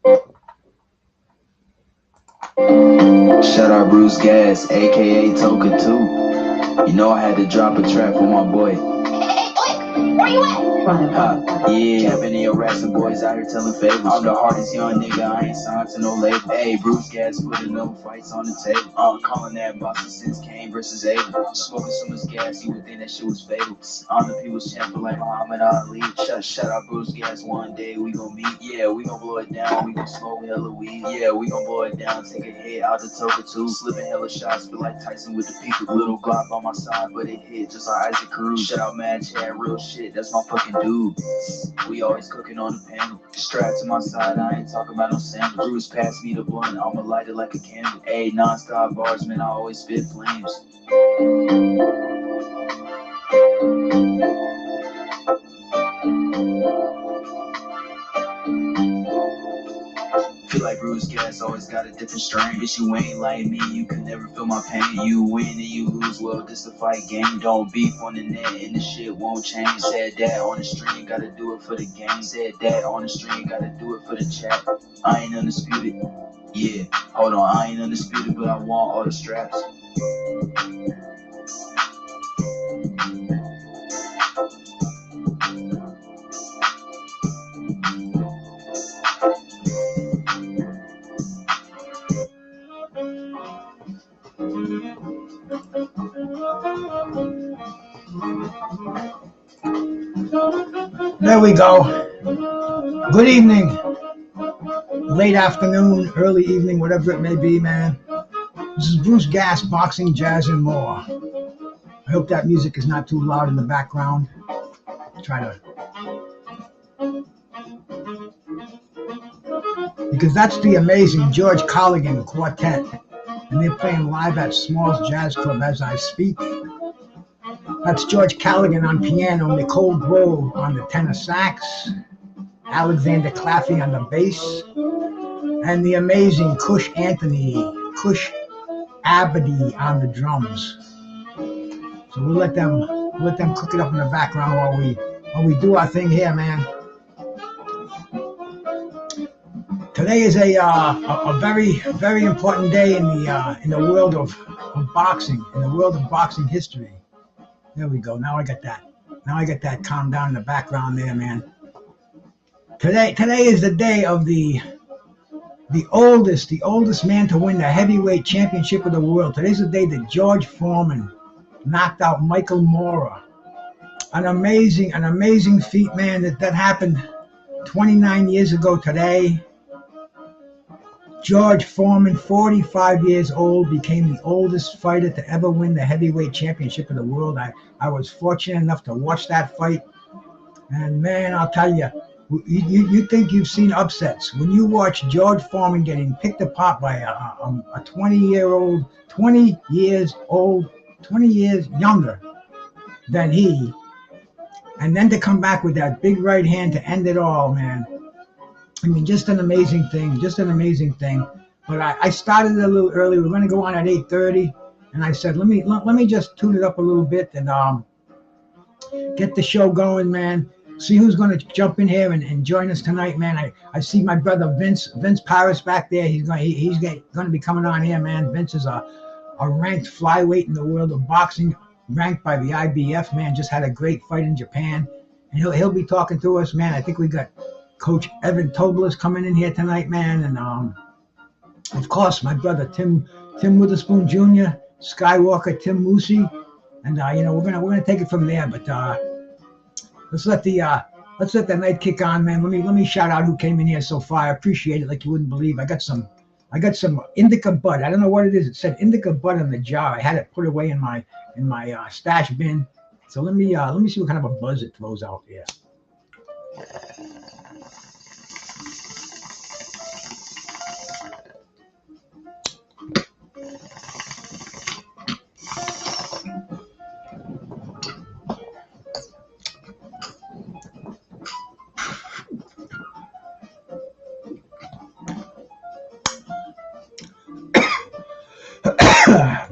Shout out BruceGas, aka Toka 2. You know I had to drop a track for my boy. Hey, where you at? Yeah, camping in your rats and boys out here telling favors. I'm the hardest young nigga, I ain't signed to no label. Hey, BruceGas putting no fights on the table. I'm calling that boxing since Kane versus Abel. Smoking so much gas, you would think that shit was fatal. I'm the people's champion like Muhammad Ali. Shut out BruceGas, one day we gon' meet. Yeah, we gon' blow it down, we gon' smoke hella weed. Yeah, we gon' blow it down, take a hit out the Toka 2. Slipping hella shots, feel like Tyson with the Pika. Little Glock on my side, but it hit just like Isaac Cruz. Shout out Mad Chad, real shit, that's my fucking dude. We always cooking on the panel. Strapped to my side, I ain't talking about no sample. Bruce passed me the blunt, I'ma light it like a candle. Ayy, non-stop bars, man, I always spit flames. Feel like BruceGas always got a different strain. Bitch, you ain't like me, you can never feel my pain. You win and you lose, well, this a fight game. Don't beef on the net and the shit won't change. Said that on the stream, gotta do it for the game. Said that on the stream, gotta do it for the chat. I ain't undisputed, yeah, hold on, I ain't undisputed, but I want all the straps. There we go. Good evening, late afternoon, early evening, whatever it may be, man. This is BruceGas, boxing, jazz, and more. I hope that music is not too loud in the background. Try to, because that's the amazing George Colligan Quartet, and they're playing live at Smalls Jazz Club as I speak. That's George Callaghan on piano, Nicole Grove on the tenor sax, Alexander Claffey on the bass, and the amazing Kush Abadi on the drums. So we'll let them cook it up in the background while we do our thing here, man. Today is a very, very important day in the world of boxing, in the world of boxing history. There we go. Now I got that calmed down in the background there, man. Today is the day of the oldest man to win the heavyweight championship of the world. Today's the day that George Foreman knocked out Michael Moorer. An amazing feat, man. That happened 29 years ago today. George Foreman, 45 years old, became the oldest fighter to ever win the heavyweight championship of the world. I was fortunate enough to watch that fight. And man, I'll tell you, you think you've seen upsets. When you watch George Foreman getting picked apart by a 20 years younger than he, and then to come back with that big right hand to end it all, man. I mean, just an amazing thing. But I started it a little early. We're going to go on at 8:30, and I said, let me just tune it up a little bit and get the show going, man. See who's going to jump in here and join us tonight, man. I see my brother Vince Paris back there. He's going to be coming on here, man. Vince is a ranked flyweight in the world of boxing, ranked by the IBF, man. Just had a great fight in Japan, and he'll be talking to us, man. I think we got Coach Evins Tobler coming in here tonight, man, and of course my brother Tim Witherspoon Jr., Skywalker, Tim Moosey, and we're gonna take it from there. But let's let the night kick on, man. Let me shout out who came in here so far. I appreciate it like you wouldn't believe. I got some indica bud. I don't know what it is. It said indica bud in the jar. I had it put away in my stash bin. So let me see what kind of a buzz it throws out there.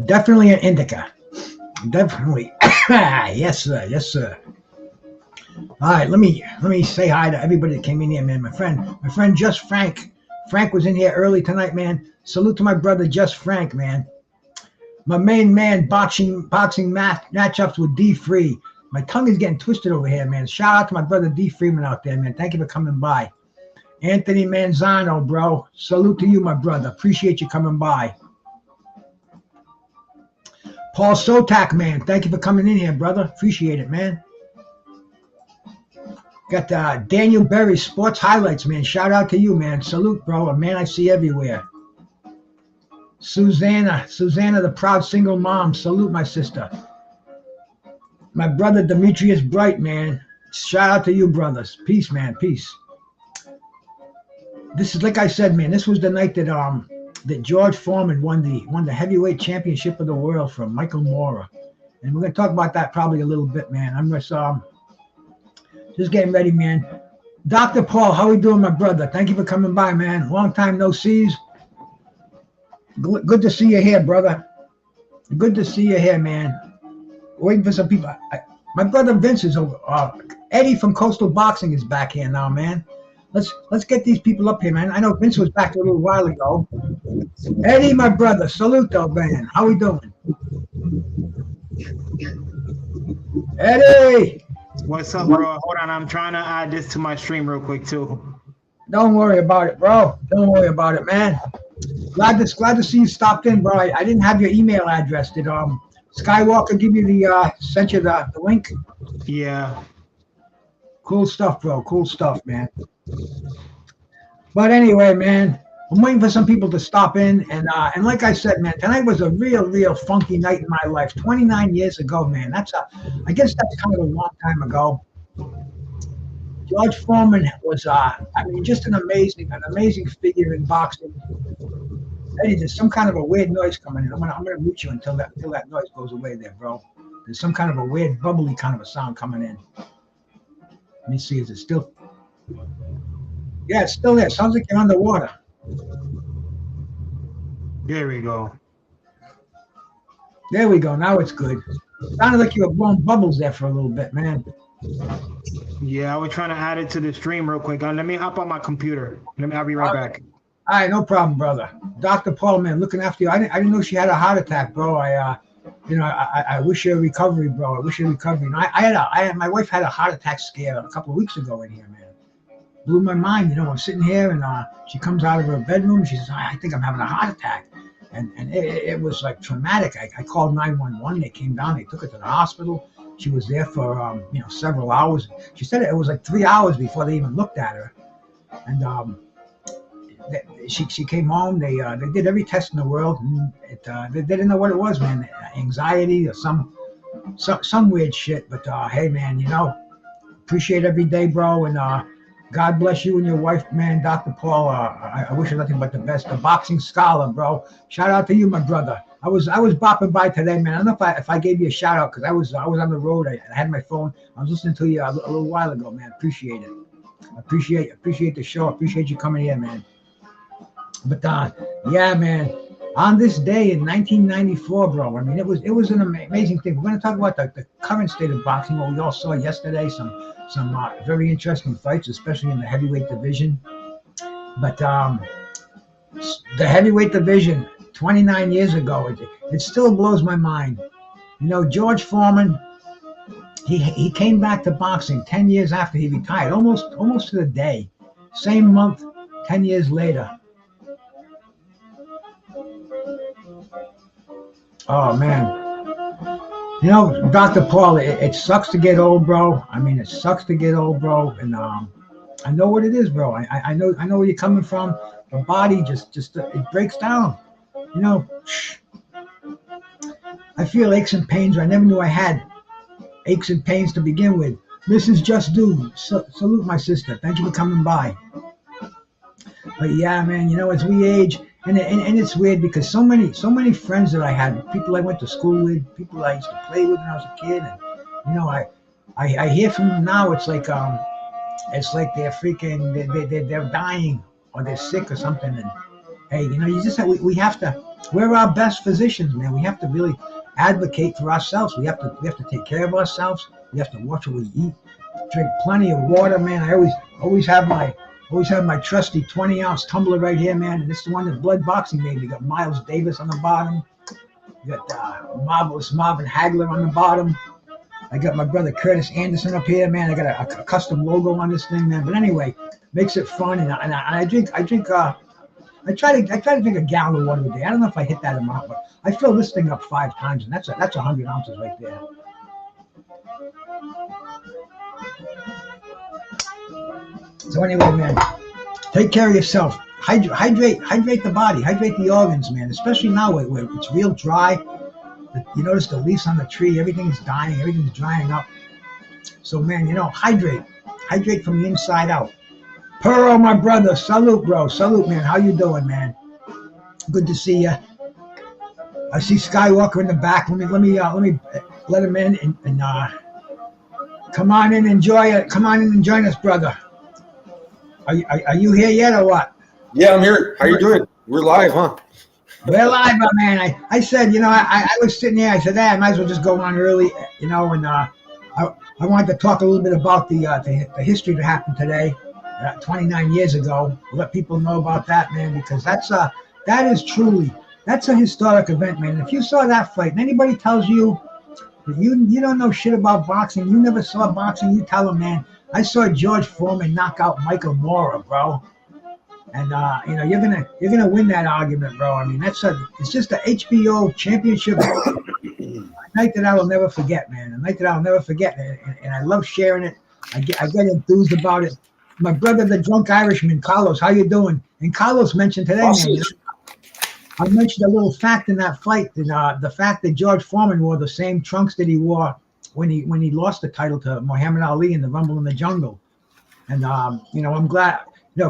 Definitely an indica. Definitely. Yes, sir. All right, let me say hi to everybody that came in here, man. My friend Just Frank Frank was in here early tonight, man. Salute to my brother, Just Frank, man. My main man, boxing matchups with D Free. My tongue is getting twisted over here, man. Shout out to my brother D Freeman out there, man. Thank you for coming by. Anthony Manzano, bro. Salute to you, my brother. Appreciate you coming by. Paul Sotak, man. Thank you for coming in here, brother. Appreciate it, man. Got Daniel Berry, Sports Highlights, man. Shout out to you, man. Salute, bro. A man I see everywhere. Susanna, the proud single mom. Salute, my sister. My brother Demetrius Bright, man. Shout out to you, brothers. Peace, man. Peace. This is, like I said, man, this was the night that George Foreman won the heavyweight championship of the world from Michael Moorer. And we're gonna talk about that probably a little bit, man. I'm just getting ready, man. Dr. Paul, how we doing, my brother? Thank you for coming by, man. Long time no sees. Good to see you here, brother. Good to see you here, man. Waiting for some people. My brother Vince is over. Eddie from Coastal Boxing is back here now, man. Let's get these people up here, man. I know Vince was back a little while ago. Eddie, my brother, salute, man. How we doing? Eddie! What's up, bro? Hold on, I'm trying to add this to my stream real quick, too. Don't worry about it, bro. Don't worry about it, man. Glad to see you stopped in, bro. I didn't have your email address. Did Skywalker give you sent you the link? Yeah. Cool stuff, bro. Cool stuff, man. But anyway, man, I'm waiting for some people to stop in, and like I said, man, tonight was a real funky night in my life. 29 years ago, man. I guess that's kind of a long time ago. George Foreman was, just an amazing figure in boxing. Eddie, there's some kind of a weird noise coming in. I'm gonna mute you until that noise goes away there, bro. There's some kind of a weird bubbly kind of a sound coming in. Let me see, is it still? Yeah, it's still there. Sounds like you're underwater. There we go. There we go. Now it's good. Sounded like you were blowing bubbles there for a little bit, man. Yeah, I was trying to add it to the stream real quick. Let me hop on my computer. I'll be right back. All right, no problem, brother. Dr. Paul, man, looking after you. I didn't know she had a heart attack, bro. I wish you a recovery, bro. I wish you a recovery. My wife had a heart attack scare a couple of weeks ago in here, man. Blew my mind. I'm sitting here, and she comes out of her bedroom. She says, I think I'm having a heart attack. And it was like traumatic. I called 911. They came down. They took her to the hospital. She was there for several hours. She said it was like 3 hours before they even looked at her. And she came home. They did every test in the world. And they didn't know what it was, man. Anxiety or some weird shit. But hey, man, appreciate every day, bro. And God bless you and your wife, man, Dr. Paul. I wish you nothing but the best. The boxing scholar, bro. Shout out to you, my brother. I was bopping by today, man. I don't know if I gave you a shout out because I was on the road. I had my phone. I was listening to you a little while ago, man. Appreciate it. Appreciate the show. Appreciate you coming here, man. But yeah, man. On this day in 1994, bro. I mean, it was an amazing thing. We're going to talk about the current state of boxing. What we all saw yesterday. Some very interesting fights, especially in the heavyweight division. But the heavyweight division 29 years ago, it still blows my mind. George Foreman, he came back to boxing 10 years after he retired, almost to the day. Same month, 10 years later. Oh, man. Dr. Paul, it sucks to get old, bro. I mean, it sucks to get old, bro. And I know what it is, bro. I know where you're coming from. The body just it breaks down. I feel aches and pains. I never knew I had aches and pains to begin with. Mrs. Just Do, salute my sister. Thank you for coming by. But yeah, man, as we age, and it's weird because so many friends that I had, people I went to school with, people I used to play with when I was a kid, and I hear from them now. It's like they're freaking they're dying or they're sick or something. And hey, you just we have to. We're our best physicians, man. We have to really advocate for ourselves. We have to take care of ourselves. We have to watch what we eat. Drink plenty of water, man. I always have my Always have my trusty 20-ounce tumbler right here, man. And this is the one that Blood Boxing made. You got Miles Davis on the bottom. You got Marvelous Marvin Hagler on the bottom. I got my brother Curtis Anderson up here, man. I got a custom logo on this thing, man. But anyway, makes it fun. And I drink. I try to drink a gallon of water a day. I don't know if I hit that amount, but I fill this thing up 5 times, and that's 100 ounces right there. So anyway, man, take care of yourself. Hydrate the body, hydrate the organs, man. Especially now where it's real dry. You notice the leaves on the tree, everything is dying, everything's drying up. So, man, hydrate from the inside out. Pearl, my brother, salute, bro, salute, man. How you doing, man? Good to see you. I see Skywalker in the back. Let me let him in and come on in, enjoy it. Come on in and join us, brother. Are you here yet or what? Yeah, I'm here. How you doing? We're live, huh? We're live, man. I said, I was sitting there. I said, I might as well just go on early, and I wanted to talk a little bit about the history that happened today, 29 years ago. Let people know about that, man, because that's a historic event, man. And if you saw that fight, and anybody tells you that you don't know shit about boxing, you never saw boxing, you tell them, man, I saw George Foreman knock out Michael Mora, bro. And you're gonna win that argument, bro. I mean, it's just a HBO championship a night that I will never forget, man. A night that I'll never forget, and I love sharing it. I get enthused about it. My brother, the drunk Irishman, Carlos, how you doing? And Carlos mentioned today, awesome. Man. I mentioned a little fact in that fight, the fact that George Foreman wore the same trunks that he wore when he lost the title to Muhammad Ali in the Rumble in the Jungle. And I'm glad.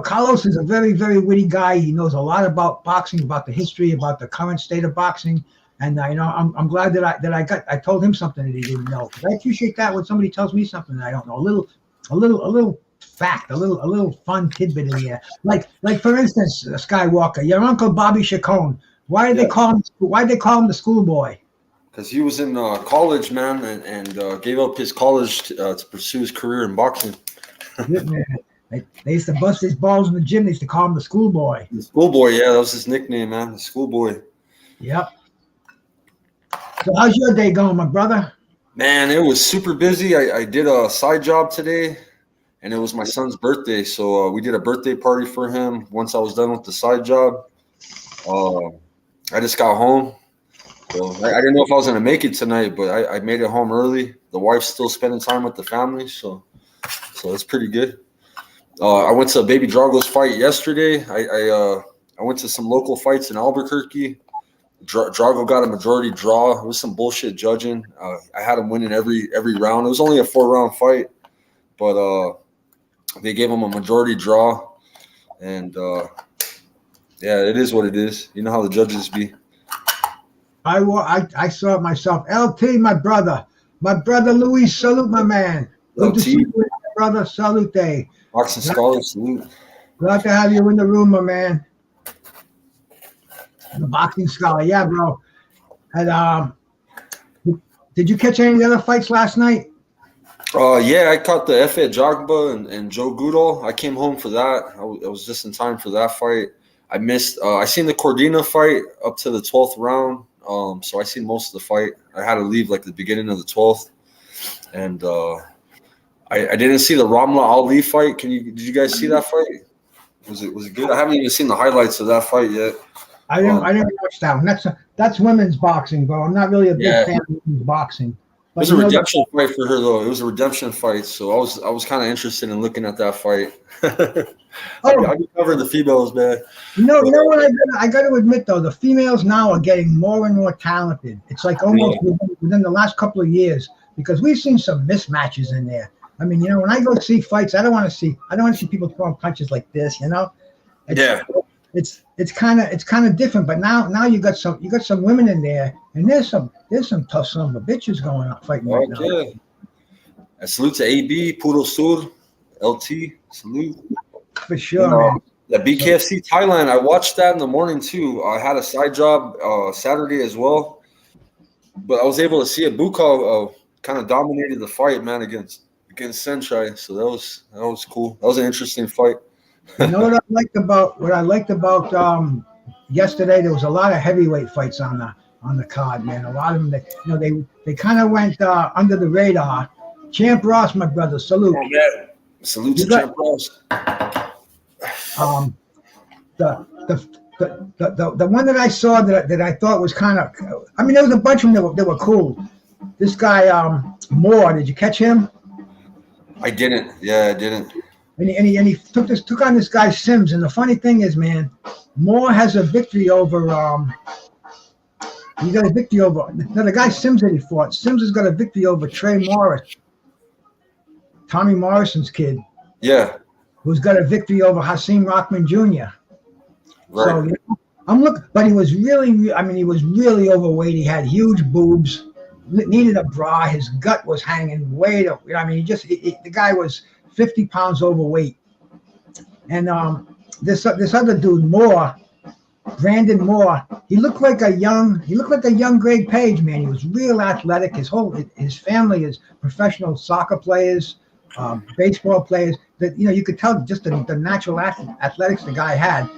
Carlos is a very, very witty guy. He knows a lot about boxing, about the history, about the current state of boxing. And I'm glad that I told him something that he didn't know. I appreciate that when somebody tells me something that I don't know. A little fact, a little fun tidbit in there. Like for instance, Skywalker, your uncle Bobby Chacon. Why did they call him the schoolboy? Because he was in college, man, and gave up his college to pursue his career in boxing. They used to bust his balls in the gym. They used to call him the schoolboy. The schoolboy, yeah, that was his nickname, man. The schoolboy. Yep. So how's your day going, my brother? Man, it was super busy. I did a side job today, and it was my son's birthday. So we did a birthday party for him once I was done with the side job. I just got home. So I didn't know if I was going to make it tonight, but I made it home early. The wife's still spending time with the family, so it's pretty good. I went to Baby Drago's fight yesterday. I went to some local fights in Albuquerque. Drago got a majority draw. It was some bullshit judging. I had him winning every round. It was only a 4-round fight, but they gave him a majority draw. And yeah, it is what it is. You know how the judges be. I saw it myself. LT, my brother Luis, salute, my man. Good to see you, my brother. Salute. Boxing Scholar, salute. Glad to have you in the room, my man. The Boxing Scholar, yeah, bro. And did you catch any of the other fights last night? Yeah, I caught the Efe Jagba and Joe Goodall. I came home for that. I was just in time for that fight. I missed. I seen the Cordina fight up to the 12th round. So I seen most of the fight. I had to leave like the beginning of the 12th, and I didn't see the Ramla Ali fight. Did you guys see that fight? Was it good? I haven't even seen the highlights of that fight yet. I didn't watch that one. That's women's boxing, bro. I'm not really a big fan of women's boxing. It was a redemption fight for her, though. It was a redemption fight, so I was kind of interested in looking at that fight. I be covering the females, man. You know what I got to admit, though, the females now are getting more and more talented. It's like almost within the last couple of years, because we've seen some mismatches in there. I mean, when I go see fights, I don't want to see people throwing punches like this. It's kind of different. But now you got some women in there, and there's some tough son of a bitches going on fighting right now. Yeah. Salute to AB, Puro Sur, LT, salute. For sure, man. The BKFC Thailand, I watched that in the morning too. I had a side job Saturday as well, but I was able to see it. Bukov kind of dominated the fight, man, against Senchai. So that was cool. That was an interesting fight. You know what I liked about yesterday? There was a lot of heavyweight fights on the card, man. A lot of them, they kind of went under the radar. Champ Ross, my brother, salute. Oh, yeah. Salute to Champ Ross. The one that I saw that I thought was kind of, I mean, there was a bunch of them that were cool. This guy Moore, did you catch him? I didn't. Yeah, I didn't. And he took on this guy Sims. And the funny thing is, man, Moore has a victory over he got a victory over the guy Sims that he fought. Sims has got a victory over Trey Morris, Tommy Morrison's kid. Yeah. Who's got a victory over Hasim Rockman Jr. Right. So I'm looking, but he was really overweight. He had huge boobs, needed a bra. His gut was hanging way up. I mean, the guy was 50 pounds overweight. And this other dude, Moore, Brandon Moore, he looked like a young Greg Page, man. He was real athletic. His family is professional soccer players, baseball players. That you could tell just the natural athletics the guy had.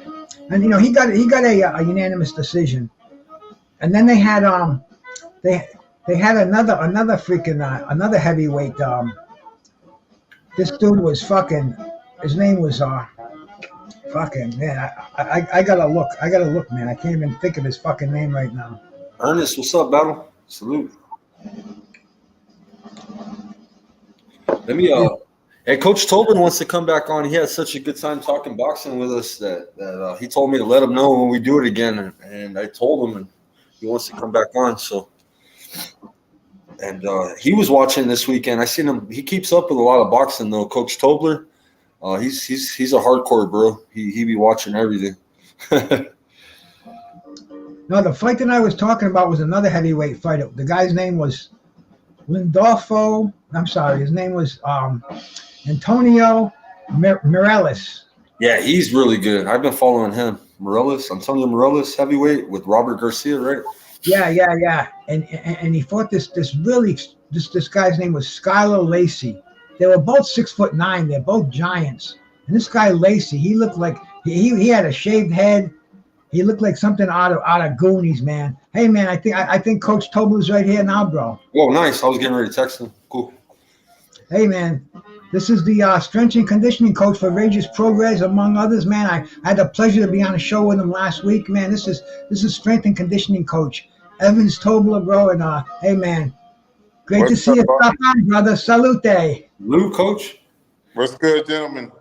And he got a unanimous decision. And then they had another freaking another heavyweight. This dude was fucking. His name was fucking man. I gotta look, man. I can't even think of his fucking name right now. Ernest, what's up, Battle? Salute. Let me Hey, Coach Tobler wants to come back on. He had such a good time talking boxing with us that he told me to let him know when we do it again, and I told him, and he wants to come back on. So, and he was watching this weekend. I seen him. He keeps up with a lot of boxing though. Coach Tobler, he's a hardcore bro. He be watching everything. No, the fight that I was talking about was another heavyweight fight. The guy's name was Lindolfo. I'm sorry, his name was Antonio Mireles. Yeah, he's really good. I've been following him. Antonio Mireles, heavyweight with Robert Garcia, right? Yeah. And he fought this guy's name was Skylar Lacey. They were both 6'9". They're both giants. And this guy Lacey, he looked like he had a shaved head. He looked like something out of Goonies, man. Hey, man, I think Coach Tobler's right here now, bro. Oh, nice. I was getting ready to text him. Cool. Hey, man, this is the strength and conditioning coach for Rageous Progress, among others, man. I had the pleasure to be on a show with him last week, man. This is strength and conditioning coach Evins Tobler, bro. And hey, man, great to see you stop on, brother. Salute. Lou, coach. What's good, gentlemen?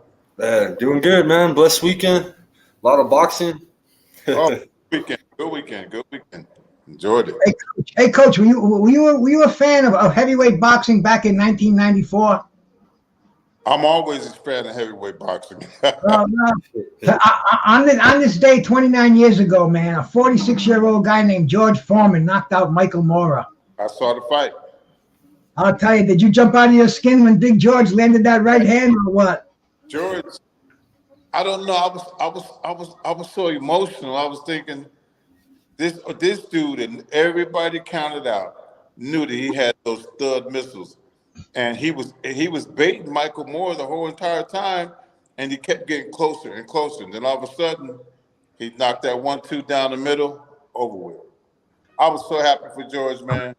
Doing good, man. Blessed weekend. A lot of boxing. Good weekend. Enjoyed it. Hey, coach, were you a fan of heavyweight boxing back in 1994? I'm always a fan of heavyweight boxing. On this day, 29 years ago, man, a 46-year-old guy named George Foreman knocked out Michael Mora. I saw the fight. I'll tell you, did you jump out of your skin when Big George landed that right hand or what? George, I don't know. I was so emotional. I was thinking this dude, and everybody counted out, knew that he had those stud missiles. And he was baiting Michael Moore the whole entire time, and he kept getting closer and closer. And then all of a sudden, he knocked that 1-2 down the middle, over with. I was so happy for George, man.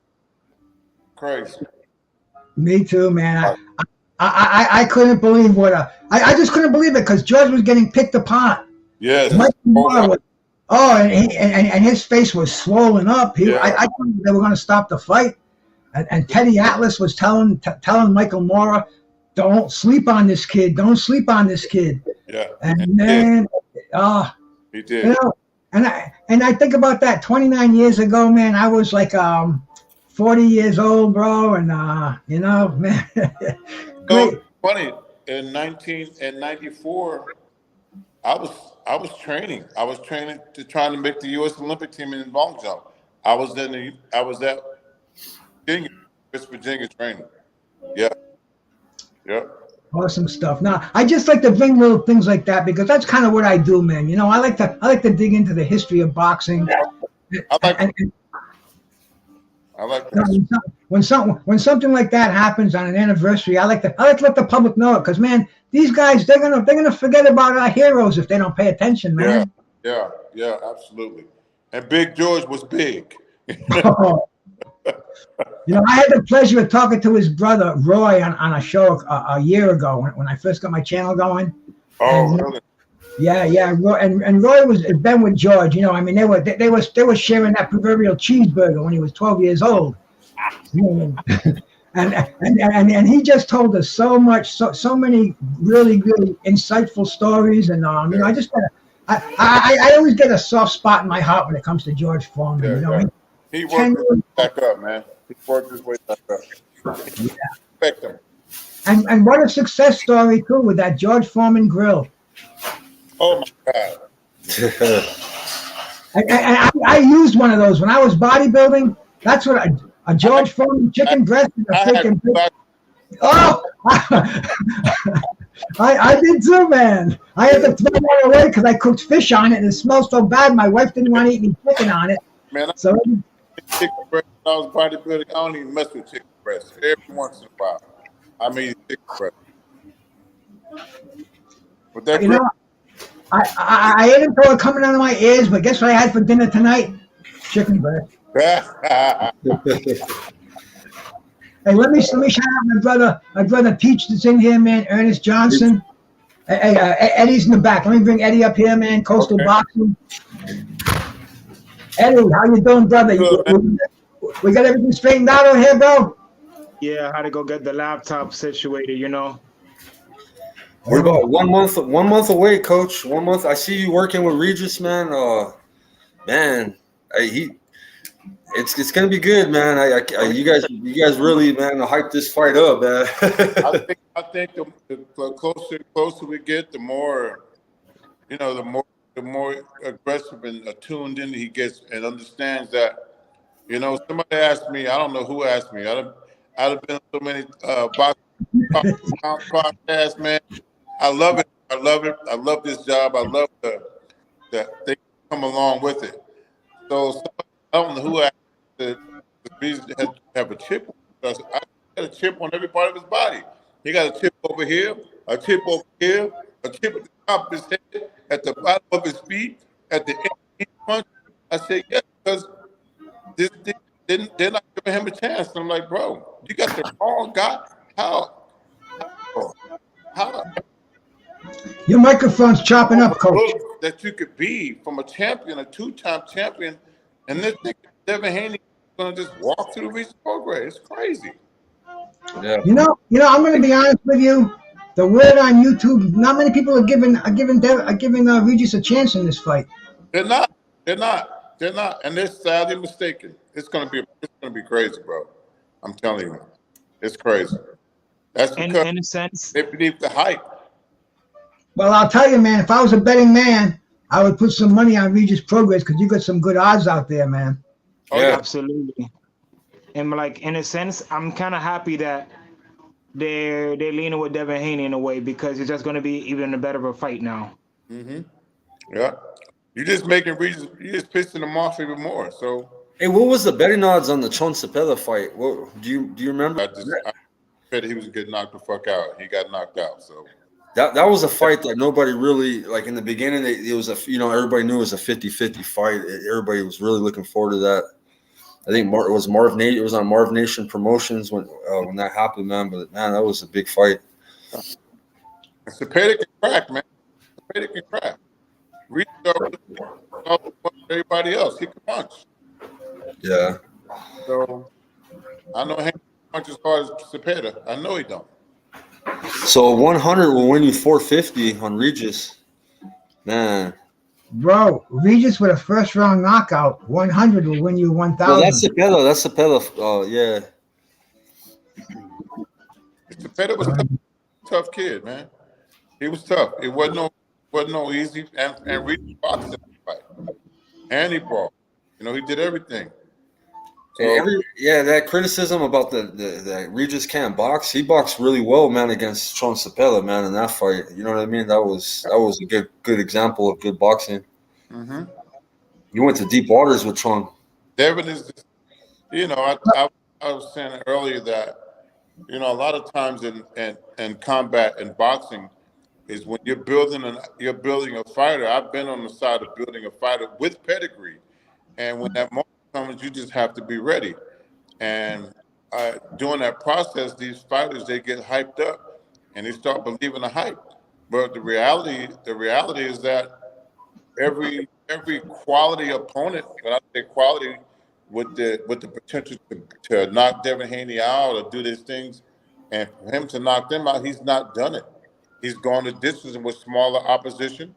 Crazy. Me too, man. I couldn't believe I just couldn't believe it because George was getting picked apart. Yes. Michael Moore was, and his face was swollen up. I thought they were going to stop the fight. And Teddy Atlas was telling Michael Mora, don't sleep on this kid. Don't sleep on this kid. Yeah. And then, he did. You know, and I think about that 29 years ago, man. I was like 40 years old, bro, and man. So funny. In 1994, I was training. I was training to try to make the U.S. Olympic team in long jump. I was at Virginia training. Yeah. Awesome stuff. Now, I just like to bring little things like that because that's kind of what I do, man. You know, I like to dig into the history of boxing. I I like No, that. when something like that happens on an anniversary, I like to let the public know it, because man, these guys they're gonna forget about our heroes if they don't pay attention, man. Yeah, absolutely. And Big George was big. You know, I had the pleasure of talking to his brother Roy on a show a year ago when I first got my channel going. Oh, And really? yeah. Roy, and Roy was been with George. You know, I mean, they were sharing that proverbial cheeseburger when he was 12 years old. And he just told us so many really insightful stories. And you know, I always get a soft spot in my heart when it comes to George Foreman. Yeah, You know, He worked his way back up, man. He worked his way back up. Respect him. and what a success story too with that George Foreman grill. Oh my God. I used one of those when I was bodybuilding. That's what a George Foreman chicken breast and a freaking big. Oh, I did too, man. I had to throw that away because I cooked fish on it and it smelled so bad. My wife didn't want to eat me chicken on it. Man, So chicken breast. When I was bodybuilding, I don't even mess with chicken breast. Every once in a while, I mean chicken breast. But that you know, I ate it until it coming out of my ears. But guess what I had for dinner tonight? Chicken breast. Hey, let me shout out my brother Peach that's in here, man. Ernest Johnson. Hey, Eddie's in the back. Let me bring Eddie up here, man. Coastal Boxing. Eddie, how you doing, brother? We got everything straightened out over here, bro? Yeah, I had to go get the laptop situated, you know. We're about 1 month away, Coach. 1 month. I see you working with Regis, man. Man, it's gonna be good, man. You guys really, man, hype this fight up, man. I think the closer we get, the more, you know, the more aggressive and attuned in he gets and understands that, you know, somebody asked me, I don't know who asked me. I'd have been on so many boxing podcasts, man. I love it. I love this job. I love the things come along with it. So I don't know who asked the reason to have a chip because I got a chip on every part of his body. He got a chip over here, a chip over here, a chip at the top of his head, at the bottom of his feet, at the end of each punch. I said, yeah, because they're not giving him a chance. And I'm like, bro, you got the wrong guy. How? Your microphone's chopping up, Coach. That you could be from a champion, a two-time champion, and this nigga Devin Haney is gonna just walk through the Regis program. It's crazy. Yeah. You know, I'm going to be honest with you. The word on YouTube, not many people are giving Regis a chance in this fight. They're not, and they're sadly mistaken. It's gonna be crazy, bro. I'm telling you, it's crazy. That's because In a sense, they believe the hype. Well, I'll tell you, man, if I was a betting man, I would put some money on Regis Progress because you got some good odds out there, man. Oh, yeah. Absolutely. And like in a sense, I'm kind of happy that they're leaning with Devin Haney in a way because it's just going to be even a better of a fight now. Mm-hmm. Yeah. You're just making Regis, you're just pissing them off even more. So. Hey, what was the betting odds on the Chon Cepeda fight? What do you remember? I said he was getting knocked the fuck out. He got knocked out. So. That was a fight that nobody really, like in the beginning, it was everybody knew it was a 50-50 fight. Everybody was really looking forward to that. I think it was on Marv Nation Promotions when that happened, man. But man, that was a big fight. Cepeda can crack, man. Cepeda can crack. Regis everybody else. He can punch. Yeah. So I know he punch as hard as Cepeda. I know he don't. So 100 will win you 450 on Regis. Man. Bro, Regis with a first round knockout, 100 will win you 1,000. Well, that's Cepeda. Yeah. Cepeda was a tough kid, man. He was tough. It wasn't no easy. And Regis boxed in the fight. And he brought. You know, he did everything. So, that criticism about the Regis can't box. He boxed really well, man, against Chon Cepeda, man, in that fight. You know what I mean? That was a good example of good boxing. Mm-hmm. You went to deep waters with Chon. Devin is I was saying earlier that a lot of times in combat and boxing is when you're building a fighter. I've been on the side of building a fighter with pedigree, and when that moment comes, you just have to be ready. And during that process, these fighters they get hyped up, and they start believing the hype. But the reality is that every quality opponent, when I say quality, with the potential to knock Devin Haney out or do these things, and for him to knock them out, he's not done it. He's gone the distance with smaller opposition,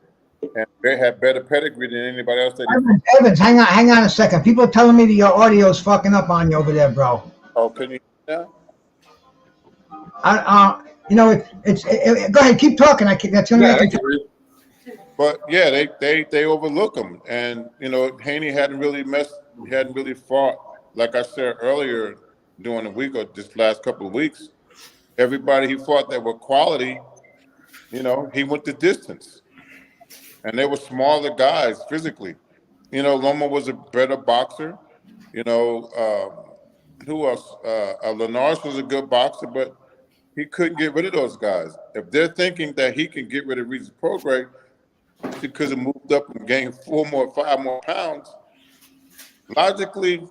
and they have better pedigree than anybody else that he. Evans, hang on a second. People are telling me that your audio is fucking up on you over there, bro. Oh, can you hear It's go ahead, keep talking. That's the only I can agree. But yeah, they overlook him, and Haney hadn't really fought. Like I said earlier, during the week or this last couple of weeks, everybody he fought that were quality, he went the distance, and they were smaller guys physically. Loma was a better boxer. Who else? Linares was a good boxer, but he couldn't get rid of those guys. If they're thinking that he can get rid of Regis Prograis because he moved up and gained 5 more pounds, logically,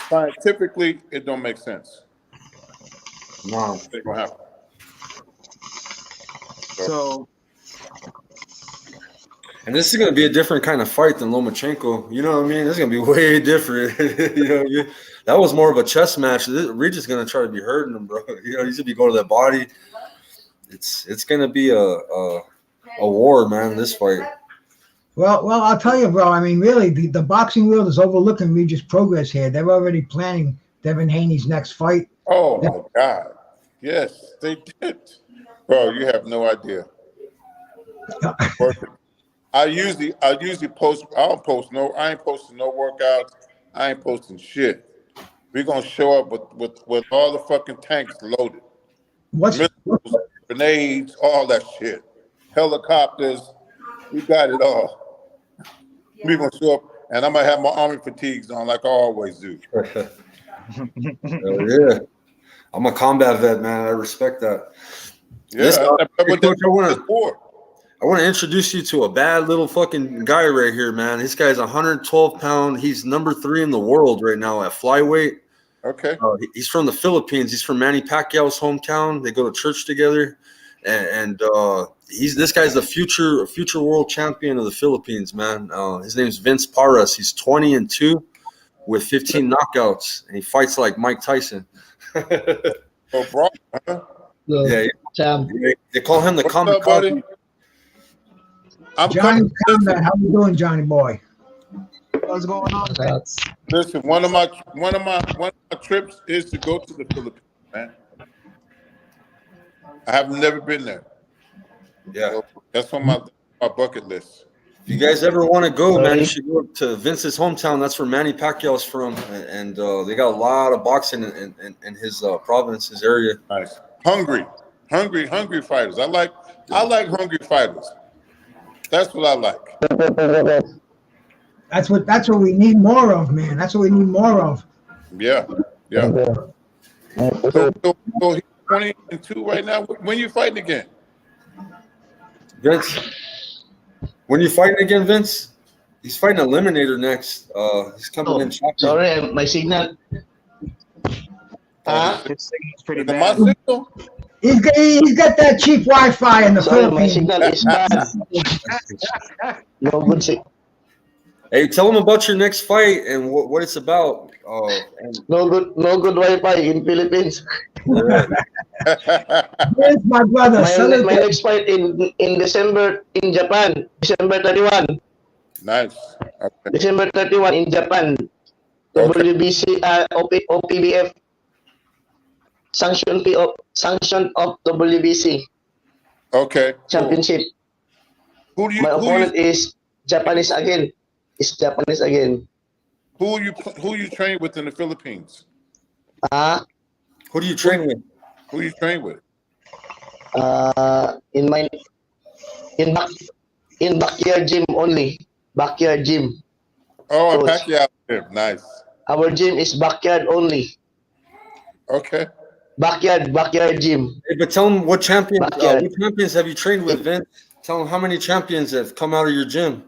scientifically, it don't make sense. No, it ain't gonna happen. So, and this is going to be a different kind of fight than Lomachenko. You know what I mean? This is going to be way different. That was more of a chess match. Regis is going to try to be hurting him, bro. He's going to be going to that body. It's going to be a war, man. This fight. Well, I'll tell you, bro. I mean, really, the boxing world is overlooking Regis Prograis here. They're already planning Devin Haney's next fight. Oh my God! Yes, they did, bro. You have no idea. I usually post. I ain't posting no workouts. I ain't posting shit. We're gonna show up with all the fucking tanks loaded. Missiles, grenades, all that shit. Helicopters. We got it all. We're gonna show up, and I'm gonna have my army fatigues on like I always do. Yeah. I'm a combat vet, man. I respect that. Yeah, I want to introduce you to a bad little fucking guy right here, man. This guy's 112 pound. He's number 3 in the world right now at flyweight. Okay. He's from the Philippines. He's from Manny Pacquiao's hometown. They go to church together, and this guy's the future world champion of the Philippines, man. His name's Vince Paras. He's 20-2 with 15 knockouts, and he fights like Mike Tyson. Oh, bro. Huh? Yeah, they call him the kamikaze. Johnny Combat, how you doing, Johnny boy? what's going on? Listen, one of my trips is to go to the Philippines, man. I have never been there. Yeah, so that's on my bucket list. If you guys ever want to go, man, you should go to Vince's hometown. That's where Manny Pacquiao's from, and they got a lot of boxing in his province, his area. Nice, hungry fighters. I like hungry fighters. That's what I like. That's what we need more of, man. That's what we need more of. Yeah. So he's 20-2 right now. When you fighting again? Vince, when you fighting again, Vince? He's fighting Eliminator next. He's coming in choppy. Sorry, my signal. His signal's pretty bad. My signal? He's got that cheap Wi-Fi in the Sorry, my Philippines. signal is bad. No good signal. Hey, tell him about your next fight and what it's about. No good Wi-Fi in Philippines. Where's my brother? My next fight in December in Japan. December 31. Nice. Okay. December 31 in Japan. Okay. WBC OPBF sanction of WBC Okay. championship. My opponent is Japanese again. Who you train with in the Philippines? Who do you train with? Who you train with? In backyard gym only. Backyard gym. Oh, Pacquiao. Nice. Our gym is backyard only. Okay. Backyard gym. Hey, but tell them what champions Backyard. have you trained with, Vince? Tell them how many champions have come out of your gym.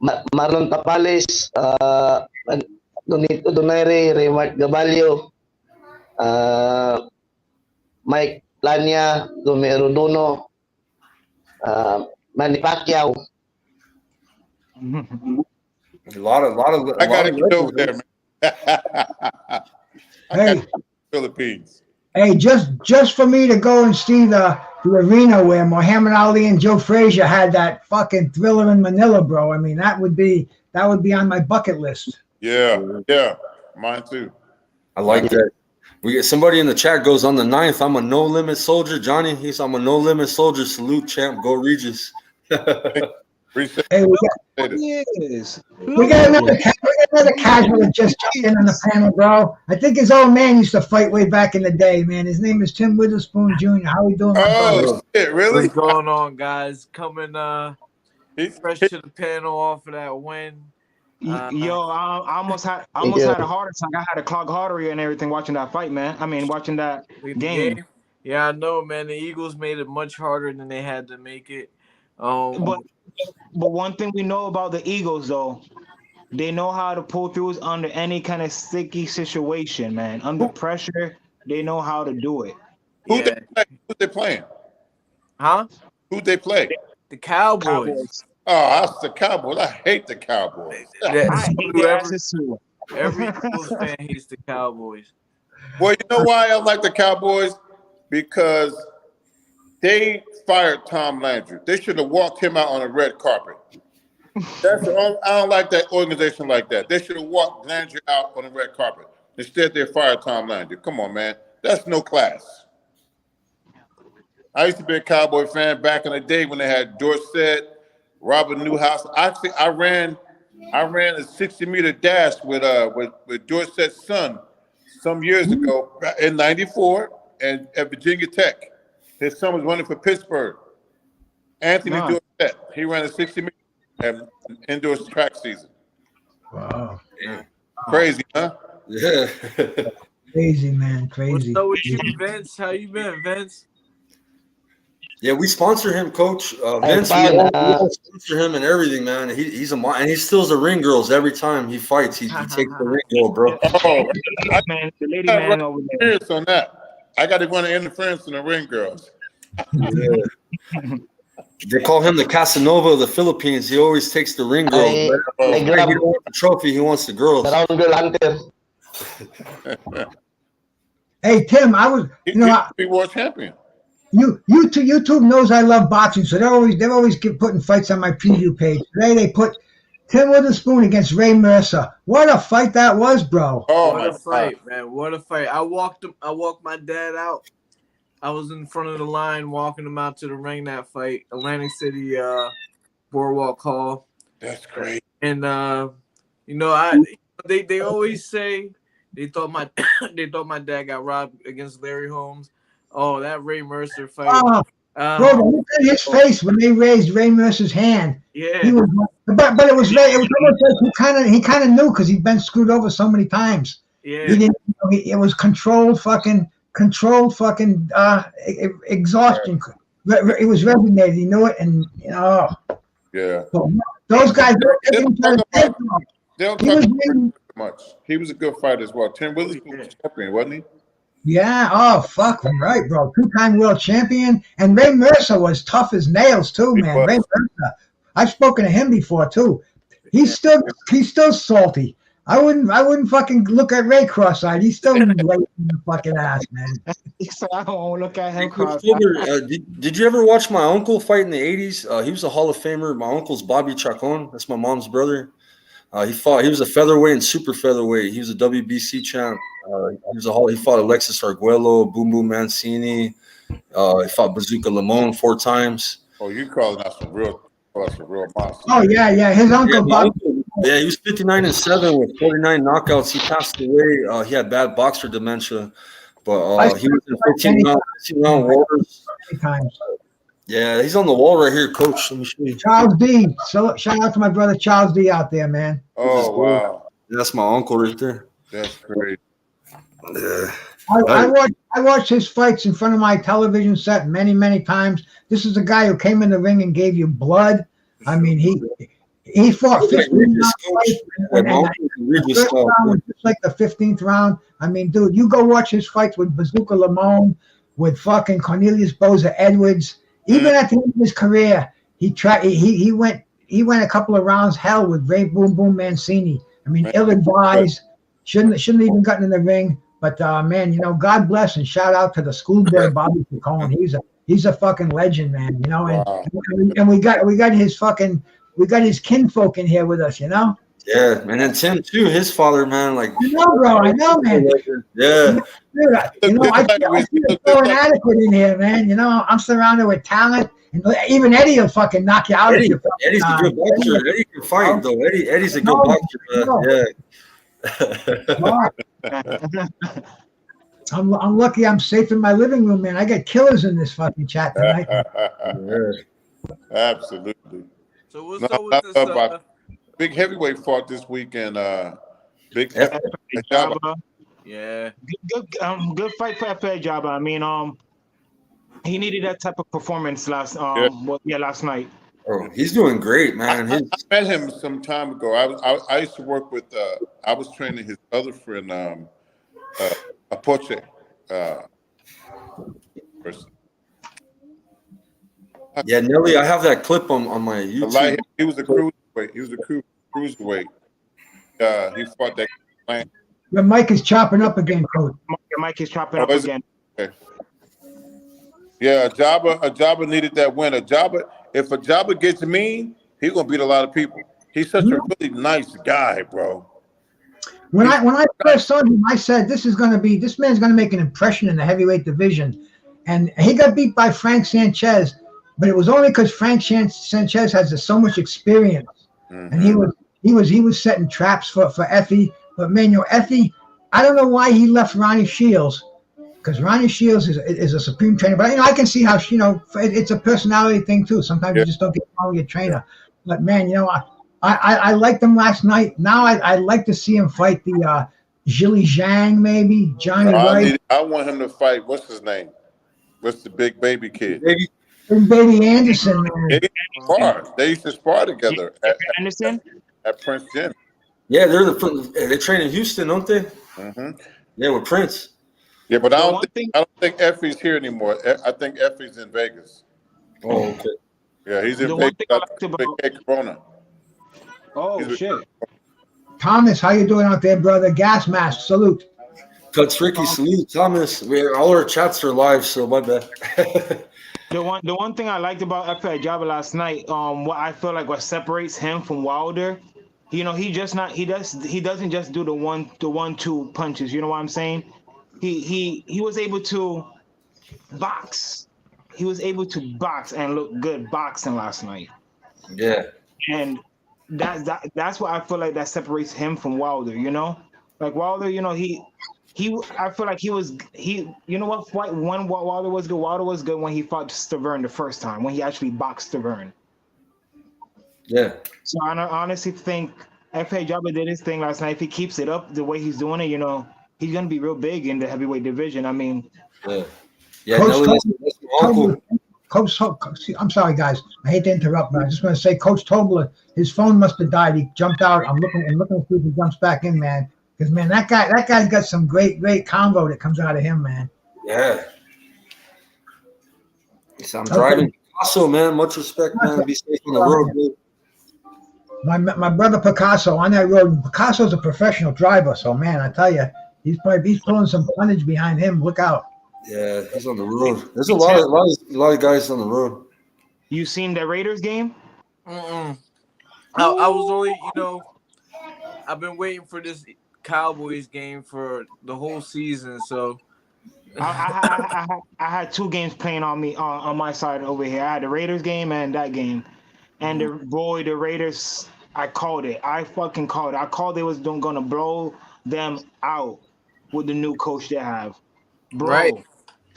Marlon Tapales, Donito Donaire, Raymart Gabalio, Mike Lanya, Romero Dono, Manny Pacquiao. A lot of. I got to get over there, man. I got Hey, to Philippines. hey, just for me to go and see the arena where Muhammad Ali and Joe Frazier had that fucking Thriller in Manila, bro. I mean, that would be on my bucket list. Yeah, mine too. I like that. We get somebody in the chat goes on the 9th. I'm a no limit soldier, Johnny. I'm a no limit soldier. Salute, champ. Go Regis. Appreciate Hey, Yes. we got another casual that just jumped in on the panel, bro. I think his old man used to fight way back in the day, man. His name is Tim Witherspoon Jr. How we doing, my brother? Oh shit, really? What's going on, guys? Coming fresh to the panel off of that win. Yo, I almost had a heart attack. I had a clogged artery and everything watching that fight, man. I mean, watching that game. Yeah, I know, man. The Eagles made it much harder than they had to make it. But one thing we know about the Eagles, though, they know how to pull through under any kind of sticky situation, man. Under pressure, they know how to do it. Who they playing? Huh? Who they play? The Cowboys. Oh, that's the Cowboys. I hate the Cowboys. I hate the asses too. Every Eagles fan hates the Cowboys. Well, you know why I like the Cowboys? Because they fired Tom Landry. They should have walked him out on a red carpet. I don't like that organization like that. They should have walked Landry out on a red carpet. Instead, they fired Tom Landry. Come on, man. That's no class. I used to be a Cowboy fan back in the day when they had Dorsett, Robert Newhouse. Actually, I ran a 60-meter dash with Dorsett's son some years ago in '94 and at Virginia Tech. His son was running for Pittsburgh. Anthony Dorsett. He ran a 60-meter indoor track season. Wow. Yeah. Crazy, huh? Yeah. Crazy, man. Crazy. What's up with you, Vince? How you been, Vince? Yeah, we sponsor him, Coach. Vince, we sponsor him and everything, man. He's and he steals the ring girls every time he fights. He takes the ring girl, bro. Oh, Man, the lady man over there. interference on that. I got to run an interference on the ring girls. Yeah. They call him the Casanova of the Philippines. He always takes the ring girls. He don't want the trophy. He wants the girls. Hey, Tim, I was, He world champion. YouTube knows I love boxing, so they're always putting fights on my preview page. Today they put Tim Witherspoon against Ray Mercer. What a fight that was, bro! Oh, what a fight, man! What a fight! I walked my dad out. I was in front of the line walking him out to the ring that fight, Atlantic City Boardwalk Hall. That's great. And they always say they thought my dad got robbed against Larry Holmes. Oh, that Ray Mercer fight. Bro, look at his face when they raised Ray Mercer's hand. Yeah. He was, but it was almost like he kind of knew because he'd been screwed over so many times. Yeah. He didn't. It was controlled fucking exhaustion. It was resonated. He knew it, and yeah. So those guys. They don't talk about much. He was a good fighter as well. Tim Witherspoon was champion, wasn't he? Yeah. Oh, fuck. Right, bro. 2-time world champion, and Ray Mercer was tough as nails too, man. Ray Mercer. I've spoken to him before too. He's still salty. I wouldn't fucking look at Ray cross-eyed. He's still right in the fucking ass, man. So I don't look at him cross-eyed. Did you ever watch my uncle fight in the 80s? He was a Hall of Famer. My uncle's Bobby Chacon. That's my mom's brother. He was a featherweight and super featherweight. He was a WBC champ. He fought Alexis Arguello, Boom Boom Mancini. He fought Bazooka Limon 4 times. Oh, you calling out some real monsters. Oh yeah. His uncle Bobby. Yeah, he was 59-7 with 49 knockouts. He passed away. He had bad boxer dementia, but he was in 15 round wars. Yeah, he's on the wall right here, Coach. Let me show you. Charles D. So shout out to my brother Charles D out there, man. Oh wow, That's my uncle right there. that's great. Yeah. I watched his fights in front of my television set many times. This is a guy who came in the ring and gave you blood. I mean, he fought 15 rounds fights, and the first round was just like the 15th round. I mean, dude, you go watch his fights with Bazooka Lamone, with fucking Cornelius Boza Edwards. Even at the end of his career, he went a couple of rounds hell with Ray Boom Boom Mancini. I mean, ill-advised, shouldn't even gotten in the ring. But man, you know, God bless and shout out to the schoolboy Bobby Picone. He's a fucking legend, man. You know, and we got his kinfolk in here with us. You know. Yeah, and then Tim too, his father, man. Like I know, bro. I know, man. Yeah. Dude, you know, I feel so inadequate in here, man. You know, I'm surrounded with talent. And even Eddie will fucking knock you out. Eddie's a good boxer. Eddie can fight, though. Eddie's a good boxer. Yeah. I'm lucky I'm safe in my living room, man. I got killers in this fucking chat tonight. Absolutely. So what's up with this? Big heavyweight fought this weekend. Big Jabba. Yeah. Good fight for F.A. Jabba. I mean, he needed that type of performance last night. Oh, he's doing great, man. I met him some time ago. I used to work with. I was training his other friend, Apoche. Person. Yeah, Nelly, I have that clip on my YouTube. He was a cruiserweight. He was a cruiserweight. He fought that man. Your mic is chopping up again, Coach. Your mic is chopping up again. Okay. Yeah, Jabba needed that win. If a Jabba gets mean, he's gonna beat a lot of people. He's such a really nice guy, bro. When I first saw him, I said this man's gonna make an impression in the heavyweight division. And he got beat by Frank Sanchez, but it was only because Frank Sanchez has so much experience. Mm-hmm. And he was setting traps for Effie. But man, Effie, I don't know why he left Ronnie Shields. Because Ronnie Shields is a supreme trainer, but I can see how it's a personality thing too. Sometimes you just don't get along with your trainer. But man, I liked him last night. Now I'd like to see him fight the Zhili Zhang, maybe Johnny Wright. I want him to fight. What's his name? What's the big baby kid? Baby Anderson, man. They used to spar together. Anderson at Prince Gym. Yeah, they train in Houston, don't they? Mm-hmm. Yeah, with Prince. Yeah, but I don't think Effie's here anymore. I think Effie's in Vegas. Oh, okay. Yeah, he's in Vegas. Corona. Oh, shit. Thomas, how you doing out there, brother? Gas mask, salute. Cuts Ricky, salute. Thomas, all our chats are live, so my bad. The one thing I liked about F.A. Jabba last night, what I feel like what separates him from Wilder, he doesn't just do the 1-2 punches. You know what I'm saying? He was able to box. He was able to box and look good boxing last night. Yeah. And that's what I feel like that separates him from Wilder, you know? Like Wilder, I feel like what fight when Wilder was good? Wilder was good when he fought Stavern the first time, when he actually boxed Stavern. Yeah. So I honestly think F.A. Jabba did his thing last night. If he keeps it up the way he's doing it, he's gonna be real big in the heavyweight division. I mean, Coach, I'm sorry, guys. I hate to interrupt, but I just want to say, Coach Tobler, his phone must have died. He jumped out. I'm looking to see if he jumps back in, man. Because man, that guy's got some great convo that comes out of him, man. Yeah. So I'm driving Picasso, man. Much respect, man. Be safe on the road, dude. My brother Picasso on that road. Picasso's a professional driver, so man, I tell you, he's pulling some tonnage behind him. Look out. Yeah, he's on the road. There's a lot of guys on the road. You seen the Raiders game? I was only, I've been waiting for this Cowboys game for the whole season. So I had two games playing on me on my side over here. I had the Raiders game and that game, and the Raiders. I called it. I fucking called it. I called they was going to blow them out with the new coach they have, bro. Right.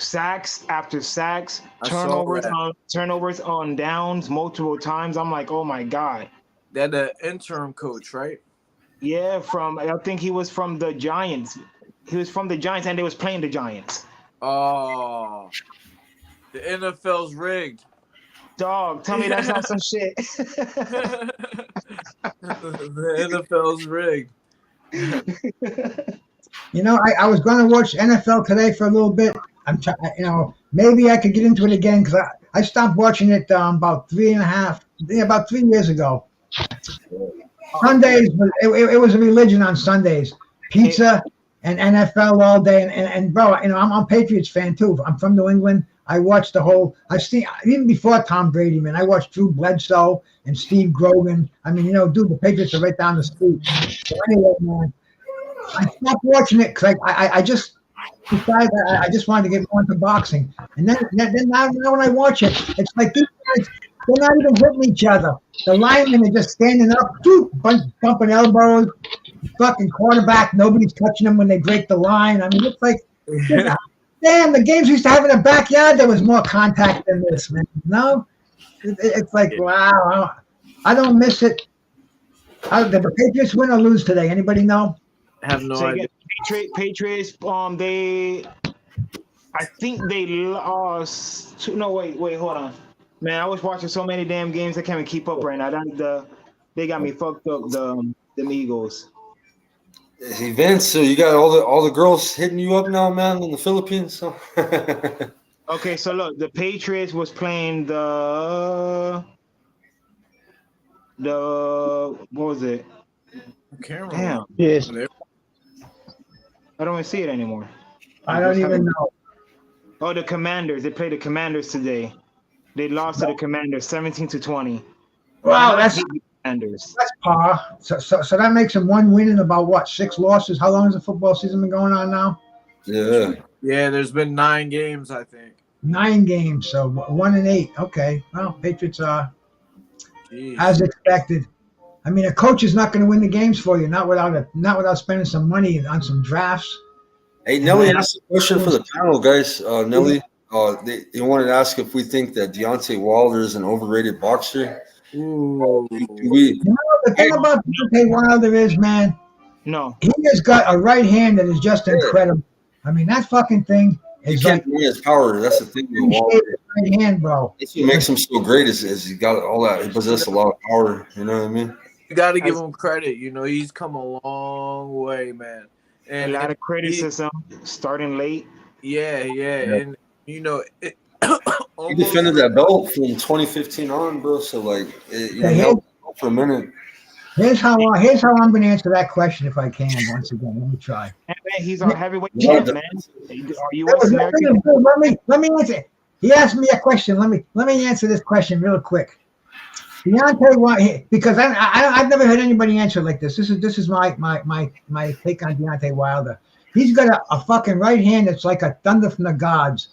sacks after sacks, I saw turnovers on downs multiple times. I'm like, oh my god. They're the interim coach, right? Yeah, I think he was from the Giants. He was from the Giants, and they was playing the Giants. Oh, the NFL's rigged. Dog, tell me that's not some shit. The NFL's rigged. You know, I was going to watch NFL today for a little bit. Maybe I could get into it again because I stopped watching it about 3 years ago. Sundays, it was a religion on Sundays. Pizza and NFL all day. And bro, I'm a Patriots fan too. I'm from New England. I watched even before Tom Brady, man. I watched Drew Bledsoe and Steve Grogan. I mean, dude, the Patriots are right down the street. So anyway, man, I stopped watching it because I just decided I just wanted to get more into boxing. And then now when I watch it, it's like these guys, they're not even hitting each other. The linemen are just standing up, bumping elbows. Fucking quarterback, nobody's touching them when they break the line. I mean, it's like, damn, the games we used to have in the backyard, there was more contact than this, man. No? It's like, wow, I don't miss it. Did the Patriots win or lose today? Anybody know? I have no idea. Patriots, I think they lost. No, wait, hold on. Man, I was watching so many damn games I can't even keep up right now. They got me fucked up. The Eagles. Hey Vince, so you got all the girls hitting you up now, man, in the Philippines. So. Okay, so look, the Patriots was playing the what was it? Damn. Yes. I don't even see it anymore. I don't even know. Oh, the Commanders. They played the Commanders today. They lost to the Commanders 17-20. Wow, that's Commanders. That's par. So that makes them one win and about what, 6 losses? How long has the football season been going on now? Yeah. Yeah, there's been 9 games, I think. 9 games, so 1-8. Okay. Well, Patriots are as expected. I mean, a coach is not going to win the games for you, not without spending some money on some drafts. Hey, Nelly asked a question for the panel, guys. Nelly, they wanted to ask if we think that Deontay Wilder is an overrated boxer. Ooh. The thing about Deontay Wilder is, man, no, he has got a right hand that is just incredible. I mean, that fucking thing is can't deny his power. That's the thing with Wilder. Right hand, bro. That's what makes him so great is he got all that. He possesses a lot of power. You know what I mean? You got to give him credit. He's come a long way, man. And a lot of criticism starting late. Yeah. And he defended that belt from 2015 on, bro. So like, he held for a minute. Here's how I'm going to answer that question if I can. Once again, let me try. And man, he's our heavyweight champ, man. Are you American? Let me answer. He asked me a question. Let me answer this question real quick. Deontay Wilder, because I've never heard anybody answer like this. This is my take on Deontay Wilder. He's got a fucking right hand that's like a thunder from the gods.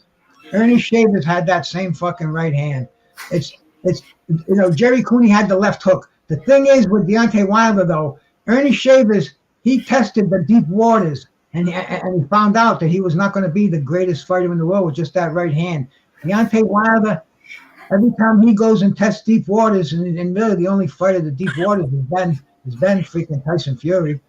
Ernie Shavers had that same fucking right hand. It's Jerry Cooney had the left hook. The thing is with Deontay Wilder though, Ernie Shavers, he tested the deep waters and he found out that he was not going to be the greatest fighter in the world with just that right hand. Deontay Wilder, every time he goes and tests deep waters, and really the only fighter of the deep waters has been freaking Tyson Fury.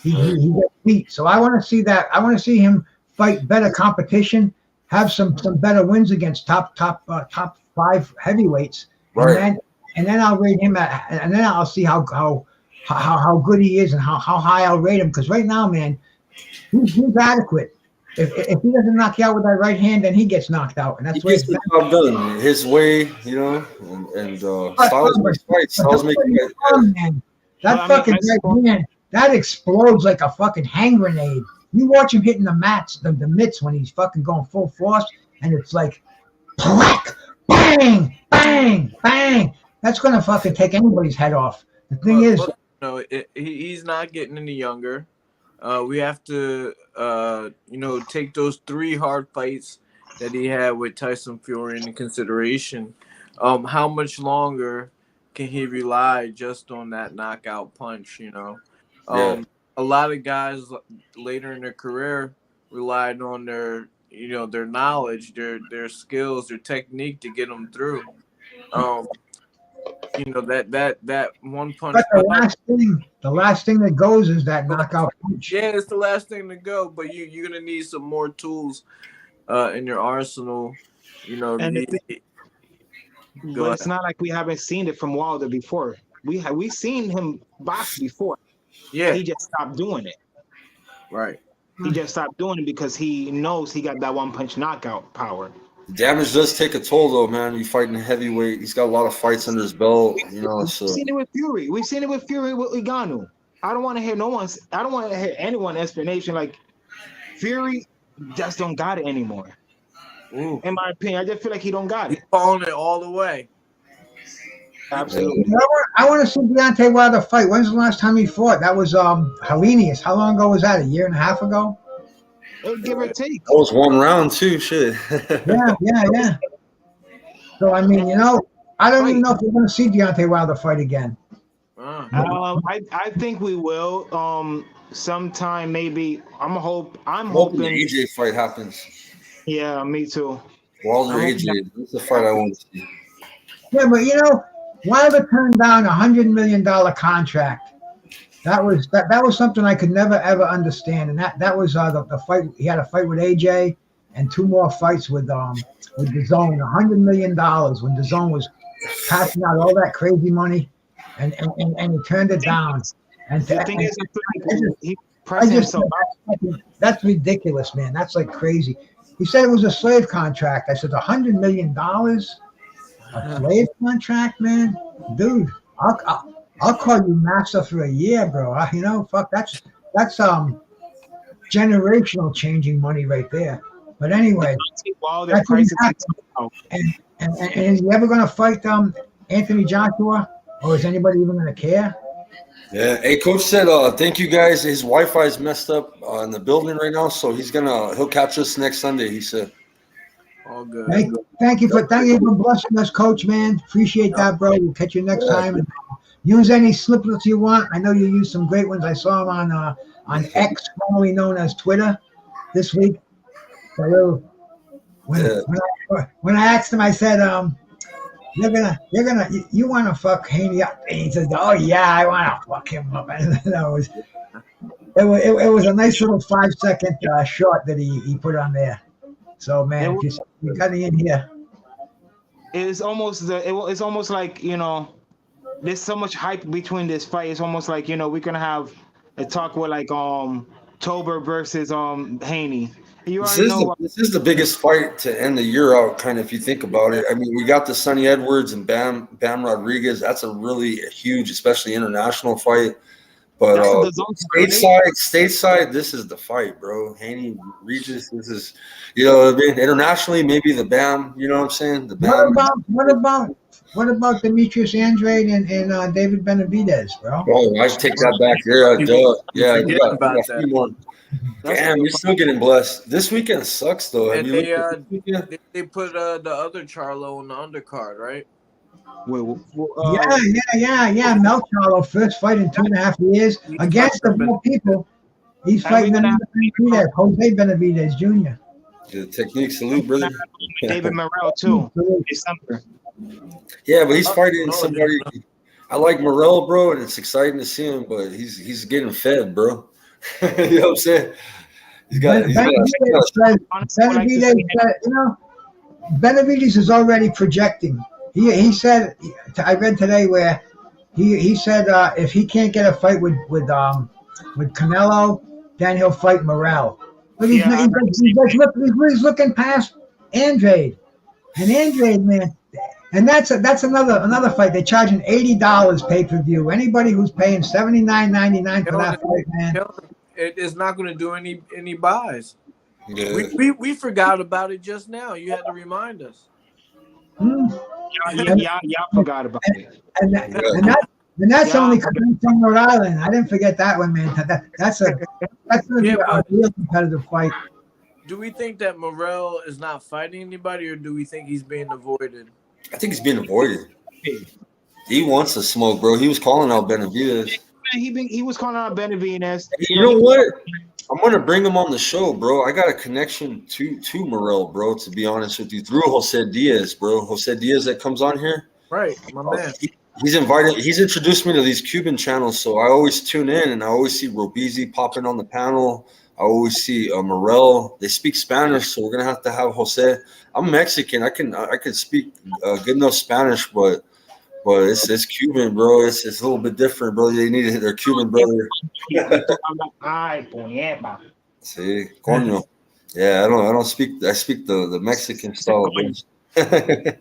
He gets beat. So I want to see that. I want to see him fight better competition, have some better wins against top 5 heavyweights, right. and then I'll rate him and then I'll see how good he is and how high I'll rate him. Because right now, man, he's adequate. If he doesn't knock you out with that right hand, then he gets knocked out, and that's he gets the job done his way, and styles make fights. That fucking right hand that explodes like a fucking hand grenade. You watch him hitting the mats, the mitts when he's fucking going full force, and it's like, plack, bang, bang, bang. That's gonna fucking take anybody's head off. The thing is, he's not getting any younger. We have to, take those 3 hard fights that he had with Tyson Fury into consideration. How much longer can he rely just on that knockout punch? A lot of guys later in their career relied on their their knowledge, their skills, their technique to get them through. That one punch. But the last thing that goes is that knockout punch. Yeah, it's the last thing to go. But you're gonna need some more tools in your arsenal. But it's not like we haven't seen it from Wilder before. We seen him box before. Yeah, he just stopped doing it. Right. He just stopped doing it because he knows he got that one punch knockout power. Damage does take a toll, though, man. You fighting heavyweight. He's got a lot of fights under his belt. We've seen it with Fury. We've seen it with Fury with Ngannou. I don't want to hear anyone's explanation. Like Fury just don't got it anymore. Ooh. In my opinion, I just feel like he don't got it. He's calling it all the way. Absolutely. I want to see Deontay Wilder fight. When's the last time he fought? That was Helenius. How long ago was that? A year and a half ago? Give or take. That was one round too. Shit. Yeah. So I mean, I don't even know if we're going to see Deontay Wilder fight again. I think we will. Sometime maybe. I'm hoping the AJ fight happens. Yeah, me too. Wilder AJ. That's the fight I want to see. Yeah, but Wilder turned down $100 million contract. That was something I could never ever understand, and that was the fight. He had a fight with AJ and 2 more fights with DAZN. $100 million when DAZN was passing out all that crazy money, and he turned it down. And the thing is, he pressed himself. That's ridiculous, man. That's like crazy. He said it was a slave contract. I said $100 million. A slave contract, man, dude. I'll call you master for a year, bro. Fuck, that's generational changing money right there. But anyway, and is he ever gonna fight Anthony Joshua, or is anybody even gonna care? Yeah. Hey, coach said, thank you guys. His Wi-Fi is messed up in the building right now, so he'll catch us next Sunday. He said. All good. Thank you for blessing us, Coach, man. Appreciate that, bro. We'll catch you next time. And use any snippets you want. I know you used some great ones. I saw them on X, formerly known as Twitter, this week. So when I asked him, I said, you want to fuck Haney up? And he says, oh yeah, I want to fuck him up. And it was a nice little 5-second short that he put on there. So man, if you got me in here, it's almost like there's so much hype between this fight. It's almost like we're gonna have a talk with like Tobler versus Haney. This is the biggest fight to end the year out, kind of, if you think about it. I mean, we got the Sonny Edwards and Bam Rodriguez. That's a really huge, especially international fight. But stateside, this is the fight, bro. Haney, Regis, this is, internationally, maybe the Bam. You know what I'm saying? The Bam. What about Demetrius Andrade and David Benavidez, bro? Oh, I take that back. Yeah, you got a few more. Damn, you're still getting blessed. This weekend sucks, though. And they put the other Charlo on the undercard, right? Yeah. Mel Charlo, first fight in 2.5 years against the more people. He's fighting Benavidez, Jose Benavidez Jr. The technique, salute, brother. David Morrell too. December. Yeah, but he's fighting somebody. I like Morrell, bro, and it's exciting to see him, but he's getting fed, bro. You know what I'm saying? Benavidez is already projecting. He said, I read today where he said if he can't get a fight with Canelo, then he'll fight Morrell. But he's looking past Andrade, and Andrade, man, and that's another fight. They're charging $80 pay-per-view. Anybody who's paying $79.99 for that fight, man, it is not going to do any buys. Yeah. We forgot about it just now. You had to remind us. Y'all forgot about it. And that's only coming from Rhode Island. I didn't forget that one, man. That's a real competitive fight. Do we think that Morrell is not fighting anybody, or do we think he's being avoided? I think he's being avoided. He wants to smoke, bro. He was calling out Benavidez. He was calling out Benavidez. You know what? I'm I'm gonna bring him on the show, bro. I got a connection to Morel, bro. To be honest with you, through Jose Diaz, bro. Jose Diaz that comes on here. Right, my man. He's introduced me to these Cuban channels, so I always tune in, and I always see Robizi popping on the panel. I always see Morel. They speak Spanish, so we're gonna have to have Jose. I'm Mexican. I can speak good enough Spanish, but it's Cuban, bro. It's a little bit different, bro. They need their Cuban brother. See, coño. Yeah, I don't speak. I speak the Mexican style. But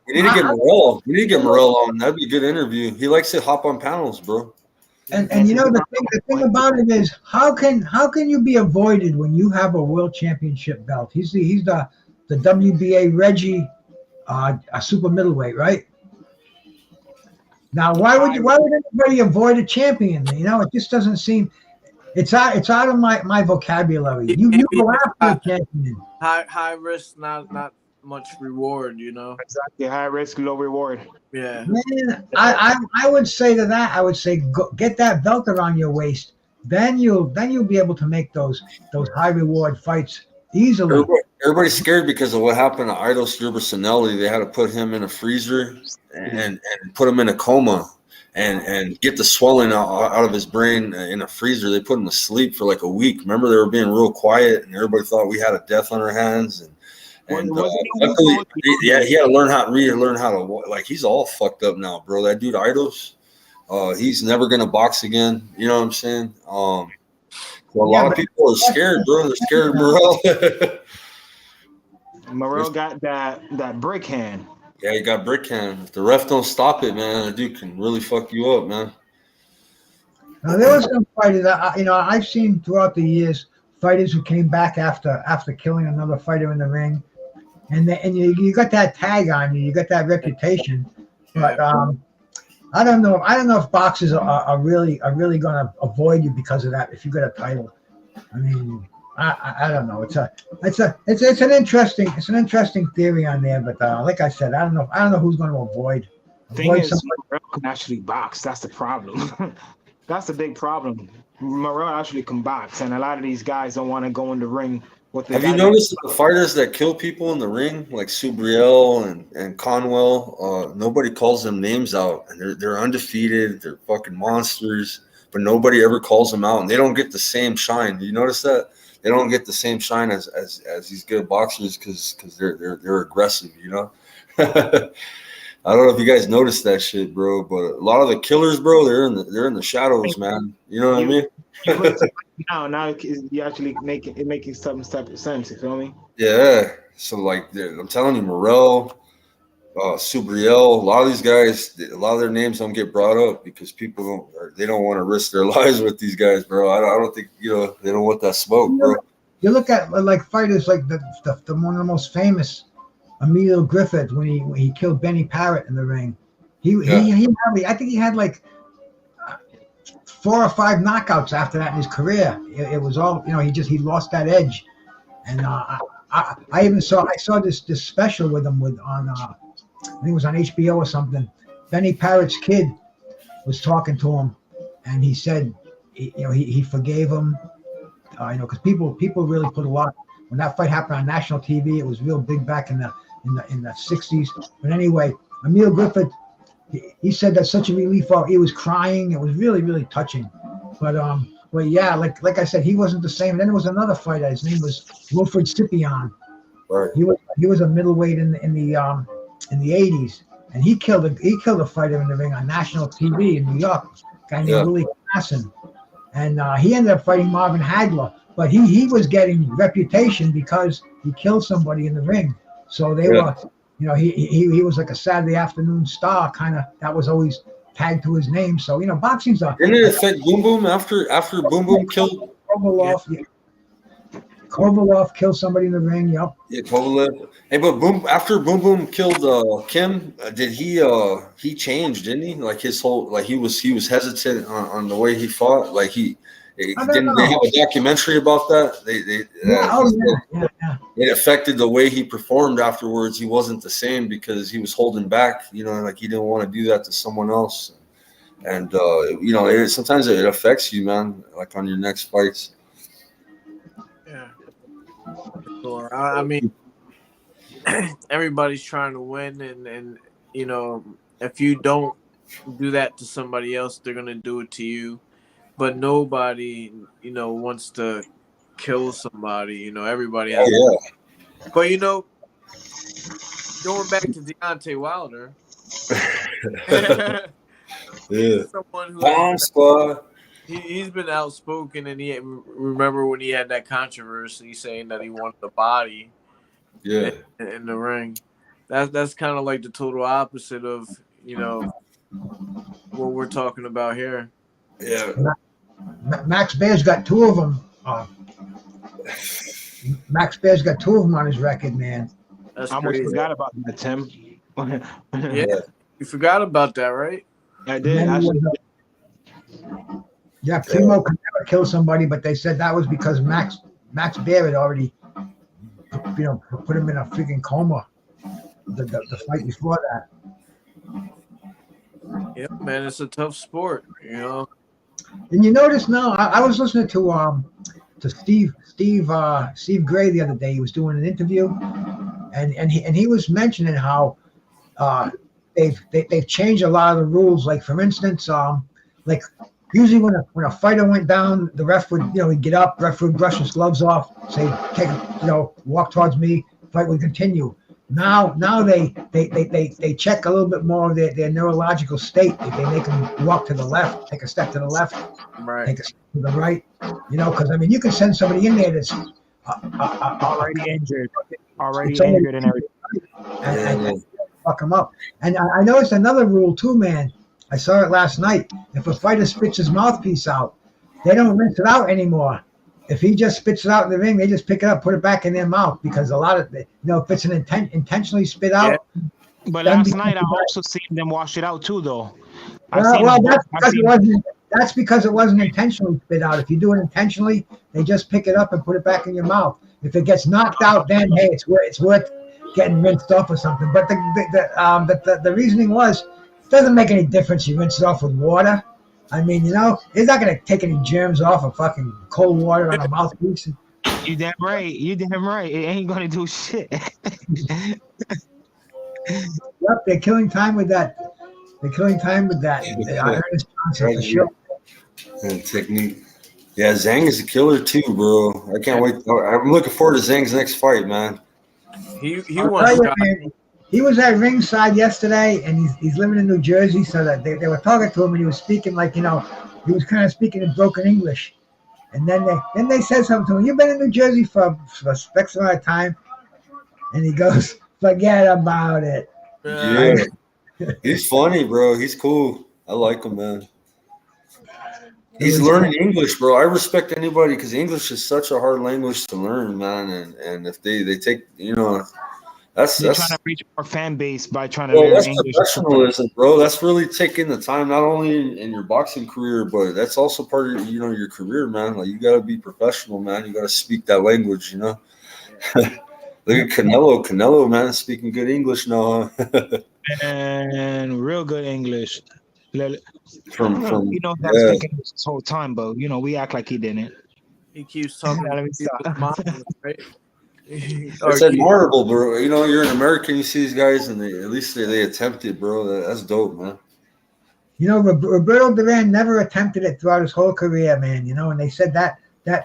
we need to get Morel. We need to get Morel on. That'd be a good interview. He likes to hop on panels, bro. And you know the thing about it is how can you be avoided when you have a world championship belt? He's the WBA Reggie, a super middleweight, right? Now why would anybody avoid a champion? You know, it just doesn't seem. It's out of my vocabulary. You go after a champion. High risk, not much reward. You know. Exactly. High risk, low reward. Yeah. Man, I would say to that, I would say go, get that belt around your waist. Then you'll be able to make those high reward fights easily. Everybody's scared because of what happened to Idos Urbasinelli. They had to put him in a freezer and put him in a coma and get the swelling out of his brain in a freezer. They put him to sleep for like a week. Remember, they were being real quiet, and everybody thought we had a death on our hands. And luckily, he had to learn how to like. He's all fucked up now, bro. That dude Idos, he's never gonna box again. You know what I'm saying? So a lot of people are scared, bro. They're scared of Morel. Morel got that brick hand. Yeah, he got brick hand. If the ref don't stop it, man, the dude can really fuck you up, man. Now there was some fighters that I've seen throughout the years, fighters who came back after killing another fighter in the ring. And you got that tag on you. You got that reputation, but I don't know. I don't know if boxers are really going to avoid you because of that. If you got a title, I mean, I don't know. It's an interesting theory on there. But like I said, I don't know who's going to avoid. Thing is, Morel can actually box. That's the problem. That's the big problem. Morel actually can box, and a lot of these guys don't want to go in the ring. Have you noticed the fighters that kill people in the ring, like Subriel and Conwell? Nobody calls them names out, and they're undefeated. They're fucking monsters, but nobody ever calls them out, and they don't get the same shine. Do you notice that? They don't get the same shine as these good boxers because they're aggressive, you know. I don't know if you guys noticed that shit, bro, but a lot of the killers, bro, they're in the shadows, man. You know what I mean? now you actually making some type of sense. You feel me? Yeah. So like, I'm telling you, Morel, Subriel, a lot of these guys, a lot of their names don't get brought up because people don't want to risk their lives with these guys, bro. I don't think they don't want that smoke, bro. You look at like fighters like the one of the most famous, Emilio Griffith, when he killed Benny Parrott in the ring. I think he had like 4 or 5 knockouts after that in his career. It was all, he lost that edge. And I even saw this special with him on I think it was on HBO or something. Benny Parrott's kid was talking to him, and he said he forgave him. Because people really put a lot when that fight happened on national TV. It was real big back in the 60s. But anyway, Emil Griffith, he said that's such a relief. He was crying. It was really, really touching. But yeah, like I said, he wasn't the same. And then there was another fighter. His name was Wilfred Scipion. Right. He was a middleweight in the 80s, and he killed a fighter in the ring on national TV in New York. A guy named Willie Klassen. And he ended up fighting Marvin Hagler, but he was getting reputation because he killed somebody in the ring. So they were, he was like a Saturday afternoon star kind of. That was always tagged to his name. So boxing's a. Didn't it affect Boom Boom after Boom Boom killed Kovalov? Yeah. Kovalov killed somebody in the ring. Yep. Yeah, Kovalev. Hey, but after Boom Boom killed Kim, did he changed, didn't he? Like his whole, like he was hesitant on the way he fought. Like they have a documentary about that? It affected the way he performed afterwards. He wasn't the same because he was holding back. Like he didn't want to do that to someone else. and sometimes it affects you, man. Like on your next fights. Yeah. Sure. I mean, everybody's trying to win, and if you don't do that to somebody else, they're gonna do it to you. But nobody, wants to kill somebody. Everybody has. Oh But going back to Deontay Wilder, yeah, yeah. he's someone who Bomb Squad. he's been outspoken, and he remember when he had that controversy saying that he wanted the body Yeah, in the ring. That's kind of like the total opposite of what we're talking about here. yeah. Max Bear's got two of them. Max Bear's got two of them on his record, man. That's I almost crazy. forgot about that, Tim. Yeah, you forgot about that, right? I did. Yeah, Primo could never kill somebody, but they said that was because Max Bear had already, put him in a freaking coma. The fight before that. Yeah, man, it's a tough sport, And you notice now, I was listening to Steve Gray the other day. He was doing an interview, and he was mentioning how they've changed a lot of the rules. Like for instance, like usually when a fighter went down, the ref would he'd get up, ref would brush his gloves off, say walk towards me, fight would continue. Now they check a little bit more of their neurological state. They make them walk to the left, take a step to the left, right? Take a step to the right. Because you can send somebody in there that's already injured, and everything, and fuck them up. And I noticed another rule too, man. I saw it last night. If a fighter spits his mouthpiece out, they don't rinse it out anymore. If he just spits it out in the ring, they just pick it up, put it back in their mouth, because a lot of if it's an intentionally spit out. Yeah. But last night I also seen them wash it out too, though. That's because it wasn't intentionally spit out. If you do it intentionally, they just pick it up and put it back in your mouth. If it gets knocked out, then hey, it's worth getting rinsed off or something. But the reasoning was, it doesn't make any difference. You rinse it off with water. He's not going to take any germs off of fucking cold water on a mouthpiece. You damn right. It ain't going to do shit. Yep, they're killing time with that. I heard this Johnson for sure. And technique. Yeah, Zhang is a killer too, bro. I can't wait. I'm looking forward to Zhang's next fight, man. He won. He was at ringside yesterday, and he's living in New Jersey, so that they were talking to him, and he was speaking like, he was kind of speaking in broken English. And then they said something to him. You've been in New Jersey for X amount of time, and he goes, forget about it. Yeah, he's funny, bro. He's cool. I like him, man. He's learning English, bro. I respect anybody because English is such a hard language to learn, man. And if they take, that's trying to reach our fan base by trying to learn learn that's English. Professionalism, bro. That's really taking the time, not only in your boxing career, but that's also part of your career, man. Like you got to be professional, man. You got to speak that language, Look at Canelo. Canelo, man, is speaking good English now. And real good English. From that's speaking this whole time, but we act like he didn't. He keeps talking. Let me stop. Right? It's admirable, bro. You're an American. You see these guys, and at least they attempted, bro. That's dope, man. Roberto Duran never attempted it throughout his whole career, man. And they said that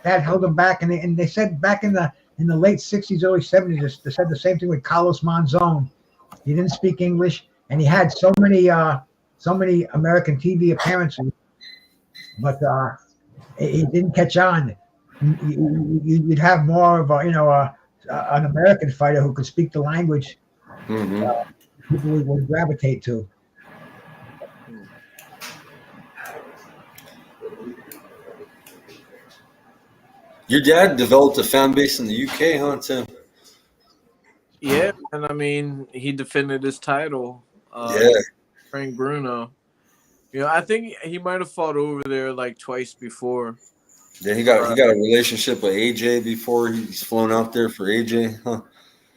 held him back, and they said back in the late '60s, early '70s, they said the same thing with Carlos Monzon. He didn't speak English, and he had so many American TV appearances, but it didn't catch on. You'd have more of an American fighter who could speak the language. Mm-hmm. People would gravitate to. Your dad developed a fan base in the UK, huh, Tim? Yeah, and he defended his title. Frank Bruno. I think he might have fought over there like twice before. Yeah, he got a relationship with AJ before he's flown out there for AJ, huh?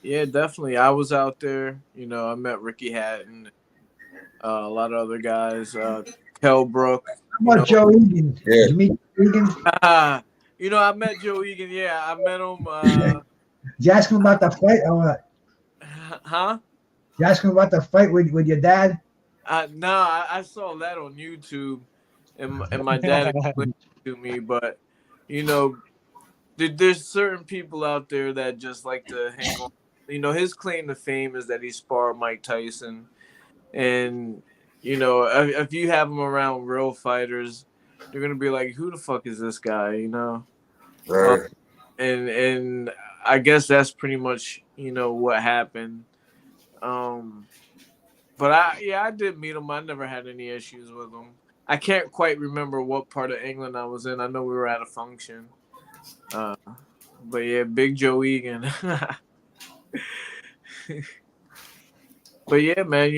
Yeah, definitely. I was out there. I met Ricky Hatton, a lot of other guys. Kell Brook. How about Joe Egan? Yeah. Did you meet Egan? You know, I met Joe Egan. Yeah, I met him. Did you ask him about the fight or what? Huh? Did you ask him about the fight with your dad? No, I saw that on YouTube, and my dad explained it to me. But you know, there's certain people out there that just like to hang on. You know, his claim to fame is that he sparred Mike Tyson, and you know, if you have him around real fighters, they're gonna be like, "Who the fuck is this guy?" You know, Right. and I guess that's pretty much what happened. But I did meet him. I never had any issues with him. I can't quite remember what part of England I was in. I know we were at a function. But yeah, Big Joe Egan. But yeah, man,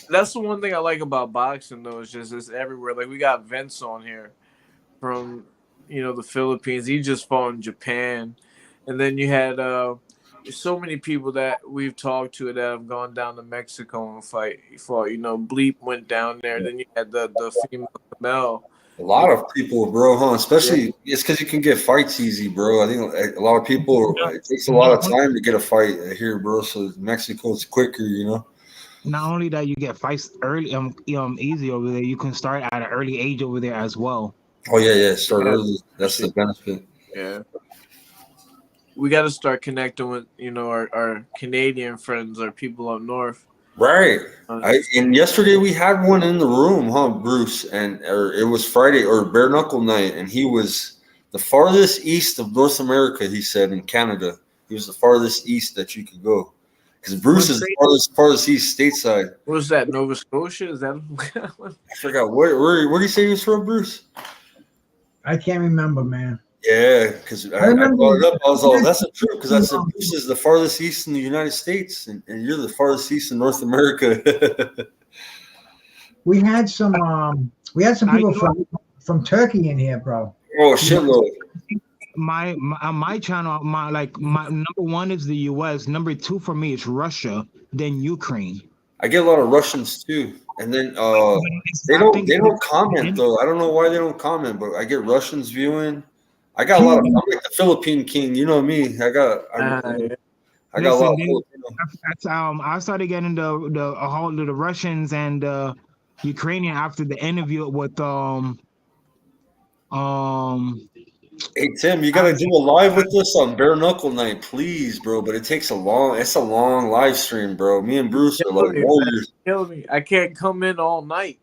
that's the one thing I like about boxing though. It's just it's everywhere. Like we got Vince on here from the Philippines. He just fought in Japan, and then you had so many people that we've talked to that have gone down to Mexico and fought. Bleep went down there. Then you had the female Mel. A lot of people, bro, huh? Especially it's because you can get fights easy, bro. I think a lot of people. It takes a lot of time to get a fight here, bro. So Mexico is quicker, Not only that, you get fights early, easy over there. You can start at an early age over there as well. Oh yeah. Start early. That's the benefit. Yeah. We got to start connecting with our Canadian friends, our people up north. Right. And yesterday we had one in the room, huh, Bruce? Or it was Friday or bare knuckle night, and he was the farthest east of North America. He said in Canada, he was the farthest east that you could go, because Bruce is the farthest east stateside. What was that? Nova Scotia? Is that? I forgot where did he say he was from, Bruce? I can't remember, man. Yeah, because I brought it up. I was all, that's the truth, because I said Bruce is the farthest east in the United States, and you're the farthest east in North America. We had some people from Turkey in here, bro. Oh, shitload. My channel, my number one is the U.S. Number two for me is Russia, then Ukraine. I get a lot of Russians too, and then they don't comment though. I don't know why they don't comment, but I get Russians viewing. I got a lot of. I'm like the Philippine king, you know me. I got a lot of Filipino. I started getting the Russians and Ukrainian after the interview with Hey Tim, you gotta do a live with us on bare knuckle night, please, bro. But it's a long live stream, bro. Me and Bruce are like warriors. Kill me. I can't come in all night.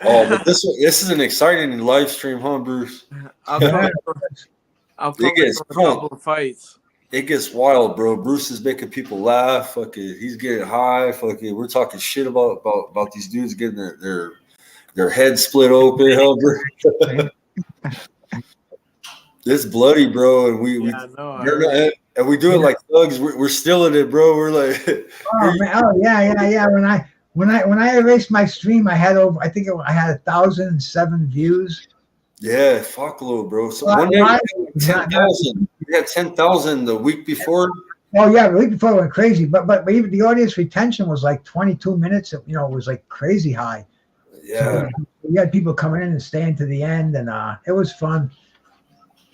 Oh, but this is an exciting live stream, huh, Bruce? I'll come in for a couple of fights. It gets wild, bro. Bruce is making people laugh. Fucking, he's getting high. Fucking, we're talking shit about these dudes getting their heads split open, huh, bro? It's bloody, bro, and we do it like thugs. We're still in it, bro. We're like, yeah. When I erased my stream, I had I had 1,007 views. Yeah, fuckload, bro. So one day we had 10,000. We had 10,000 the week before. Oh yeah, the week before it went crazy, but even the audience retention was like 22 minutes. It was like crazy high. Yeah, so we had people coming in and staying to the end, and it was fun.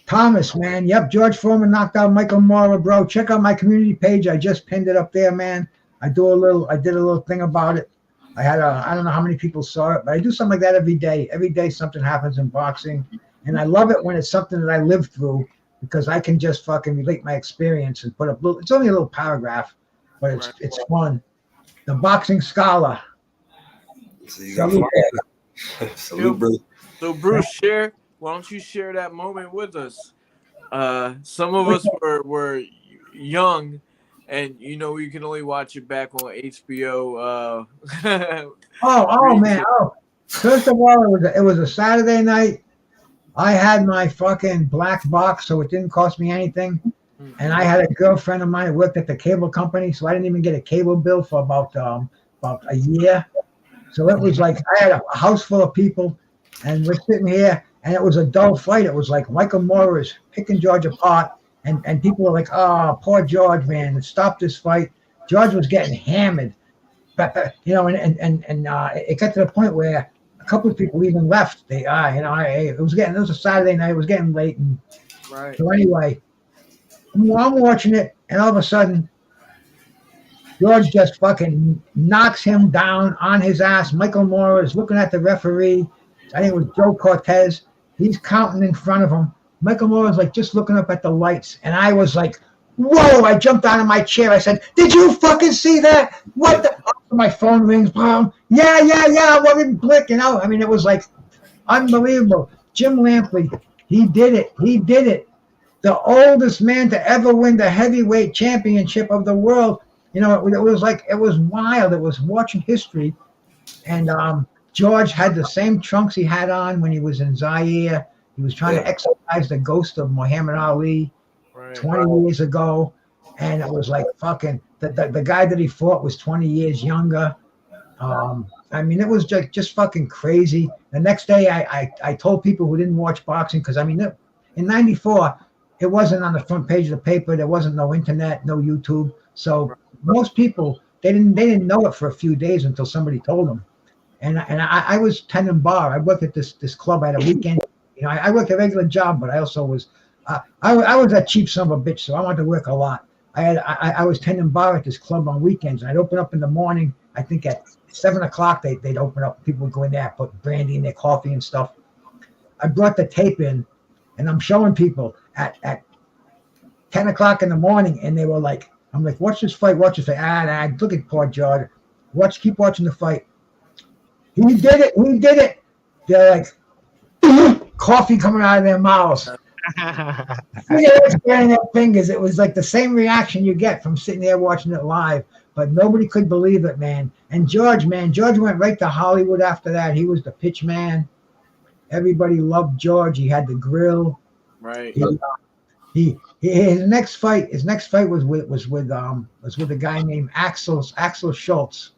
Thomas, man, yep. George Foreman knocked out Michael Mora, bro. Check out my community page. I just pinned it up there, man. I did a little thing about it. I don't know how many people saw it, but I do something like that every day. Every day something happens in boxing, and I love it when it's something that I lived through, because I can just fucking relate my experience and put it's only a little paragraph, but it's fun. The Boxing Scholar. So you got salute, bro. So Bruce, why don't you share that moment with us? Some of us were young, and you can only watch it back on HBO. Man! First of all, it was a Saturday night. I had my fucking black box, so it didn't cost me anything. And I had a girlfriend of mine who worked at the cable company, so I didn't even get a cable bill for about a year. So it was like I had a house full of people, and we're sitting here, and it was a dull fight. It was like Michael Moore is picking George apart, and people were like, "Oh, poor George, man! Stop this fight." George was getting hammered, but and it got to the point where couple of people even left. It was a Saturday night. It was getting late, and Right. so anyway, I'm watching it, and all of a sudden, George just fucking knocks him down on his ass. Michael Moore is looking at the referee. I think it was Joe Cortez. He's counting in front of him. Michael Moore is like just looking up at the lights, and I was like, "Whoa!" I jumped out of my chair. I said, "Did you fucking see that? What the?" My phone rings. Yeah. I wasn't blick. I mean, it was like unbelievable. Jim Lampley, he did it. The oldest man to ever win the heavyweight championship of the world. It was wild. It was watching history. And George had the same trunks he had on when he was in Zaire. He was trying to exorcise the ghost of Muhammad Ali 20 years ago. And it was like fucking, the guy that he fought was 20 years younger. I mean, it was just fucking crazy. The next day, I told people who didn't watch boxing, because I mean, in '94, it wasn't on the front page of the paper. There wasn't no internet, no YouTube. So most people, they didn't know it for a few days until somebody told them. And I was tending bar. I worked at this club at a weekend. I worked a regular job, but I also was I was a cheap son of a bitch, so I wanted to work a lot. I was tending bar at this club on weekends, and I'd open up in the morning. I think at 7 o'clock they'd open up. People would go in there, put brandy in their coffee and stuff. I brought the tape in, and I'm showing people at 10 o'clock in the morning, and they were like, I'm like, watch this fight, watch this fight. I look at poor George. Keep watching the fight. He did it. They're like, coffee coming out of their mouths. Scaring their fingers. It was like the same reaction you get from sitting there watching it live, but nobody could believe it, man. And George went right to Hollywood after that. He was the pitch man. Everybody loved George. He had the grill. Right. His next fight was with a guy named Axel Schultz,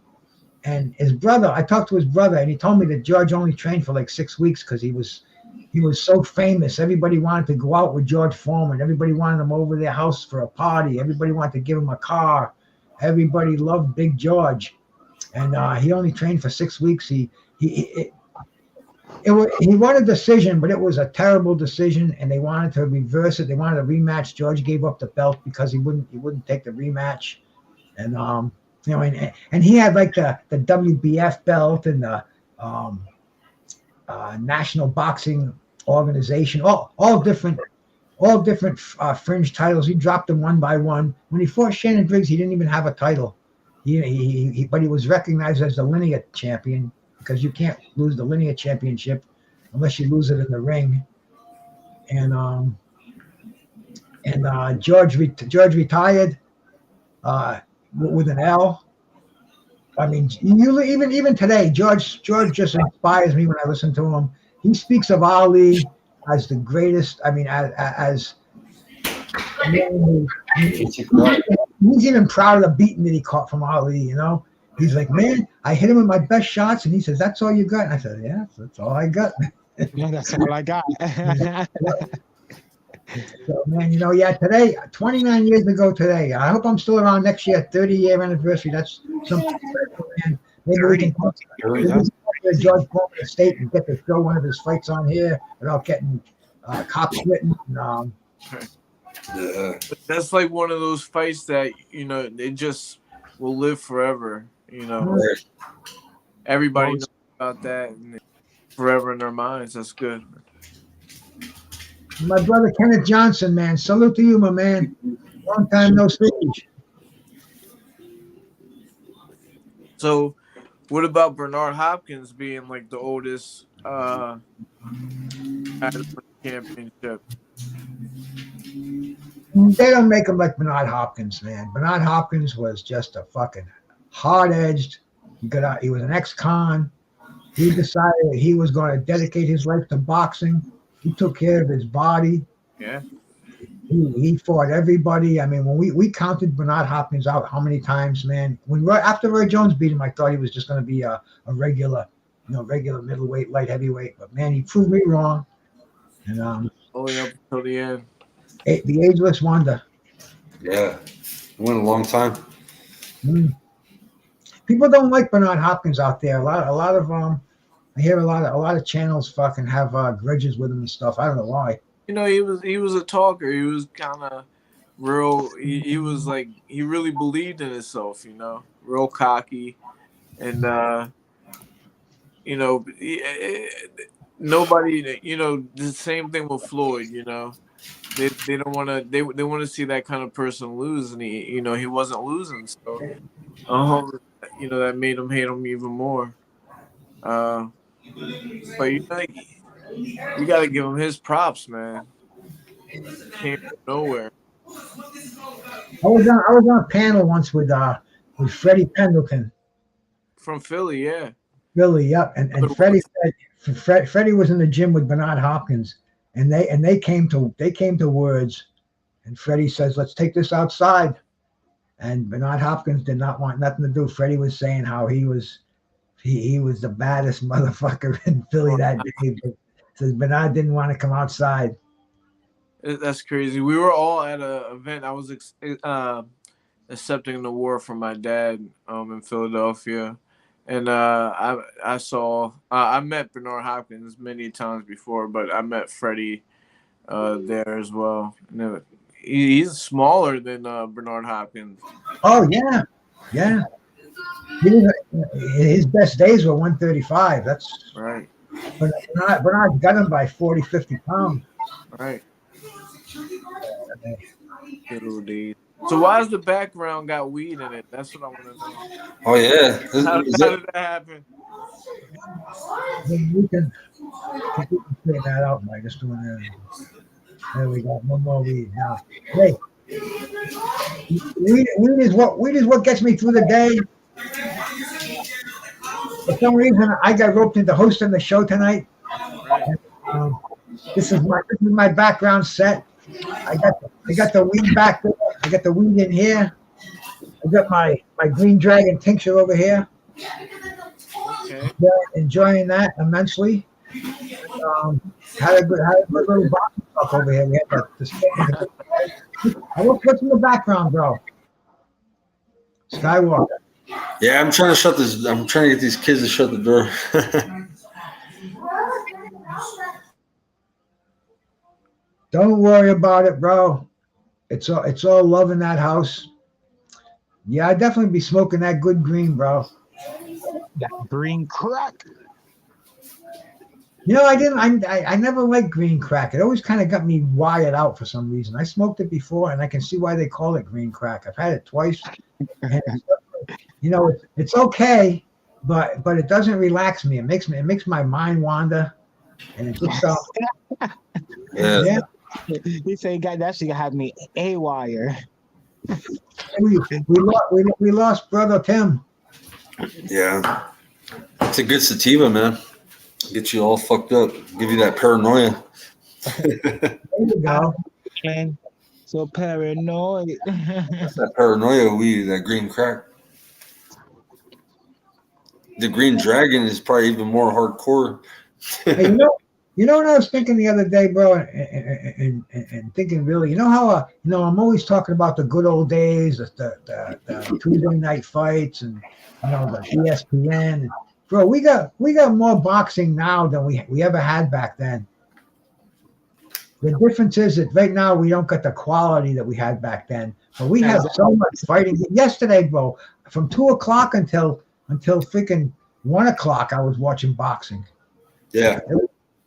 and his brother. I talked to his brother, and he told me that George only trained for like 6 weeks because he was so famous. Everybody wanted to go out with George Foreman. Everybody wanted him over their house for a party. Everybody wanted to give him a car. Everybody loved Big George, and he only trained for 6 weeks. He won a decision, but it was a terrible decision, and they wanted to reverse it. They wanted a rematch. George gave up the belt because he wouldn't take the rematch, and and he had like the WBF belt and the National Boxing Organization, all different fringe titles. He dropped them one by one. When he fought Shannon Briggs, he didn't even have a title. But he was recognized as the linear champion, because you can't lose the linear championship unless you lose it in the ring. And George retired with an L. I mean, even today, George just inspires me when I listen to him. He speaks of Ali as the greatest. I mean, as he's even proud of the beating that he caught from Ali. He's like, man, I hit him with my best shots, and he says, "That's all you got?" And I said, "Yeah, that's all I got." Yeah, that's all I got. So, man, today, 29 years ago today, I hope I'm still around next year, 30-year anniversary. That's something special, man. Maybe we can talk to George Foreman estate and get to show one of his fights on here without getting cops written. But that's like one of those fights that, they just will live forever. Everybody knows about that, and it's forever in their minds. That's good. My brother Kenneth Johnson, man, salute to you, my man. Long time no see. So, what about Bernard Hopkins being like the oldest at the championship? They don't make him like Bernard Hopkins, man. Bernard Hopkins was just a fucking hard-edged. He was an ex-con. He decided he was going to dedicate his life to boxing. He took care of his body. Yeah. He fought everybody. I mean, when we counted Bernard Hopkins out, how many times, man? After Roy Jones beat him, I thought he was just going to be a regular middleweight, light heavyweight. But man, he proved me wrong. And all the way up until the end. The ageless wonder. Yeah, it went a long time. People don't like Bernard Hopkins out there. A lot of I hear a lot of channels fucking have grudges with him and stuff. I don't know why. You know, he was a talker. He was kind of real. He was like he really believed in himself. You know, real cocky, and you know, nobody. You know, the same thing with Floyd. You know, they don't want to they want to see that kind of person lose, and he wasn't losing. So, you know, that made him hate him even more. But you know, you got to give him his props, man. Came from nowhere. I was on a panel once with Freddie Pendleton. From Philly, yeah. Philly, yep. And Freddie said Freddie was in the gym with Bernard Hopkins, and they came to words, and Freddie says, "Let's take this outside." And Bernard Hopkins did not want nothing to do. Freddie was saying how he was the baddest motherfucker in Philly that day. But says Bernard didn't want to come outside. That's crazy. We were all at an event. I was accepting an award from my dad in Philadelphia, and I met Bernard Hopkins many times before, but I met Freddie there as well. And he's smaller than Bernard Hopkins. Oh yeah. His best days were 135. That's right. But Bernard got him by 40, 50 pounds. Right. Good old days. So why does the background got weed in it? That's what I want to know. Oh yeah. How did that happen? We can straighten that out by just doing that. There we go. No more weed now. Hey, weed is what gets me through the day. For some reason, I got roped into hosting the show tonight. And, this is my background set. I got the weed back there. I got the weed in here. I got my green dragon tincture over here. Okay. Enjoying that immensely. Had a good little boxing talk over here. We had what's in the background, bro? Skywalker. Yeah, I'm trying to get these kids to shut the door. Don't worry about it, bro. It's all love in that house. Yeah, I'd definitely be smoking that good green, bro. That green crack. You know, I never liked green crack. It always kind of got me wired out for some reason. I smoked it before, and I can see why they call it green crack. I've had it twice. And you know, it's okay, but it doesn't relax me. It makes my mind wander, and it just yeah. He said, "God, that shit have me a wire." We lost brother Tim. Yeah, it's a good sativa, man. Get you all fucked up. Give you that paranoia. There you go. Man, so paranoid. That's that paranoia weed, that green crack. The green dragon is probably even more hardcore. Hey, you know what I was thinking the other day, bro, and thinking really, you know how I'm always talking about the good old days, the Tuesday night fights, and the ESPN. And, bro, we got more boxing now than we ever had back then. The difference is that right now we don't get the quality that we had back then, but we had so much fighting. Yesterday, bro, from 2:00 until freaking 1:00, I was watching boxing. Yeah.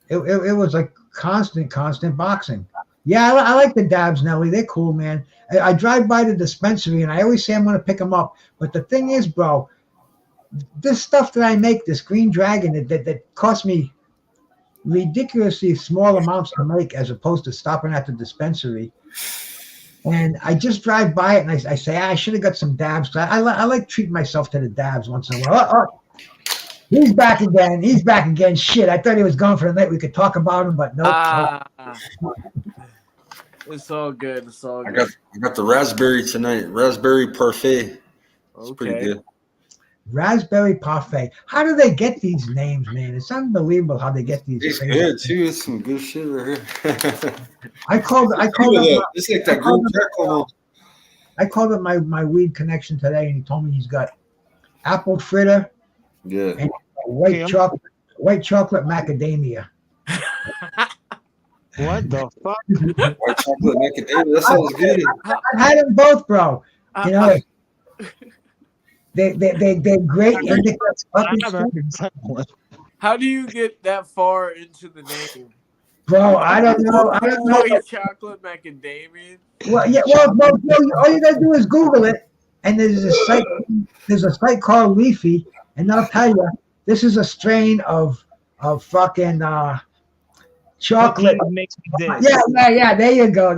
It was like constant boxing. Yeah, I like the dabs, Nelly. They're cool, man. I drive by the dispensary, and I always say I'm going to pick them up. But the thing is, bro, this stuff that I make, this Green Dragon, that cost me ridiculously small amounts to make as opposed to stopping at the dispensary. And I just drive by it, and I say, I should have got some dabs. I like treating myself to the dabs once in a while. Oh, he's back again. Shit, I thought he was gone for the night. We could talk about him, but nope. It's all good. It's all I good. got the raspberry tonight. Raspberry parfait. It's pretty good. Raspberry parfait. How do they get these names, man? It's unbelievable how they get these. It's good too. It's some good shit right here. I called it's like that green crack. I called up my weed connection today, and he told me he's got apple fritter, yeah, and white white chocolate macadamia. What the fuck? White chocolate macadamia. That sounds good. I've had them both, bro. You know, they're great indica. How do you get that far into the name? Bro, I don't know. White chocolate macadamia. Well, yeah. Well, all you gotta do is Google it, and there's a site called Leafy, and I'll tell you, this is a strain of fucking chocolate. Yeah. There you go.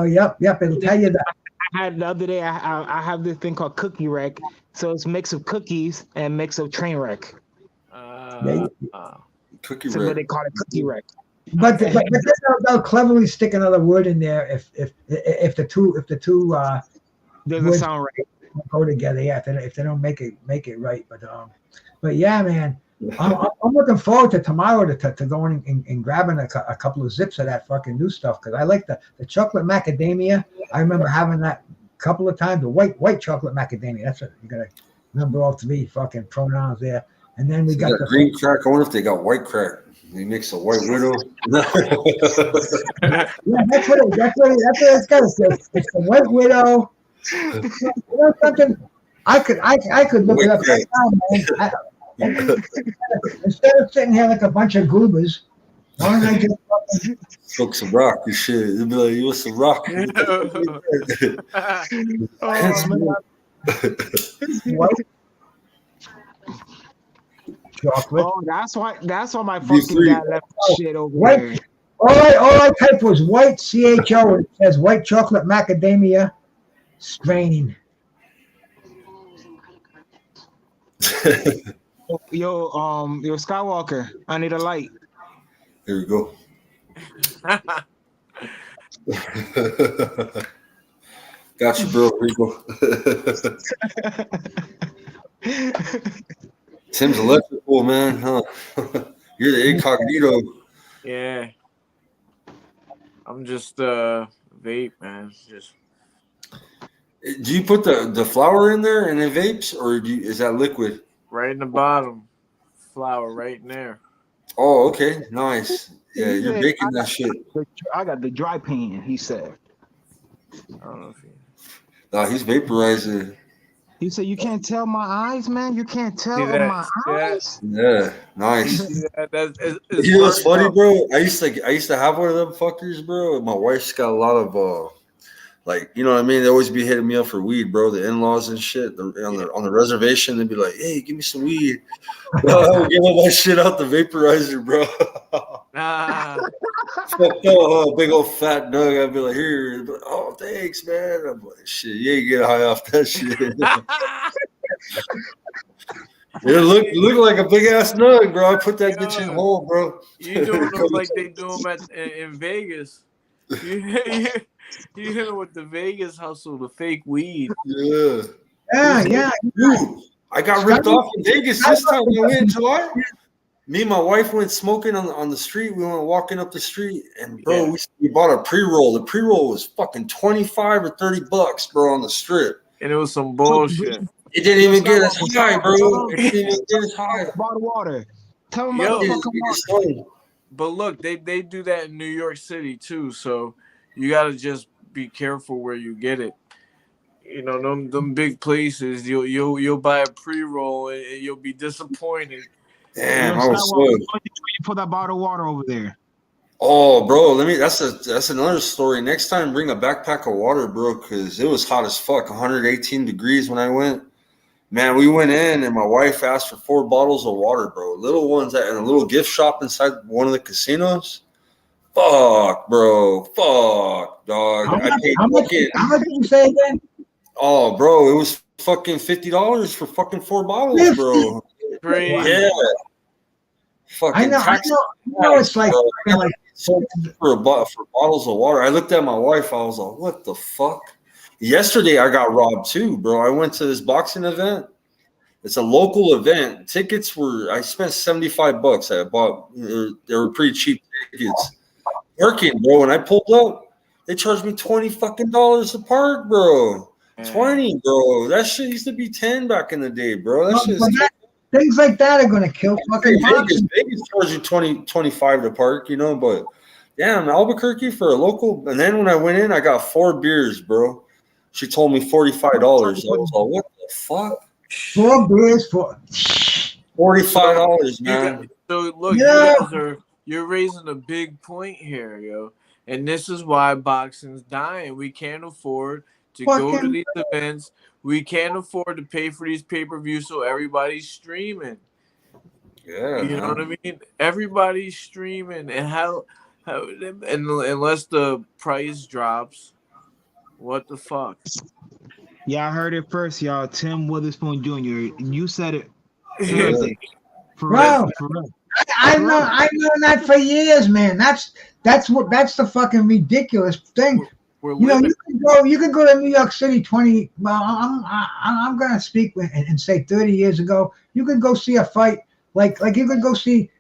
Yep. It'll tell you that. I had the other day. I have this thing called Cookie Wreck. So it's a mix of cookies and mix of train wreck. Cookie so wreck. They call it Cookie Wreck. But they'll cleverly stick another word in there if the two doesn't sound right. Go together. Yeah, if they don't make it right. But yeah, man. I'm looking forward to tomorrow to going and grabbing a couple of zips of that fucking new stuff because I like the chocolate macadamia. I remember having that a couple of times. The white chocolate macadamia. That's what you gotta remember all three fucking pronouns there. And then we got the green crack. I wonder if they got white crack. They mix a white widow. Yeah, that's what it's got. It's the white widow. You know something? I could look it up right now, man. Instead of sitting here like a bunch of goobers, why don't I just smoke some rock and shit? They'll be like, you want some rock? Chocolate. Oh, that's why my fucking dad left shit over there. All I typed was white CHO. It says white chocolate macadamia strain. Yo, Skywalker, I need a light. Here we go. Got you, bro. Here you go. Tim's electrical, man. Huh? You're the incognito. Yeah. I'm just vape, man. Just. Do you put the flour in there and it vapes, or is that liquid? Right in the bottom, flour right in there. Oh, okay, nice. Yeah, you're baking that shit. I got the dry pan. He said. I don't know if he's vaporizing. He said, "You can't tell my eyes, man. You can't tell my eyes." Yeah, nice. It's you know what's funny, bro? I used to have one of them fuckers, bro. My wife's got a lot of like, you know what I mean? They always be hitting me up for weed, bro. The in-laws and shit on the reservation, they'd be like, "Hey, give me some weed." Bro, I would give all that shit out the vaporizer, bro. Big old fat Doug. I'd be like, "Here." Be like, "Oh, thanks, man." I'm like, "Shit, you ain't get high off that shit." It looked like a big ass nug, bro. I put that bitch in the hole, bro. You doing them like they do them in Vegas. You hit him with the Vegas hustle, the fake weed. Yeah. Dude, I got ripped off in Vegas this time. We went in July. Me and my wife went smoking on the street. We went walking up the street, and bro, we bought a pre-roll. The pre-roll was fucking $25 or $30, bro, on the strip. And it was some bullshit. It didn't even get us high, bro. It didn't even get us high. Bottle water. Tell them about the fucking water. But look, they do that in New York City too. So you gotta just be careful where you get it. You know, them big places, you'll buy a pre-roll and you'll be disappointed. Damn, I was slow. You put that bottle of water over there. Oh, bro, that's another story. Next time, bring a backpack of water, bro, because it was hot as fuck, 118 degrees when I went. Man, we went in and my wife asked for 4 bottles of water, bro. Little ones in a little gift shop inside one of the casinos. Fuck, bro. Fuck, dog. How much did you say again? Oh, bro, it was fucking $50 for fucking 4 bottles, bro. Yeah. Fucking I know it's like for bottles of water. I looked at my wife. I was like, what the fuck? Yesterday, I got robbed too, bro. I went to this boxing event. It's a local event. Tickets I spent $75. I bought, they were pretty cheap tickets. Working, bro. When I pulled up, they charged me $20 fucking to park, bro. 20, bro. That shit used to be 10 back in the day, bro. That shit is Things like that are going to kill fucking boxing. Vegas charge you 25 to park, you know, but damn, Albuquerque for a local. And then when I went in, I got 4 beers, bro. She told me $45. I was like, what the fuck? 4 beers for $45, man. So look, you're raising a big point here, yo. And this is why boxing's dying. We can't afford to go to these events. We can't afford to pay for these pay-per-views, so everybody's streaming. Yeah, you know what I mean. Everybody's streaming, and how unless the price drops, what the fuck? Yeah, I heard it first, y'all. Tim Witherspoon Jr. You said it. For Bro, real. I've known that for years, man. That's the fucking ridiculous thing. You could go to New York City 20. Well, I'm gonna speak and say 30 years ago. You could go see a fight like you could go see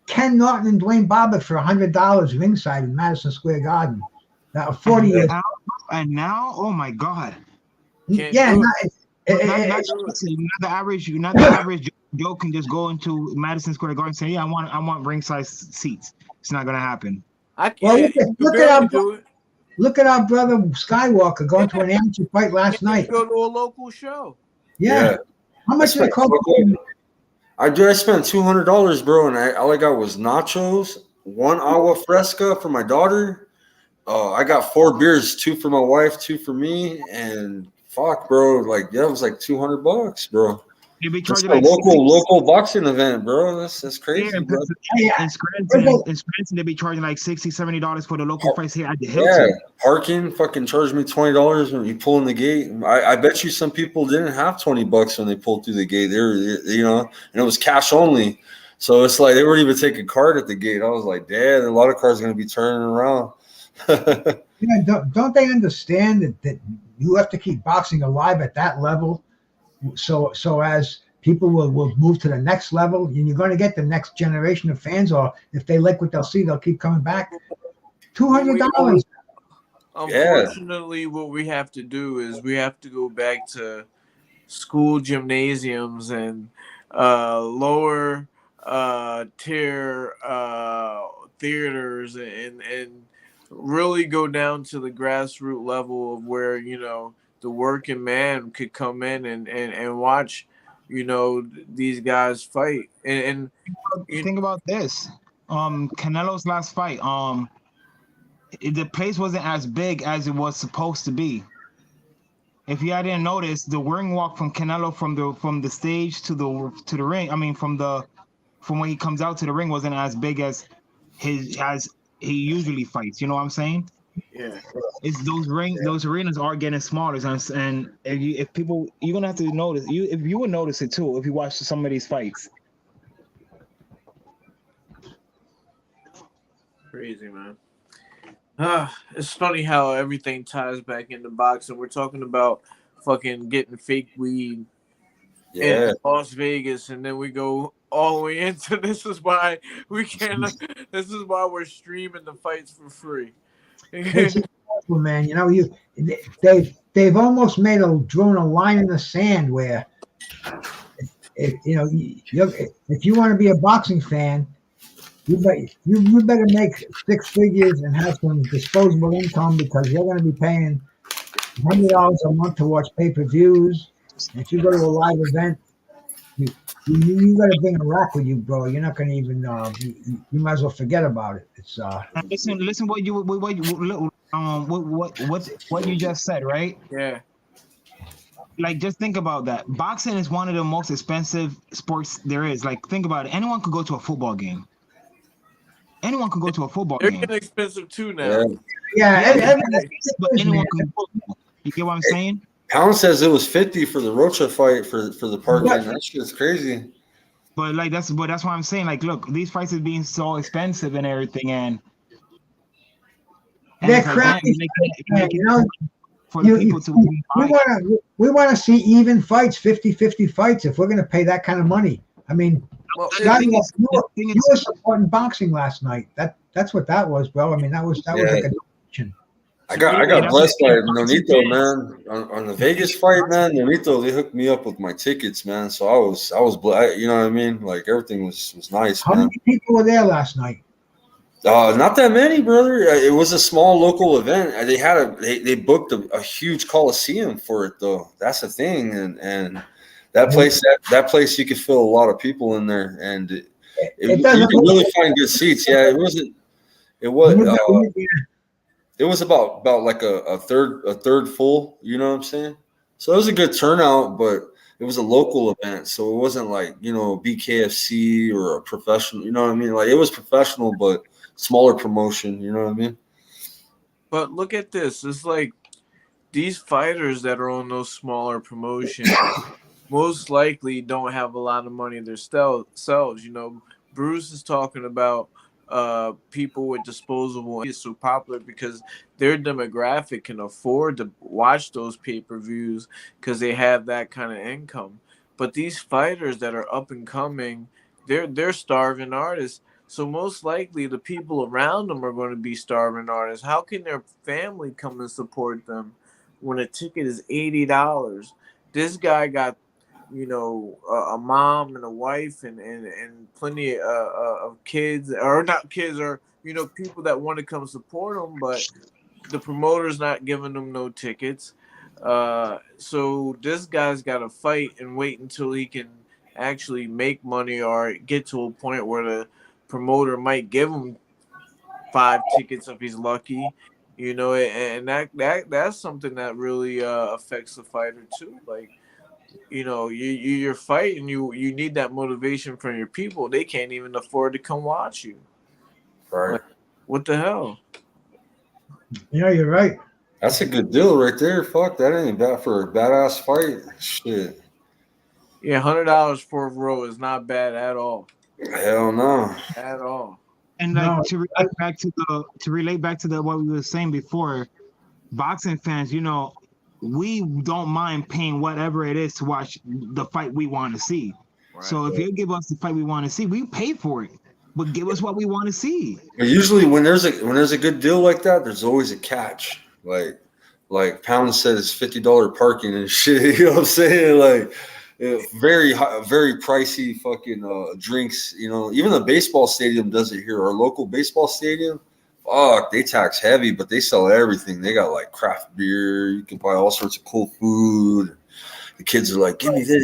Ken Norton and Dwayne Bobbitt for $100 ringside in Madison Square Garden. That was 40 years. And now, oh my God. Yeah, not the average Joe can just go into Madison Square Garden and say, "Yeah, I want ringside seats." It's not gonna happen. Look at our brother Skywalker going to an amateur fight last night. Go to a local show. Yeah. How much did it cost? I spent $200, bro, and all I got was nachos, 1 agua fresca for my daughter. I got 4 beers, 2 for my wife, 2 for me, and fuck, bro, like it was like $200, bro. You'd be charging like local boxing event, bro. That's crazy, bro. In Scranton, they'd be charging like $60, $70 for the local price here at the Hilton. Yeah, parking fucking charged me $20 when you pull in the gate. I bet you some people didn't have $20 when they pulled through the gate. They were, and it was cash only. So it's like they weren't even taking card at the gate. I was like, damn, a lot of cars are gonna be turning around. Don't they understand that you have to keep boxing alive at that level? So as people will move to the next level, and you're going to get the next generation of fans, or if they like what they'll see, they'll keep coming back. $200. Unfortunately, what we have to do is we have to go back to school gymnasiums and lower tier theaters and really go down to the grassroots level of where the working man could come in and watch, these guys fight. And think about this. Canelo's last fight, the place wasn't as big as it was supposed to be. If you didn't notice, the ring walk from Canelo from the stage to the ring, I mean from when he comes out to the ring wasn't as big as he usually fights. You know what I'm saying? Yeah, it's those arenas are getting smaller, and if people, you're gonna have to notice. If you would notice it too if you watch some of these fights. Crazy, man. It's funny how everything ties back into boxing. We're talking about fucking getting fake weed in Las Vegas, and then we go all the way into this is why we can't. This is why we're streaming the fights for free. It's impossible, man. They've almost drawn a line in the sand where if you want to be a boxing fan, you better make 6 figures and have some disposable income, because you're going to be paying $100 a month to watch pay-per-views. And if you go to a live event, you got to bring a rack with you, bro. You're not going to even you might as well forget about it. It's listen what you just said, right? Yeah. Like, just think about that. Boxing is one of the most expensive sports there is. Like, think about it. Anyone could go to a football game. Anyone can go to a football game. They're getting expensive too now. Yeah, but anyone can go. You get what I'm saying? Pound says it was $50 for the Rocha fight for the parking. That shit's crazy. But that's why I'm saying, like, look, these fights are being so expensive and everything, and they're crappy. For the people to we want to see even fights, 50-50 fights. If we're going to pay that kind of money, I mean, you were supporting boxing last night. That's what that was, bro. I mean, that was like a donation. I got blessed by Nonito, man. On the Vegas fight, man, Nonito, they hooked me up with my tickets, man. So I was you know what I mean? Like everything was nice, How man. many people were there last night? Not that many, brother. It was a small local event. They booked a huge coliseum for it, though. That's the thing, and that place you could fill a lot of people in there, and you doesn't can look really like find good seats. Yeah, it wasn't. It was. It was about like a third full. You know what I'm saying? So it was a good turnout, but it was a local event, so it wasn't like BKFC or a professional. You know what I mean? Like it was professional, but smaller promotion. You know what I mean? But look at this. It's like these fighters that are on those smaller promotions most likely don't have a lot of money themselves. Bruce is talking about people with disposable is so popular because their demographic can afford to watch those pay-per-views because they have that kind of income. But these fighters that are up and coming, they're starving artists. So most likely the people around them are going to be starving artists. How can their family come and support them when a ticket is $80? This guy got a mom and a wife and plenty of kids, or not kids, or people that want to come support them, but the promoter's not giving them no tickets. So this guy's got to fight and wait until he can actually make money or get to a point where the promoter might give him 5 tickets if he's lucky. And that's something that really affects the fighter too. Like, you're fighting, you need that motivation from your people. They can't even afford to come watch you. Right. Like, what the hell? Yeah, you're right. That's a good deal right there. Fuck, that ain't bad for a badass fight. Shit. Yeah, $100 for a row is not bad at all. Hell no. At all. And like to relate back to what we were saying before, boxing fans, we don't mind paying whatever it is to watch the fight we want to see. Right. So if you give us the fight we want to see, we pay for it. But give us what we want to see. But usually when there's a good deal like that, there's always a catch. Like Pound says, $50 parking and shit. You know what I'm saying? Like very pricey fucking drinks. Even the baseball stadium does it here. Our local baseball stadium, fuck, they tax heavy, but they sell everything. They got like craft beer. You can buy all sorts of cool food. The kids are like, give me this.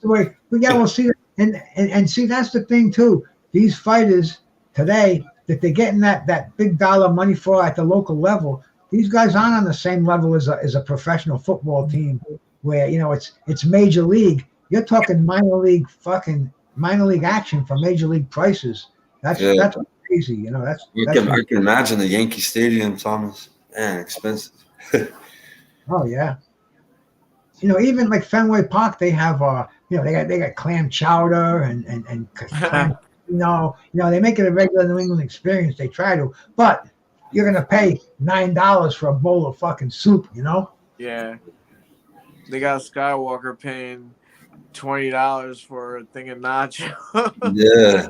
But yeah, we'll see. And see, that's the thing too. These fighters today that they're getting that big dollar money for at the local level, these guys aren't on the same level as a professional football team where it's major league. You're talking minor league action for major league prices. That's crazy. That's I can imagine the Yankee Stadium, Thomas. Man, expensive. Oh yeah. Even like Fenway Park, they have they got clam chowder and clam, they make it a regular New England experience. They try to, but you're gonna pay $9 for a bowl of fucking soup. Yeah. They got Skywalker paying $20 for a thing of nachos. Yeah.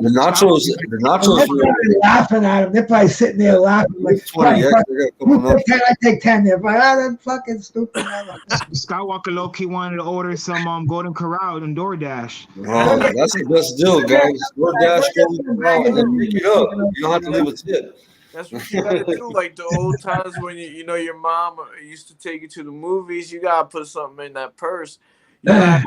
The nachos. They're probably laughing at him. They're probably sitting there laughing like, 20. I take 10 there, but that's fucking stupid. Skywalker low-key wanted to order some Golden Corral and DoorDash. Oh, that's the best deal, guys. DoorDash, Golden Corral, and then pick it up. You don't have to leave a tip. That's what you gotta do. Like the old times when your mom used to take you to the movies. You gotta put something in that purse. You gotta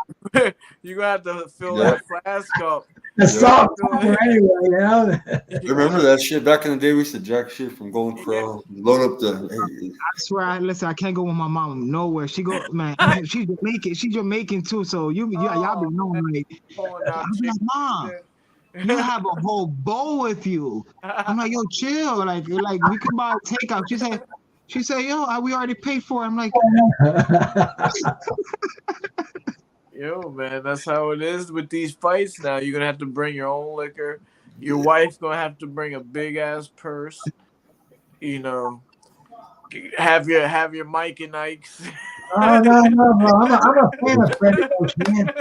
have to fill that flask up. The salt anyway, Remember that shit back in the day? We used to jack shit from Golden Corral, load up the. I swear, I can't go with my mom nowhere. She go, man. She's Jamaican too, so y'all be knowing like. I'm like, Mom, you have a whole bowl with you. I'm like, yo, chill. Like we can buy takeout. She said, yo, we already paid for it. I'm like, yo, man, that's how it is with these fights now. You're gonna have to bring your own liquor. Your wife's gonna have to bring a big ass purse. Have your Mike and Ike's. Oh no, bro. I'm a fan of Fred Coach, man.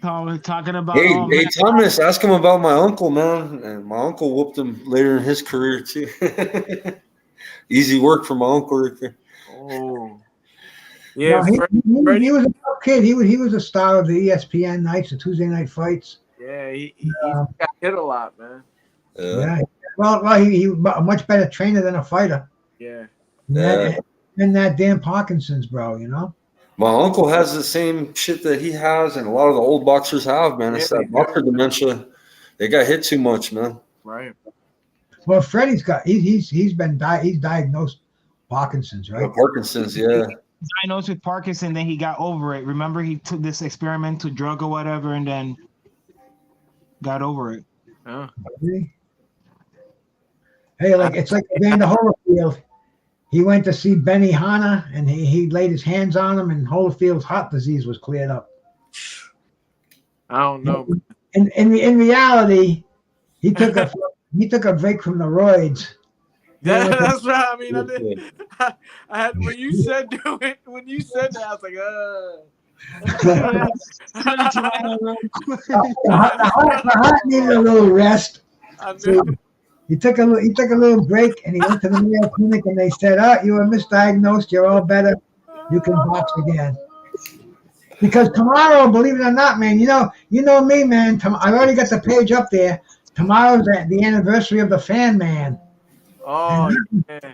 Talking about Hey, Thomas, ask him about my uncle, man. And my uncle whooped him later in his career too. Easy work for my uncle right there. Oh, yeah. No, he Freddie. was a tough kid. He was a star of the ESPN nights, the Tuesday night fights. Yeah, he got hit a lot, man. Yeah. Well, he was a much better trainer than a fighter. Yeah. And that damn Parkinson's, bro. You know. My uncle has the same shit that he has, and a lot of the old boxers have, man. It's that boxer dementia. They got hit too much, man. Right. Well, Freddie's got he's diagnosed Parkinson's, right? Parkinson's, yeah. Diagnosed with Parkinson, then he got over it. Remember, he took this experimental drug or whatever, and then got over it. Hey, like it's like Evander Holyfield. He went to see Benny Hanna, and he laid his hands on him, and Holyfield's heart disease was cleared up. I don't know. In reality, he took a break from the roids. That's right. I mean, I had when you said that, I was like, the heart needed a little rest. So he took a little break, and he went to the Mayo Clinic, and they said, "Oh, you were misdiagnosed. You're all better. You can box again." Because tomorrow, believe it or not, man, you know me, man. I've already got the page up there. Tomorrow's the anniversary of the Fan Man. Oh, yeah.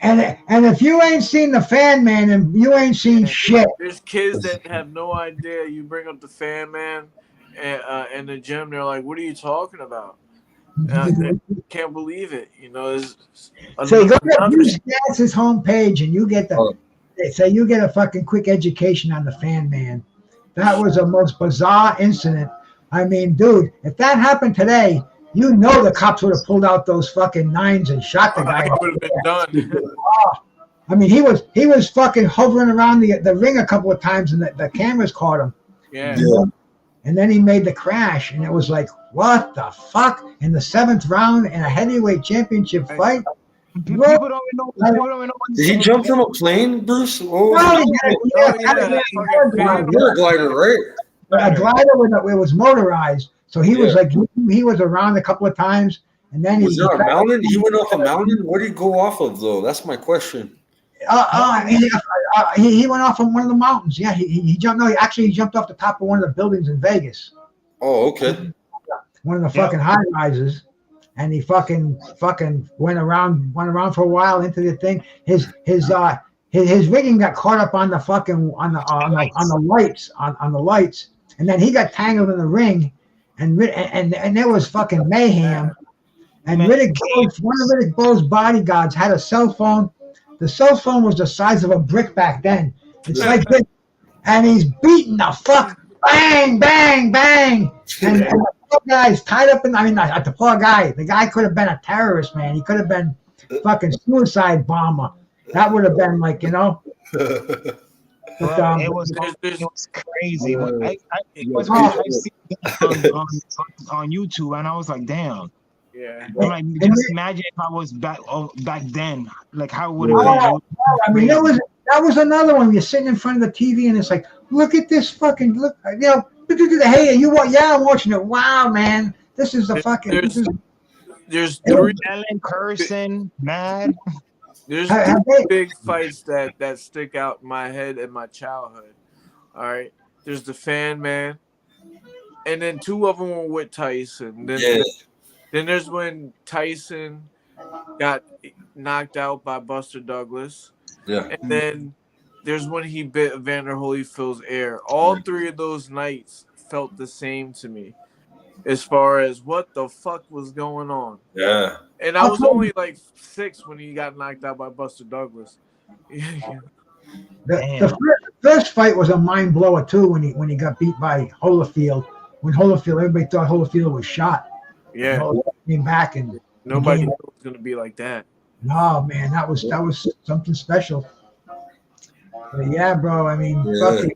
And if you ain't seen the Fan Man, and you ain't seen shit. There's kids that have no idea. You bring up the Fan Man in the gym, they're like, "What are you talking about?" They can't believe it. You know. So you go to BruceGas' homepage, and you get you get a fucking quick education on the Fan Man. That was the most bizarre incident. I mean, dude, if that happened today, you know the cops would have pulled out those fucking nines and shot the guy. It would have been done. I mean, he was fucking hovering around the ring a couple of times, and the cameras caught him. Yeah. And then he made the crash, and it was like, what the fuck? In the 7th round in a heavyweight championship fight? People don't know. Did he jump from a plane, Bruce? Oh, paraglider, right? A glider it was motorized, so he was like he was around a couple of times, and then was there a mountain? He went off a mountain. Where did he go off of, though? That's my question. He went off on one of the mountains. Yeah, he jumped. No, he jumped off the top of one of the buildings in Vegas. Oh, okay. One of the fucking high rises, and he fucking went around for a while into the thing. His rigging got caught up on the fucking on the lights, and then he got tangled in the ring, and there was fucking mayhem. And one of Riddick Bowe's bodyguards had a cell phone. The cell phone was the size of a brick back then. It's like this, and he's beating the fuck, bang, bang, bang, and the poor guy's tied up in. I mean, not the poor guy. The guy could have been a terrorist, man. He could have been fucking suicide bomber. That would have been like, you know. But, it was crazy. I see it on YouTube, and I was like, damn. Yeah. I'm like, just imagine if I was back then, like how would it have been? I mean, that was another one. You're sitting in front of the TV, and it's like, look at this fucking look. You know, hey, you what? Yeah, I'm watching it. Wow, man, this is the fucking. There's three yelling, cursing, mad. There's three big fights that stick out in my head in my childhood. All right, there's the Fan Man, and then 2 of them were with Tyson. Then there's when Tyson got knocked out by Buster Douglas. Yeah. And then there's when he bit Evander Holyfield's ear. All 3 of those nights felt the same to me as far as what the fuck was going on. Yeah. And I was only like 6 when he got knocked out by Buster Douglas. The first fight was a mind blower too when he got beat by Holyfield. When everybody thought Holyfield was shot. Yeah. Came back and nobody knew it was gonna be like that. No, man, that was something special. But yeah, bro. I mean, fucking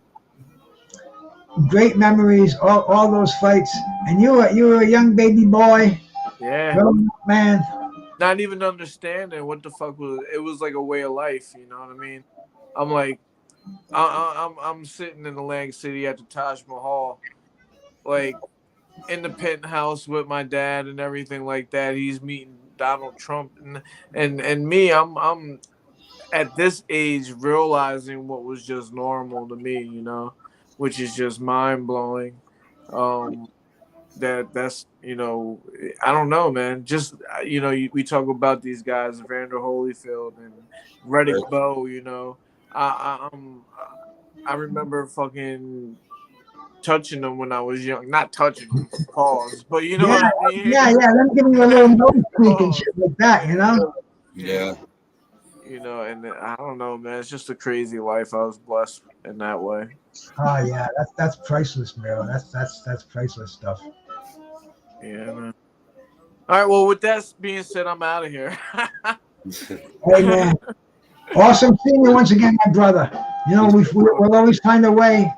great memories. All those fights, and you were a young baby boy. Yeah, growing up, man. Not even understanding what the fuck was. It was like a way of life. You know what I mean? I'm like, I'm sitting in Atlantic City at the Taj Mahal, like in the penthouse with my dad and everything like that. He's meeting Donald Trump and me. I'm at this age realizing what was just normal to me, you know, which is just mind blowing. That's you know, I don't know, man. Just you know, we talk about these guys, Evander Holyfield and Riddick Bowe. You know, I remember fucking touching them when I was young. Not touching them, pause, but you know what I mean. Yeah. Let me give you a little nose tweak and shit like that, you know. Yeah. You know, and I don't know, man. It's just a crazy life. I was blessed in that way. Oh yeah, that's priceless, bro. That's priceless stuff. Yeah, man. All right. Well, with that being said, I'm out of here. Hey man, awesome seeing you once again, my brother. You know, we'll always find a way.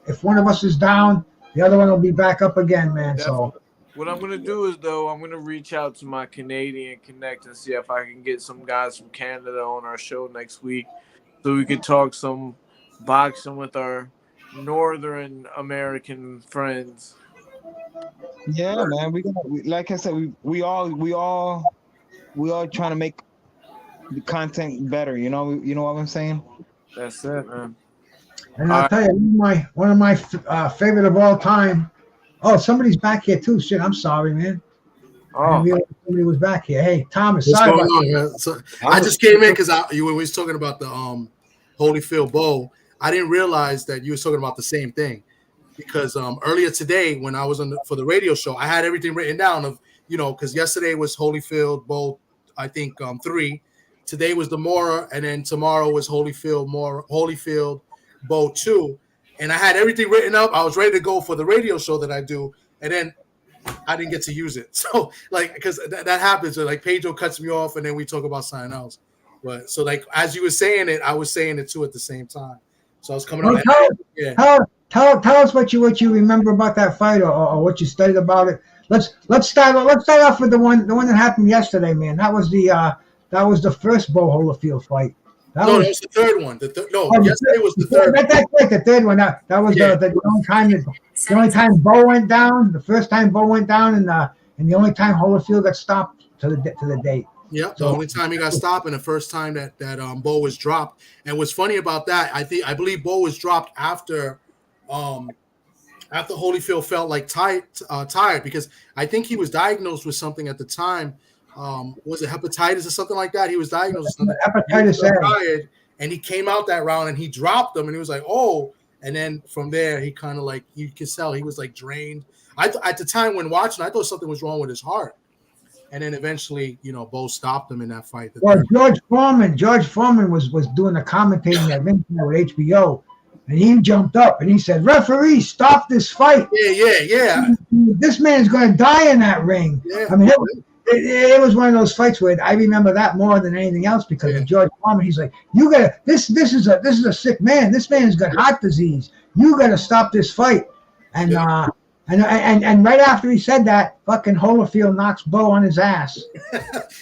If one of us is down, the other one will be back up again, man. Definitely. So what I'm gonna do is, though, I'm gonna reach out to my Canadian connect and see if I can get some guys from Canada on our show next week, so we could talk some boxing with our Northern American friends. Yeah, man. Like I said, we all trying to make the content better. You know what I'm saying? That's it, man. and I'll tell you, one of my favorite of all time. Oh, somebody's back here too. Shit, I'm sorry, man. Oh, somebody was back here. Hey, Thomas. What's Sorry going about on, man? So, I just came in because we was talking about the Holyfield Bowe. I didn't realize that you were talking about the same thing, because earlier today when I was for the radio show, I had everything written down of, you know, because yesterday was Holyfield Bowe, I think 3. Today was the Mora, and then tomorrow was Holyfield Bowe 2. And I had everything written up. I was ready to go for the radio show that I do, and then I didn't get to use it. So, like, because that happens. Like, Pedro cuts me off, and then we talk about something else. But so, like, as you were saying it, I was saying it too at the same time. So I was coming on. Tell us what you remember about that fight, or what you studied about it. Let's start off with the one that happened yesterday, man. That was the first Bowe Holyfield fight. That was the third one. Yesterday was the third. That's right, the third one. That was the only time Bowe went down. The first time Bowe went down, and the only time Holyfield got stopped to the date. Yeah, the only time he got stopped, and the first time that Bowe was dropped. And what's funny about that, I believe Bowe was dropped after Holyfield felt like tired, because I think he was diagnosed with something at the time. Was it hepatitis or something like that? He was diagnosed with something. Hepatitis A. And he came out that round and he dropped them, and he was like, oh. And then from there, he kind of like, you could tell he was like drained. At the time when watching, I thought something was wrong with his heart. And then eventually, you know, Bowe stopped him in that fight. Well, George Foreman was doing the commentating at Evins with HBO, and he jumped up and he said, "Referee, stop this fight! Yeah. This man's going to die in that ring." Yeah. I mean, it was one of those fights where I remember that more than anything else, because of George Foreman. He's like, "You gotta this is a sick man. This man's got heart disease. You gotta stop this fight." And And right after he said that, fucking Holyfield knocks Bowe on his ass.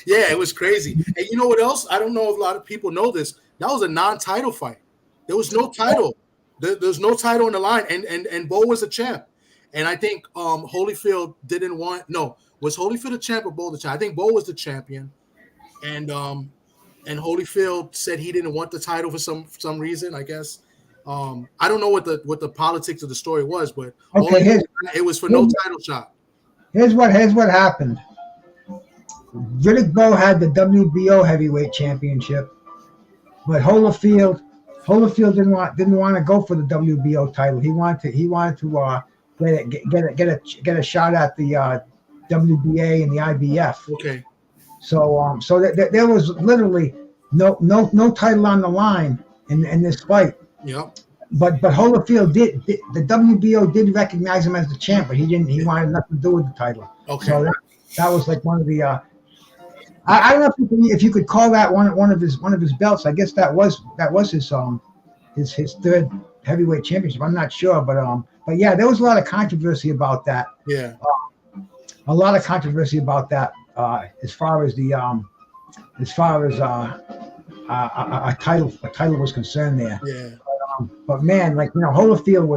Yeah, it was crazy. And you know what else? I don't know if a lot of people know this. That was a non-title fight. There was no title. There's no title on the line. And Bowe was a champ. And I think Holyfield didn't want. No, was Holyfield a champ or Bowe the champ? I think Bowe was the champion. And Holyfield said he didn't want the title for some reason, I guess. I don't know what the politics of the story was, but it was for no title shot. Here's what happened. Riddick Bowe had the WBO heavyweight championship, but Holyfield didn't want to go for the WBO title. He wanted to get a shot at the WBA and the IBF. Okay. So there was literally no title on the line in this fight. Yep. But Holyfield did the WBO did recognize him as the champ, but he wanted nothing to do with the title. Okay. So that was like one of the I don't know if you could call that one of his belts. I guess that was his third heavyweight championship. I'm not sure, but yeah, there was a lot of controversy about that. Yeah. A lot of controversy about that as far as a title was concerned there. Yeah. But man, like, you know, Holyfield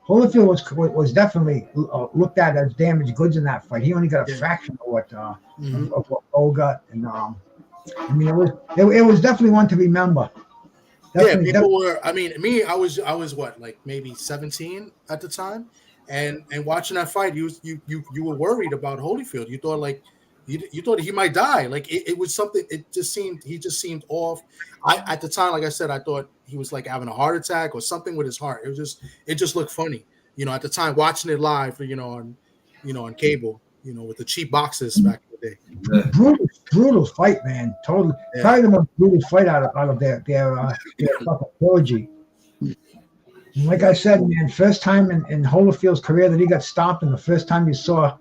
Holyfield was definitely looked at as damaged goods in that fight. He only got a Yeah. fraction of what Bo got, and I mean it was definitely one to remember. Definitely, Yeah, people were. I mean, me, I was what, like maybe 17 at the time, and watching that fight, you were worried about Holyfield. You thought like you thought he might die. Like it was something. He just seemed off. At the time, like I said, I thought he was like having a heart attack or something with his heart. It just looked funny. You know, at the time, watching it live, on cable, with the cheap boxes back in the day. Brutal fight, man. Totally, probably the most brutal fight out of their fucking trilogy. And like I said, man, first time in Holyfield's career that he got stopped, and the first time you saw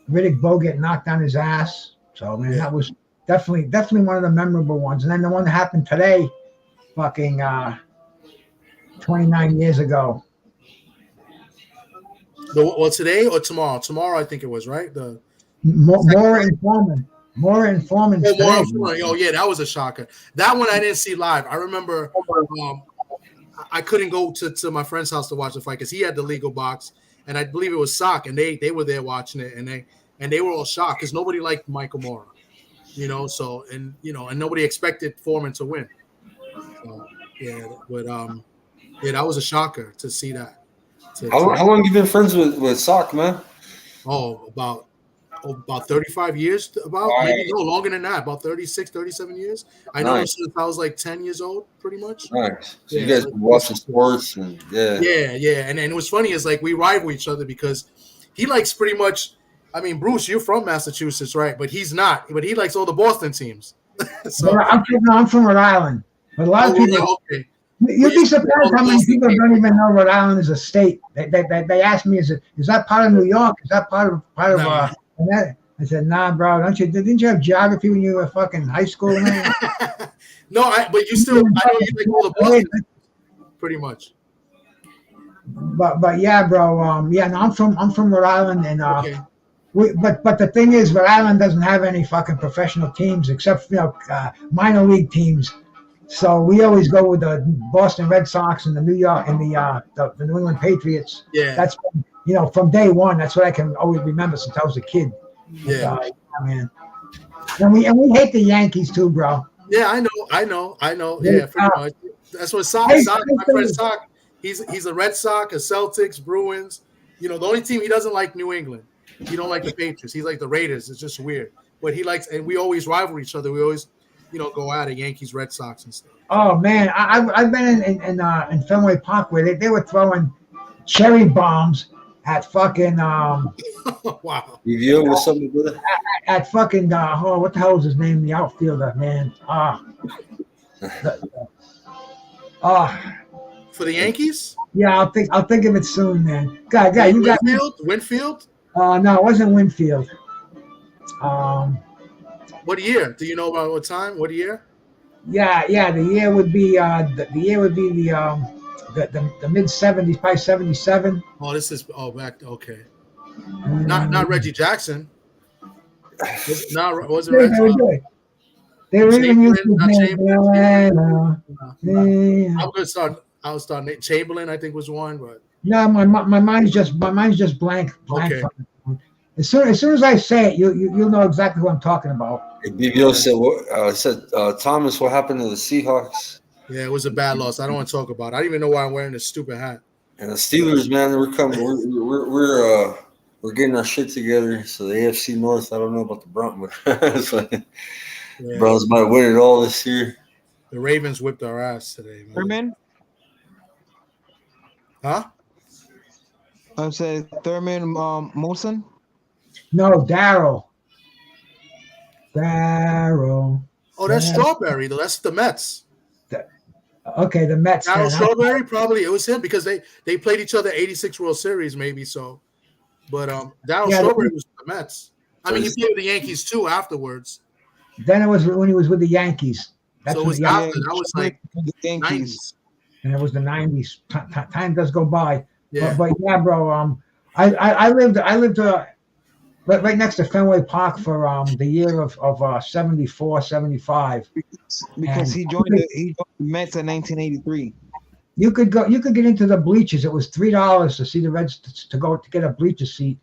Riddick Bowe get knocked on his ass. So man, that was definitely one of the memorable ones. And then the one that happened today, fucking 29 years ago. Well, today or tomorrow? Tomorrow, I think it was, right? The Mora and Foreman. Oh yeah, that was a shocker. That one I didn't see live. I remember I couldn't go to my friend's house to watch the fight because he had the legal box, and I believe it was Sock, and they were there watching it, and they were all shocked because nobody liked Michael Mora, So and nobody expected Foreman to win. So, that was a shocker to see that. How long you been friends with Sock, man? Oh, about 35 years, maybe longer than that, about 36, 37 years. I know him since I was like 10 years old, pretty much. Nice. So you guys watching sports and yeah. And it was funny is like we rival each other because he likes pretty much. I mean, Bruce, you're from Massachusetts, right? But he's not. But he likes all the Boston teams. So I'm from Rhode Island, but a lot of people. Okay. You'd be surprised how many people don't even know Rhode Island is a state. They ask me, is that part of New York? Is that part of I said, nah, bro. Didn't you have geography when you were fucking high school, man? No, but you still. I know you like all the Boston, pretty much. But yeah, bro. I'm from Rhode Island, and but the thing is, Rhode Island doesn't have any fucking professional teams except minor league teams. So we always go with the Boston Red Sox and the New York and the New England Patriots. Yeah, that's from day one. That's what I can always remember since I was a kid. Yeah, man. And we hate the Yankees too, bro. Yeah, I know. Yeah, pretty much. That's what Sock. My friend Sock. He's a Red Sox, a Celtics, Bruins. The only team he doesn't like New England. He don't like the Patriots. He's like the Raiders. It's just weird. But he likes, and we always rival each other. We always. Go out of Yankees, Red Sox, and stuff. Oh man, I've been in Fenway Park where they were throwing cherry bombs at fucking wow. With something good. At fucking what the hell was his name? The outfielder, man. For the Yankees? Yeah, I'll think of it soon, man. God, you got Winfield? No, it wasn't Winfield. What year? Do you know about what time? What year? Yeah. The year would be the mid '70s, probably '77. Oh, this is back. Okay. Not Reggie Jackson. Was it Reggie? They were even using I'll start Chamberlain. I think was one, but no, my mind's just blank. Okay. As soon as I say it, you'll know exactly who I'm talking about. BBO said, Thomas, what happened to the Seahawks? Yeah, it was a bad loss. I don't want to talk about it. I don't even know why I'm wearing this stupid hat. And the Steelers, man, we're coming. We're getting our shit together. So the AFC North, I don't know about the Browns, but it's like Browns might win it all this year. The Ravens whipped our ass today, man. Thurman? Huh? I said Thurman Molson? No, Darryl. Oh, that's Strawberry, though. That's the Mets. Okay, the Mets. Darryl Strawberry, probably it was him because they played each other 86 World Series, maybe so. But Darryl Strawberry was the Mets. I mean, he played with the Yankees too afterwards. Then it was when he was with the Yankees. So it was after. That was like the Yankees. 90s. And it was the 90s. Time does go by. Yeah. But yeah, bro. I lived right next to Fenway Park for the year of 74, 75. Because he joined the Mets in 1983. You could get into the bleachers. It was $3 to see the Reds to get a bleacher seat.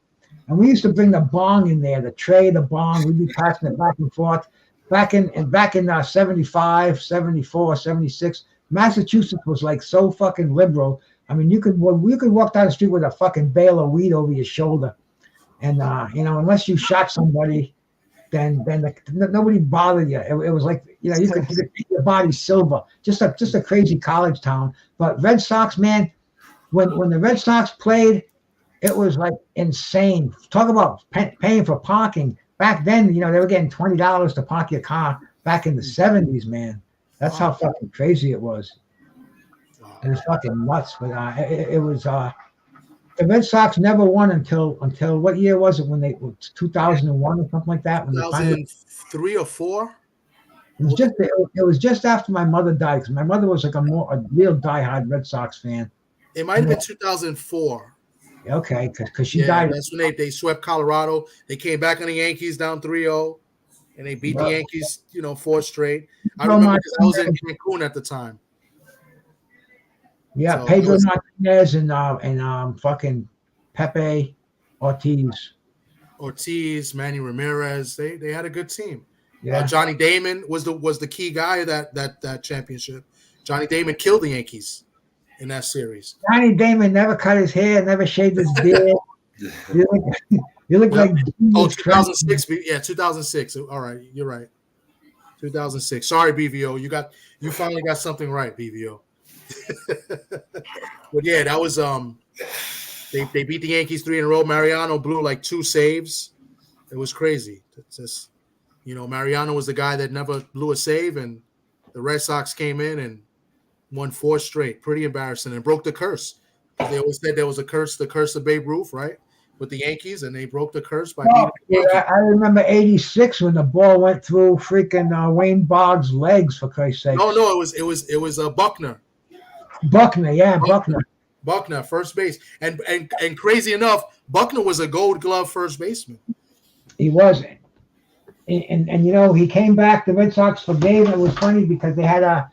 And we used to bring the bong in there, the tray, the bong. We'd be passing it back and forth. Back in 75, 74, 76, Massachusetts was like so fucking liberal. I mean, you could walk down the street with a fucking bale of weed over your shoulder, and unless you shot somebody, then nobody bothered you. It was like you could keep your body silver. Just a crazy college town. But Red Sox, man, when the Red Sox played, it was like insane. Talk about paying for parking. Back then, they were getting $20 to park your car. Back in the 70s, man. That's how fucking crazy it was. It was fucking nuts. But it was the Red Sox never won until what year was it? 2001 or something like that. When 2003 or 4. It was just after my mother died, because my mother was like a real diehard Red Sox fan. It might have been 2004. Okay, because she died. That's when they swept Colorado. They came back on the Yankees down 3-0, and they beat the Yankees, 4 straight. I remember because I was in Cancun at the time. Yeah, so Pedro Martinez and fucking Pepe Ortiz, Manny Ramirez. They had a good team. Yeah, Johnny Damon was the key guy of that championship. Johnny Damon killed the Yankees in that series. Johnny Damon never cut his hair, never shaved his beard. You look like 2006. Yeah, 2006. All right, you're right. 2006. Sorry, BVO. You finally got something right, BVO. But yeah, that was they beat the Yankees 3 in a row. Mariano blew like 2 saves. It was crazy. It's just, Mariano was the guy that never blew a save, and the Red Sox came in and won 4 straight. Pretty embarrassing, and broke the curse. They always said there was a curse, the curse of Babe Ruth, right? With the Yankees, and they broke the curse by beating the Yankees. I remember '86 when the ball went through freaking Wayne Boggs' legs, for Christ's sake. No, it was Buckner. Buckner, first base, and crazy enough, Buckner was a Gold Glove first baseman. He was, and he came back. The Red Sox forgave him. It was funny because they had a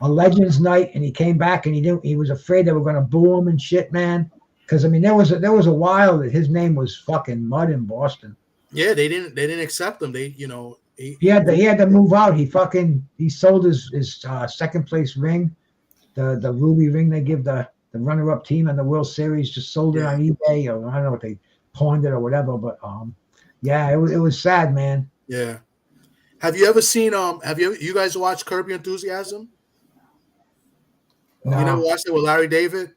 Legends night, and he came back, and he was afraid they were going to boo him and shit, man. Because there was a while that his name was fucking mud in Boston. Yeah, they didn't accept him. He had to move out. He sold his second place ring, the ruby ring they give the runner-up team in the World Series. Just sold it on eBay, or I don't know if they pawned it or whatever. But it was sad, man. Yeah. Have you ever seen you guys watched Curb Your Enthusiasm? No. You never watched it with Larry David?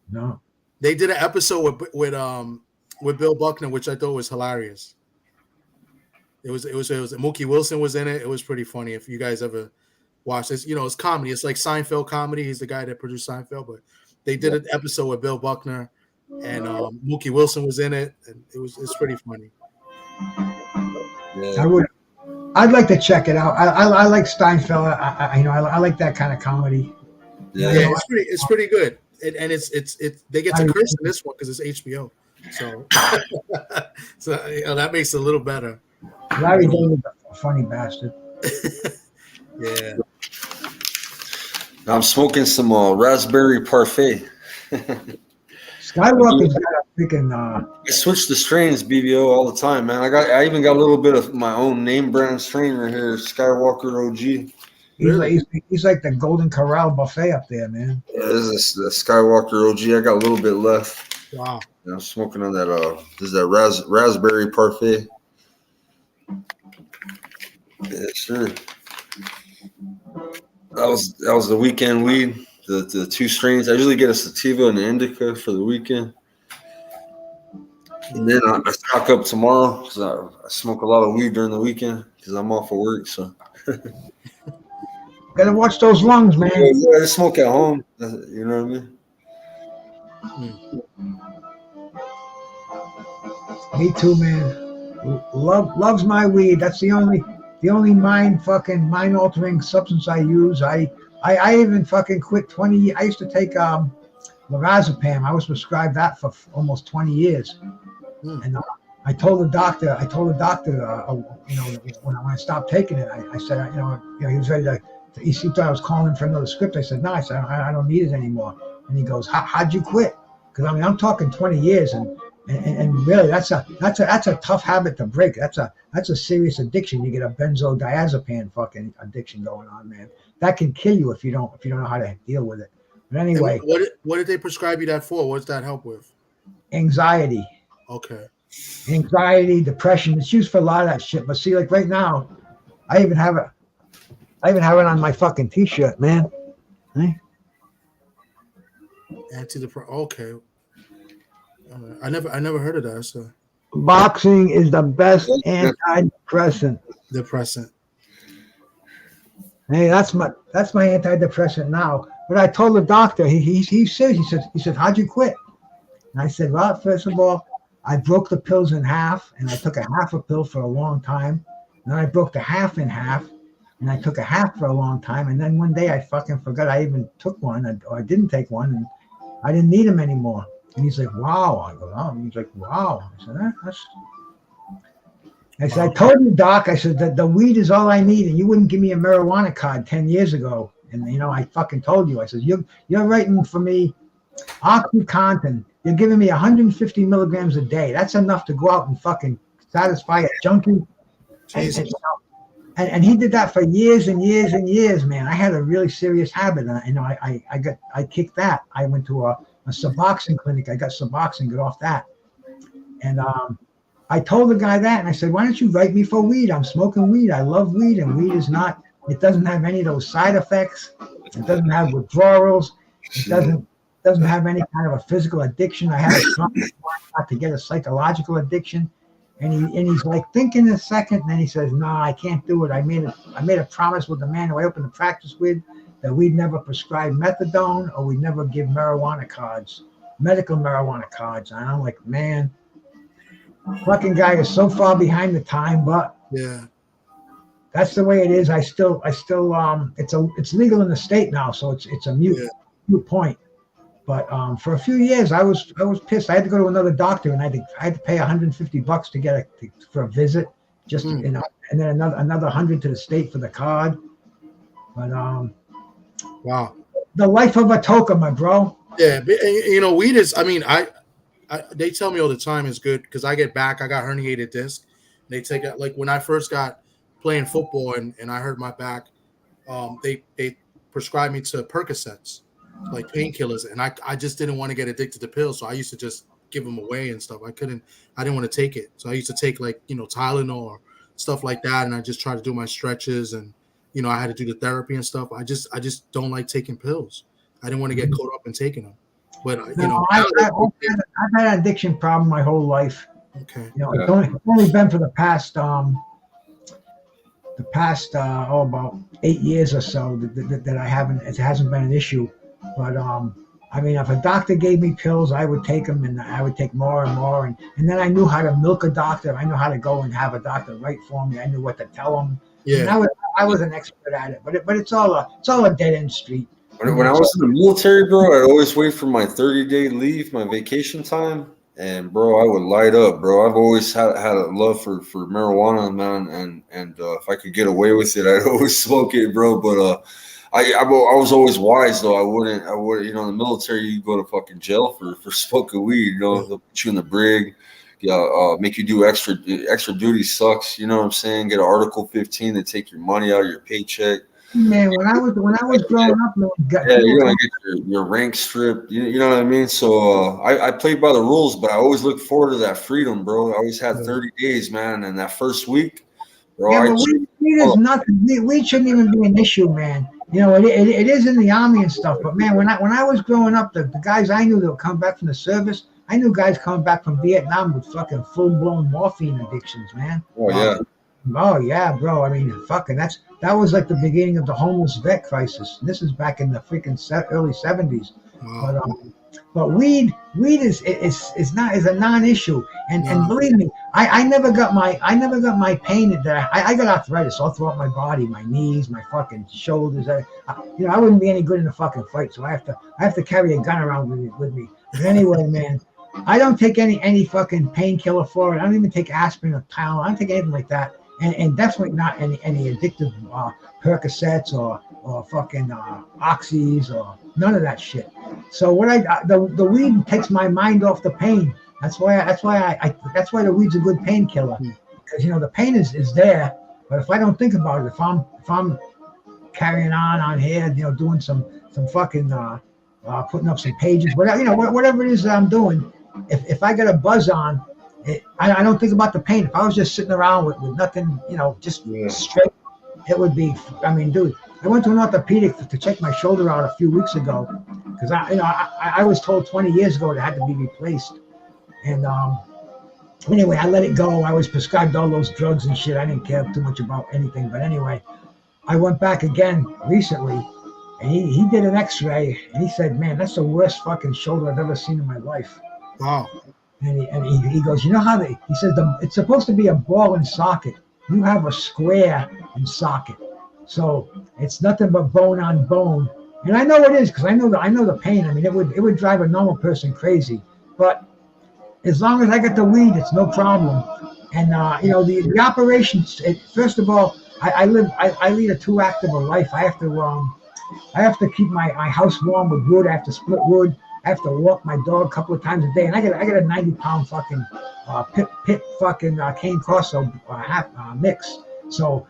No. They did an episode with Bill Buckner, which I thought was hilarious. It was Mookie Wilson was in it. It was pretty funny. If you guys ever watched this, it's comedy. It's like Seinfeld comedy. He's the guy that produced Seinfeld, but they did an episode with Bill Buckner, and Mookie Wilson was in it, and it's pretty funny. Yeah. I'd like to check it out. I like Steinfeld. I like that kind of comedy. Yeah, it's pretty good. And it's they get to curse in this one because it's HBO, so that makes it a little better. Larry David's a funny bastard. Yeah. I'm smoking some raspberry parfait. Skywalker's got a freaking. I switch the strains, BBO, all the time, man. I even got a little bit of my own name brand strain right here, Skywalker OG. He's like the Golden Corral buffet up there, man. Yeah, this is the Skywalker OG. I got a little bit left. Wow. Yeah, I'm smoking on that. This is that raspberry parfait. Yeah, sure. That was the weekend weed. The 2 strains. I usually get a sativa and an indica for the weekend, and then I stock up tomorrow because I smoke a lot of weed during the weekend because I'm off of work. So. Gotta watch those lungs, man. Yeah, I smoke at home. You know what I mean? Me too, man. Loves my weed. That's the only mind altering substance I use. I even fucking quit 20 years. I used to take lorazepam. I was prescribed that for almost 20 years. And I told the doctor, when I stopped taking it, I said, he was ready to He thought I was calling him for another script. I said, no, I said, I don't need it anymore. And he goes, how'd you quit? Because I mean, I'm talking 20 years, and really, that's a tough habit to break. That's a serious addiction. You get a benzodiazepine fucking addiction going on, man. That can kill you if you don't know how to deal with it. But anyway, what did they prescribe you that for? What's that help with? Anxiety. Okay. Anxiety, depression. It's used for a lot of that shit. But see, like right now, I even have it on my fucking t-shirt, man. Hey? Antidepressant. Okay. I never heard of that. So boxing is the best antidepressant. Depressant. Hey, that's my antidepressant now. But I told the doctor, he said, how'd you quit? And I said, well, first of all, I broke the pills in half, and I took a half a pill for a long time. And then I broke the half in half, and I took a half for a long time. And then one day I fucking forgot I even took one, or I didn't take one, and I didn't need them anymore. And he's like, wow. I go, oh. He's like, wow. I said, I said, I told you, Doc. I said that the weed is all I need, and you wouldn't give me a marijuana card 10 years ago. And I fucking told you. I said, you're writing for me OxyContin. You're giving me 150 milligrams a day. That's enough to go out and fucking satisfy a junkie. And he did that for years and years and years, man. I had a really serious habit. I kicked that. I went to a Suboxone clinic. I got Suboxone, got off that. And I told the guy that, and I said, why don't you write me for weed? I'm smoking weed. I love weed, and weed is not, it doesn't have any of those side effects. It doesn't have withdrawals. It doesn't have any kind of a physical addiction. I had a strong not to get a psychological addiction. And he's like thinking a second, and then he says, no, I can't do it. I made a promise with the man who I opened the practice with that we'd never prescribe methadone or we'd never give marijuana cards, medical marijuana cards. And I'm like, man, fucking guy is so far behind the time, but yeah, that's the way it is. I still it's legal in the state now, so it's a moot point. But for a few years, I was pissed. I had to go to another doctor, and I had to pay $150 to get for a visit, just and then another 100 to the state for the card. But wow, the life of a toker, my bro. Yeah, weed is. I mean, I they tell me all the time it's good because I get back. I got herniated disc. They take it like when I first got playing football and I hurt my back. They prescribed me to Percocets, like painkillers, and I just didn't want to get addicted to pills, so I used to just give them away and stuff. I didn't want to take it, so I used to take like Tylenol or stuff like that, and I just tried to do my stretches, and I had to do the therapy and stuff. I just don't like taking pills. I didn't want to get caught up in taking them, but I've had an addiction problem my whole life. Okay, it's only been for the past about 8 years or so that I haven't. It hasn't been an issue. But I mean, if a doctor gave me pills, I would take them, and I would take more and more. And then I knew how to milk a doctor. I knew how to go and have a doctor write for me. I knew what to tell them. Yeah, and I was an expert at it. But it's all a dead end street. When I was in the military, bro, I'd always wait for my 30-day leave, my vacation time, and bro, I would light up, bro. I've always had a love for marijuana, man, and if I could get away with it, I'd always smoke it, bro. But I was always wise though. I wouldn't. In the military, you go to fucking jail for smoking weed. They'll put you in the brig. Make you do extra duty. Sucks. You know what I'm saying? Get an Article 15 to take your money out of your paycheck. Man, when I was growing up, man, you're gonna get your rank stripped. You know what I mean? So I played by the rules, but I always looked forward to that freedom, bro. I always had 30 days, man, and that first week, bro. Yeah, but weed is nothing. Weed shouldn't even be an issue, man. It is in the army and stuff, but man, when I was growing up, the guys I knew that would come back from the service, I knew guys coming back from Vietnam with fucking full-blown morphine addictions, man. Oh yeah. Oh yeah, bro. I mean, fucking that was like the beginning of the homeless vet crisis. And this is back in the freaking early 70s. Wow. But weed is a non-issue, and believe me, I never got my pain that I got arthritis all throughout my body, my knees, my fucking shoulders. I wouldn't be any good in a fucking fight, so I have to carry a gun around with me. But anyway, man, I don't take any fucking painkiller for it. I don't even take aspirin or Tylenol. I don't take anything like that, and definitely not any addictive Percocets or fucking oxys or none of that shit. So what the weed takes my mind off the pain. That's why the weed's a good painkiller, because the pain is there. But if I don't think about it, if I'm carrying on here, doing some fucking putting up some pages, whatever it is that I'm doing, if I get a buzz on, I don't think about the pain. If I was just sitting around with nothing, just straight, it would be. I mean, dude, I went to an orthopedic to check my shoulder out a few weeks ago because I was told 20 years ago it had to be replaced, and anyway, I let it go. I was prescribed all those drugs and shit. I didn't care too much about anything, but anyway, I went back again recently, and he did an X-ray, and he said, "Man, that's the worst fucking shoulder I've ever seen in my life." Wow. And he goes, he says it's supposed to be a ball and socket. You have a square and socket, so it's nothing but bone on bone. And I know it is because I know the pain. I mean, it would drive a normal person crazy, but as long as I get the weed, it's no problem. And the operations. First of all, I lead a too active a life. I have to keep my house warm with wood. I have to split wood. I have to walk my dog a couple of times a day, and I get a 90-pound fucking pit fucking cane corso mix. So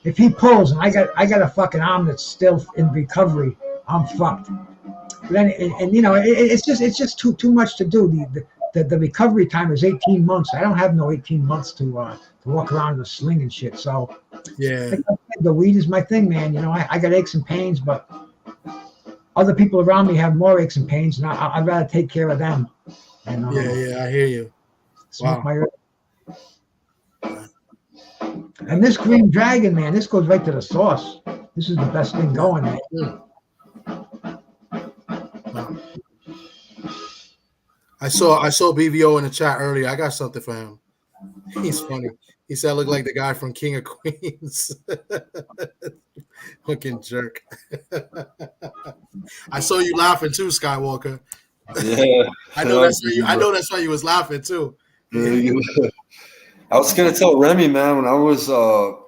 if he pulls and I got a fucking arm that's still in recovery, I'm fucked. Then it's just too much to do. The recovery time is 18 months. I don't have no 18 months to walk around in a sling and shit. So yeah, the weed is my thing, man. I got aches and pains, but other people around me have more aches and pains, and I'd rather take care of them. And, I hear you. Smoke my herb. And this green dragon, man, this goes right to the source. This is the best thing going, man. Wow. I saw BVO in the chat earlier. I got something for him. He's funny. He said I look like the guy from King of Queens. Fucking jerk. I saw you laughing too, Skywalker. Yeah. I know that's why you was laughing too. I was gonna tell Remy, man, when I was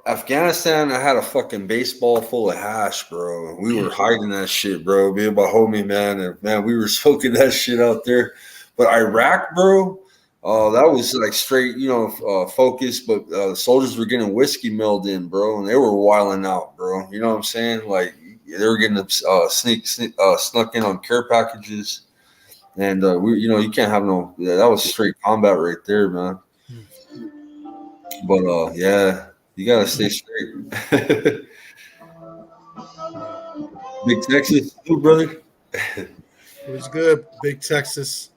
Afghanistan, I had a fucking baseball full of hash, bro. We were hiding that shit, bro. Me and my homie, man, and man, we were smoking that shit out there. But Iraq, bro, that was like straight, focus. But the soldiers were getting whiskey mailed in, bro, and they were wilding out, bro. You know what I'm saying? Like they were getting snuck in on care packages, and you can't have no. Yeah, that was straight combat right there, man. But yeah, you gotta stay straight. Big Texas, too, brother. It was good, Big Texas.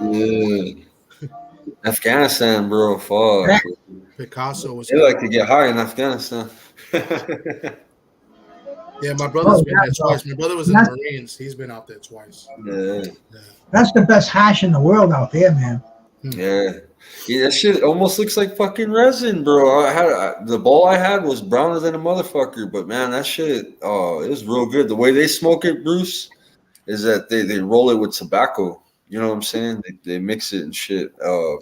Yeah, Afghanistan, bro. Fuck. Picasso was. They like to get high in Afghanistan. Yeah, my brother's been there twice. My brother was in the Marines. He's been out there twice. Yeah. That's the best hash in the world out there, man. Yeah. Yeah, that shit almost looks like fucking resin, bro. The ball I had was browner than a motherfucker, but man, that shit, it was real good. The way they smoke it, Bruce, is that they roll it with tobacco. You know what I'm saying? They mix it and shit. I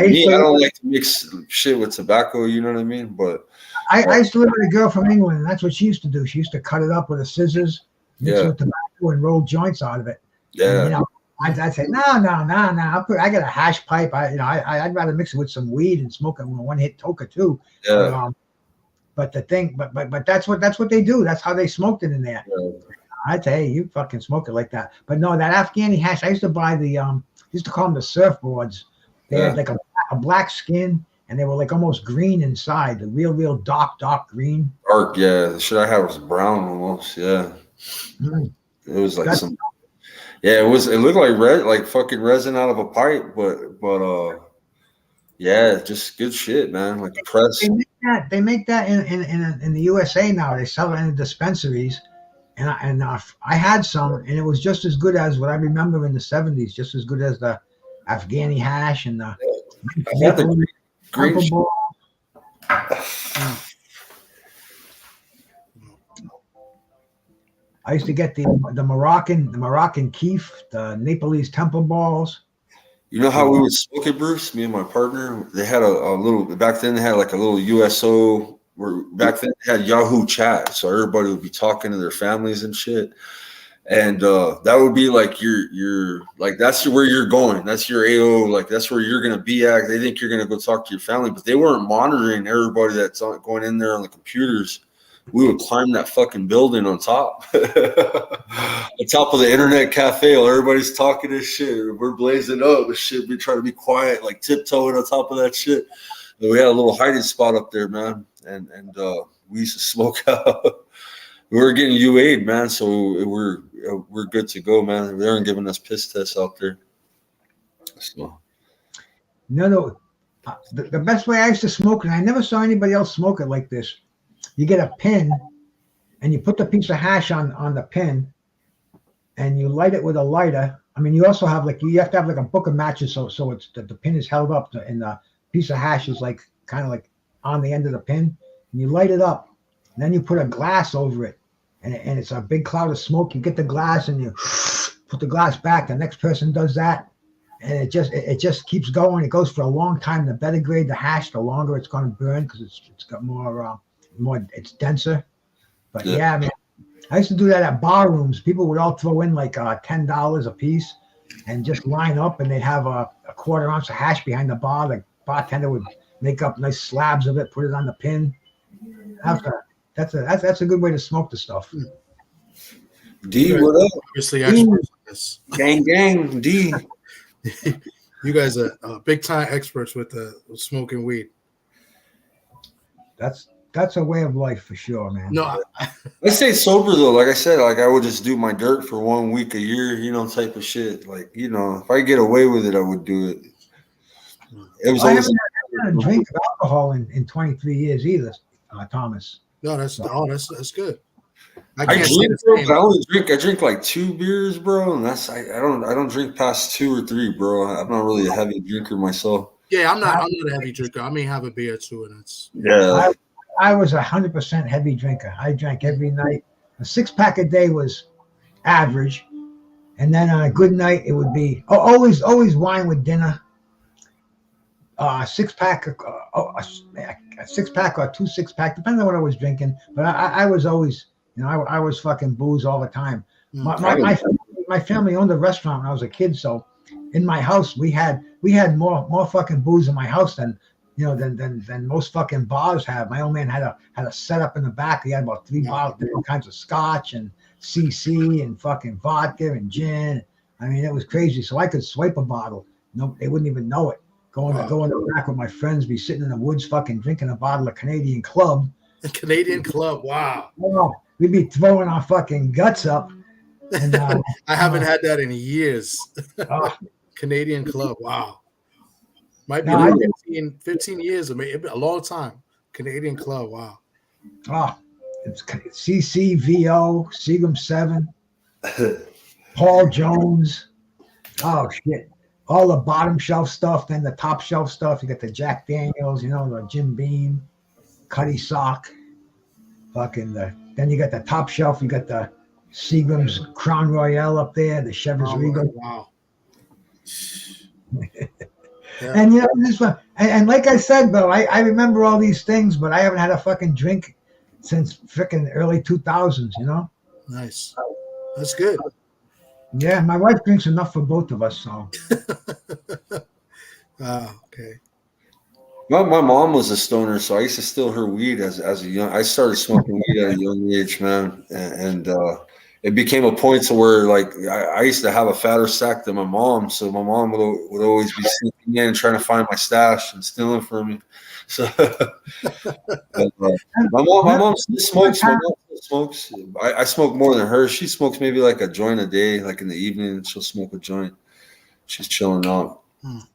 don't like to mix shit with tobacco. You know what I mean? But I used to live with a girl from England, and that's what she used to do. She used to cut it up with a scissors, mix it with tobacco, and roll joints out of it. Yeah. And, I'd say no. I got a hash pipe. I'd rather mix it with some weed and smoke it with a one-hit toka too. Yeah. But the thing, but that's what they do. That's how they smoked it in there. Yeah. I'd say, hey, you fucking smoke it like that. But no, that Afghani hash. I used to buy used to call them the surfboards. They had like a black skin, and they were like almost green inside. The real dark green. Dark, yeah. The shit I had was brown almost. Yeah. It was like some. Yeah, it looked like fucking resin out of a pipe, but yeah, just good shit, man. Like press. They make that in the USA now. They sell it in the dispensaries, and I had some, and it was just as good as what I remember in the 70s. Just as good as the Afghani hash and the green ball. I used to get the Moroccan keef, the Nepalese temple balls. You know how we would smoke it, Bruce? Me and my partner. They had a little back then. They had like a little USO back then they had Yahoo chat, so everybody would be talking to their families and shit. And that would be like your like that's where you're going. That's your AO, like that's where you're gonna be at. They think you're gonna go talk to your family, but they weren't monitoring everybody that's going in there on the computers. We would climb that fucking building on top. On top of the internet cafe while everybody's talking this shit. We're blazing up and shit. We try to be quiet, like tiptoeing on top of that shit. And we had a little hiding spot up there, man. And we used to smoke out. We were getting UA'd, man, so we're good to go, man. They aren't giving us piss tests out there. So. No. The best way I used to smoke, and I never saw anybody else smoke it like this. You get a pin, and you put the piece of hash on the pin, and you light it with a lighter. I mean, you also have you have to have like a book of matches, so it's the pin is held up, and the piece of hash is like kind of like on the end of the pin, and you light it up. And then you put a glass over it, and it's a big cloud of smoke. You get the glass, and you put the glass back. The next person does that, and it just keeps going. It goes for a long time. The better grade the hash, the longer it's going to burn because it's got more it's denser. But yeah, I mean, I used to do that at bar rooms. People would all throw in like $10 a piece and just line up, and they'd have a quarter ounce of hash behind the bar. The bartender would make up nice slabs of it, put it on the pin. That's a good way to smoke the stuff. D, what up? Obviously, experts on this. Gang, D. You guys are big time experts with smoking weed. That's a way of life for sure, man. No, I stay sober though. Like I said, like I would just do my dirt for 1 week a year, type of shit. Like, if I get away with it, I would do it. It was always. I haven't drank alcohol in 23 years either, Thomas. No, that's good. I drink like 2 beers, bro, and I don't drink past 2 or 3, bro. I'm not really a heavy drinker myself. Yeah, I'm not a heavy drinker. I may have a beer or two, and it's I was 100% heavy drinker. I drank every night. A 6-pack a day was average, and then on a good night it would be always wine with dinner. A 6-pack, a 6-pack or 2 6-pack, depending on what I was drinking. But I was always, I was fucking booze all the time. My family owned a restaurant when I was a kid, so in my house we had more fucking booze in my house than most fucking bars have. My old man had a setup in the back. He had about 3 bottles, different kinds of scotch and CC and fucking vodka and gin. I mean, it was crazy. So I could swipe a bottle. No, they wouldn't even know it. Go in the back with my friends, be sitting in the woods, fucking drinking a bottle of Canadian Club. Canadian Club, wow. We'd be throwing our fucking guts up. And, I haven't had that in years. Canadian Club, wow. Might be 15 years, or maybe a long time. Canadian Club, wow. It's CCVO, Seagram 7, Paul Jones. Oh, shit. All the bottom shelf stuff, then the top shelf stuff. You got the Jack Daniels, the Jim Beam, Cuddy Sock. Then you got the top shelf. You got the Seagram's Crown Royale up there, the Chivas Regal. Wow. And this one, and like I said, though, I remember all these things, but I haven't had a fucking drink since freaking early 2000s. Nice. That's good. Yeah, my wife drinks enough for both of us, so. Okay. My mom was a stoner, so I used to steal her weed as a young. I started smoking weed at a young age, man, and it became a point to where like I used to have a fatter sack than my mom, so my mom would always be sneaking in trying to find my stash and stealing from me. So my mom still smokes. My mom still smokes. I smoke more than her. She smokes maybe like a joint a day, like in the evening. She'll smoke a joint. She's chilling out.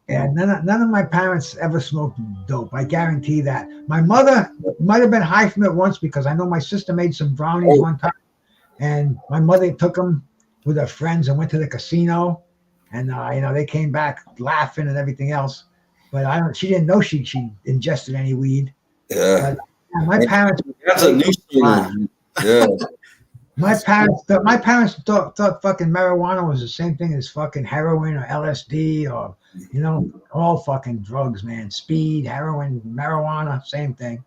Yeah, none of my parents ever smoked dope. I guarantee that. My mother might have been high from it once because I know my sister made some brownies one time, and my mother took them with her friends and went to the casino, and they came back laughing and everything else. But she didn't know she ingested any weed. Yeah. But, my parents. That's a new story. Yeah. My parents thought fucking marijuana was the same thing as fucking heroin or LSD or all fucking drugs, man. Speed, heroin, marijuana, same thing.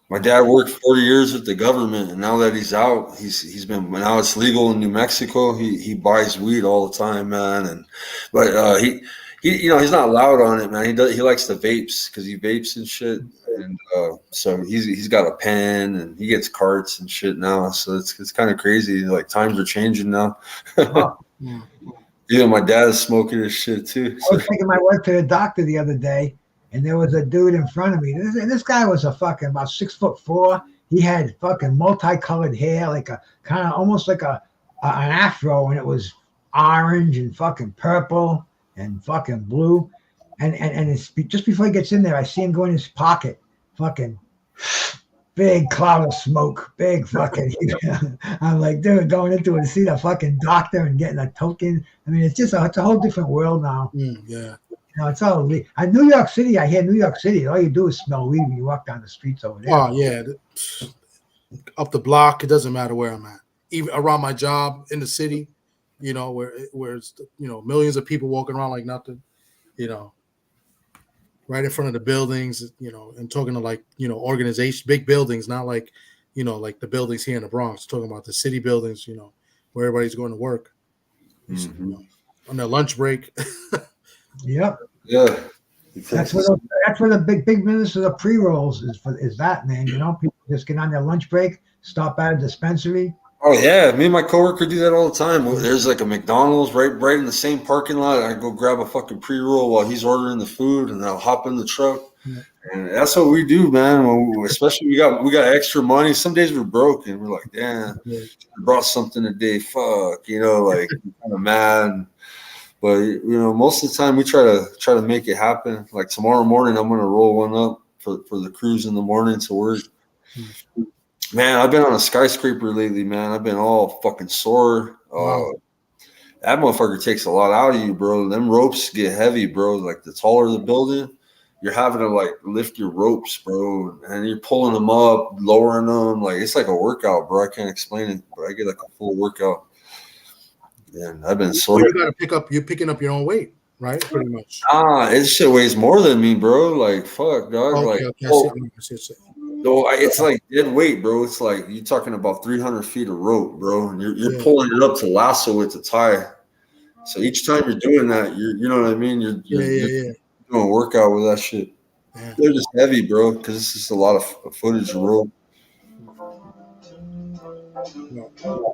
My dad worked 40 years with the government, and now that he's out, now it's legal in New Mexico. He buys weed all the time, man. But he's not loud on it, man. He likes the vapes because he vapes and shit, and so he's got a pen and he gets carts and shit now. So it's kind of crazy. Like times are changing now. My dad is smoking his shit too. I was taking my wife to the doctor the other day, and there was a dude in front of me. This guy was about 6'4". He had fucking multicolored hair, like a kind of almost like an afro, and it was orange and fucking purple and fucking blue. And it's just before he gets in there, I see him go in his pocket, fucking big cloud of smoke, big fucking. I'm like, dude, going into it to see the fucking doctor and getting a token. I mean, it's a whole different world now. Yeah. It's all New York City. I hear New York City. All you do is smell weed when you walk down the streets over there. Oh yeah, up the block. It doesn't matter where I'm at. Even around my job in the city, where it's millions of people walking around like nothing. Right in front of the buildings. And talking to organizations, big buildings, not like like the buildings here in the Bronx. Talking about the city buildings. Where everybody's going to work. Mm-hmm. On their lunch break. Yep. Yeah. That's where the big business of the pre-rolls is that, man. People just get on their lunch break, stop at a dispensary. Oh yeah, me and my coworker do that all the time. There's like a McDonald's right in the same parking lot. I go grab a fucking pre-roll while he's ordering the food, and I'll hop in the truck. Yeah. And that's what we do, man. Especially we got extra money. Some days we're broke, and we're like, damn, I brought something today. Fuck, like kind of mad. But most of the time we try to make it happen. Like tomorrow morning, I'm gonna roll one up for the crews in the morning to work. Man, I've been on a skyscraper lately, man. I've been all fucking sore. Wow. That motherfucker takes a lot out of you, bro. Them ropes get heavy, bro. Like the taller the building, you're having to like lift your ropes, bro, and you're pulling them up, lowering them. Like it's like a workout, bro. I can't explain it, but I get like a full workout. And I've been sore. You gotta you're picking up your own weight, right? Pretty much. It shit weighs more than me, bro. Like fuck, dog. It's like dead weight, bro. It's like you're talking about 300 feet of rope, bro, and you're pulling it up to lasso it to tie. So each time you're doing that, you know what I mean. You're doing a workout with that shit. Yeah. They're just heavy, bro, because it's just a lot of footage and rope.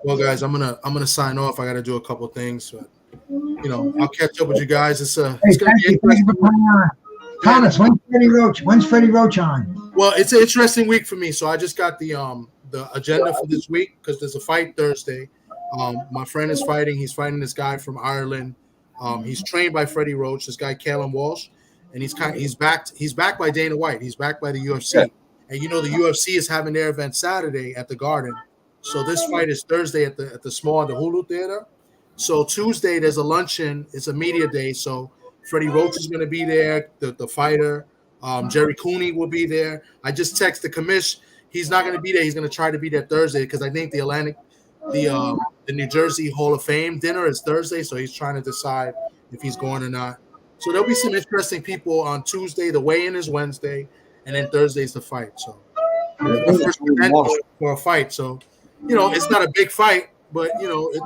Well, guys, I'm gonna sign off. I got to do a couple things, but I'll catch up with you guys. It's gonna be Thomas, when's Freddie Roach on? Well, it's an interesting week for me. So I just got the agenda for this week because there's a fight Thursday. My friend is fighting. He's fighting this guy from Ireland. He's trained by Freddie Roach. This guy Callum Walsh, and he's backed. He's backed by Dana White. He's backed by the UFC. Yeah. And the UFC is having their event Saturday at the Garden. So this fight is Thursday at the Hulu Theater. So Tuesday there's a luncheon. It's a media day. So Freddie Roach is going to be there. The fighter, Jerry Cooney will be there. I just texted the commish. He's not going to be there. He's going to try to be there Thursday because I think the New Jersey Hall of Fame dinner is Thursday. So he's trying to decide if he's going or not. So there'll be some interesting people on Tuesday. The weigh-in is Wednesday, and then Thursday's the fight. So the first event for a fight. So. It's not a big fight, but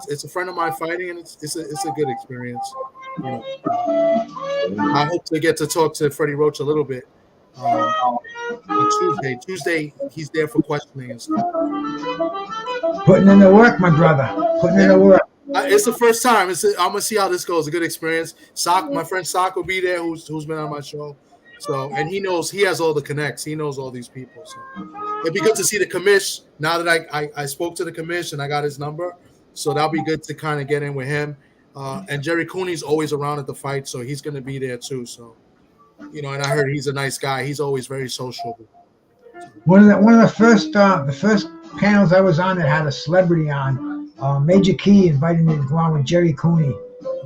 it's a friend of mine fighting, and it's a good experience. I hope to get to talk to Freddie Roach a little bit on Tuesday. Tuesday, he's there for questioning and stuff. Putting in the work, my brother. Putting in the work. It's the first time. I'm gonna see how this goes. A good experience. My friend Sock will be there, who's been on my show. So, and he has all the connects. He knows all these people. So it'd be good to see the commish now that I spoke to the commish and I got his number. So that'll be good to kind of get in with him. And Jerry Cooney's always around at the fight, so he's going to be there too. So, and I heard he's a nice guy. He's always very sociable. One of the first panels I was on that had a celebrity on, Major Key invited me to go on with Jerry Cooney.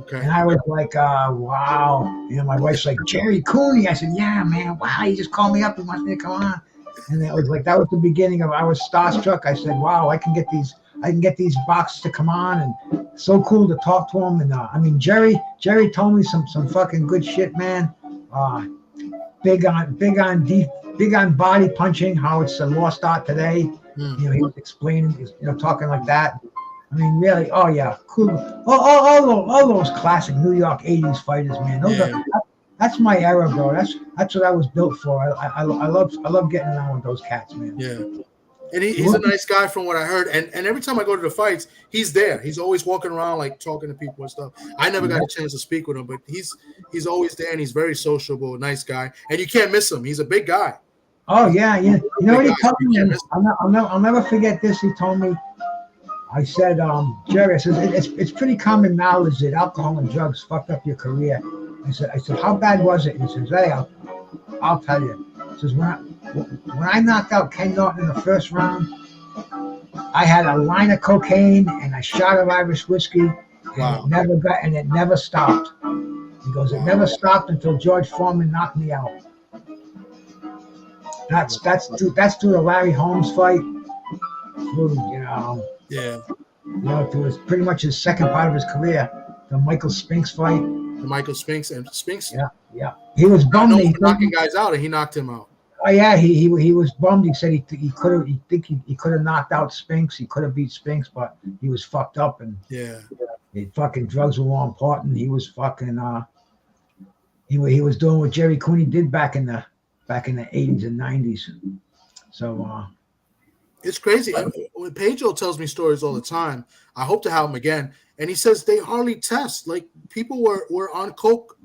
Okay. And I was like, wow. My wife's like, Jerry Cooney. I said, yeah, man. Wow, he just called me up and wants me to come on. And that was the beginning of, I was starstruck. I said, wow, I can get these boxes to come on, and so cool to talk to him. And Jerry told me some fucking good shit, man. Big on big on body punching, how it's a lost art today. Mm. You know, he was explaining, talking like that. I mean, really, oh yeah, cool. All those classic New York '80s fighters, man. That's my era, bro. That's what I was built for. I love getting around with those cats, man. Yeah. And he's a nice guy from what I heard. And every time I go to the fights, he's there. He's always walking around, like talking to people and stuff. I never got a chance to speak with him, but he's always there, and he's very sociable, nice guy. And you can't miss him. He's a big guy. Oh yeah, you know what he told me? I'll never forget this. He told me. I said, Jerry, I said, it's pretty common knowledge that alcohol and drugs fucked up your career. I said, how bad was it? He says, hey, I'll tell you. He says, when I knocked out Ken Norton in the first round, I had a line of cocaine and a shot of Irish whiskey, and it never stopped. He goes, it never stopped until George Foreman knocked me out. That's through the Larry Holmes fight. To his pretty much his second part of his career, the Michael Spinks fight. The Michael Spinks and Spinks. Yeah. He was bummed. He knocking guys out, and he knocked him out. Oh yeah, he was bummed. He said he could have knocked out Spinks. He could have beat Spinks, but he was fucked up, and the fucking drugs were more important. He was fucking he was doing what Jerry Cooney did back in the 80s and 90s. So it's crazy. When Pedro tells me stories all the time, I hope to have him again. And he says they hardly test. Like people were on coke,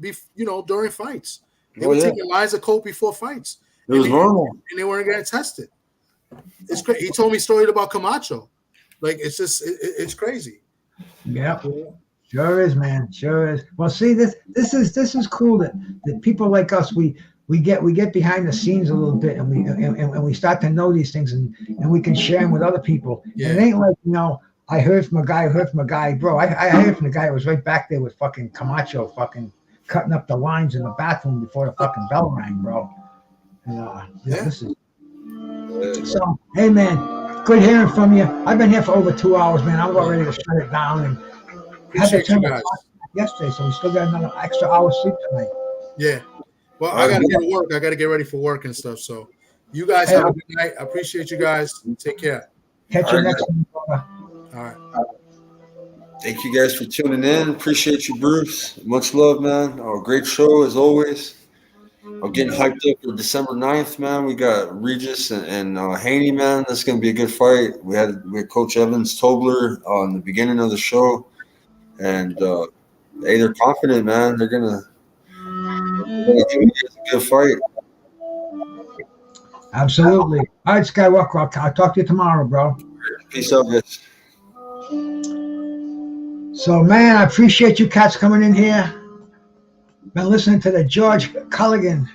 during fights. They were taking lines of coke before fights. It was normal, and they weren't getting tested. It's crazy. He told me a story about Camacho. Like it's just, it's crazy. Yeah, sure is, man. Sure is. Well, see, this is cool that people like us we get behind the scenes a little bit, and we start to know these things, and we can share them with other people. Yeah. And it ain't like, I heard from a guy, bro. I heard from the guy who was right back there with fucking Camacho fucking cutting up the lines in the bathroom before the fucking bell rang, bro. This is so. Hey, man, good hearing from you. I've been here for over 2 hours, man. I'm about ready to shut it down, and had to turn my yesterday, so we still got another extra hour sleep tonight. Yeah. Well, I got to get to work. I got to get ready for work and stuff. So you guys have a good night. I appreciate you guys. Take care. Catch you next time, brother. All right. Thank you guys for tuning in. Appreciate you, Bruce. Much love, man. Great show as always. I'm getting hyped up for December 9th, man. We got Regis and Haney, man. That's going to be a good fight. We had Coach Evins, Tobler in the beginning of the show. And, they're confident, man. They're going to give you a good fight. Absolutely. All right, Skywalker. I'll talk to you tomorrow, bro. Peace out, guys. So, man, I appreciate you cats coming in here. Been listening to the George Culligan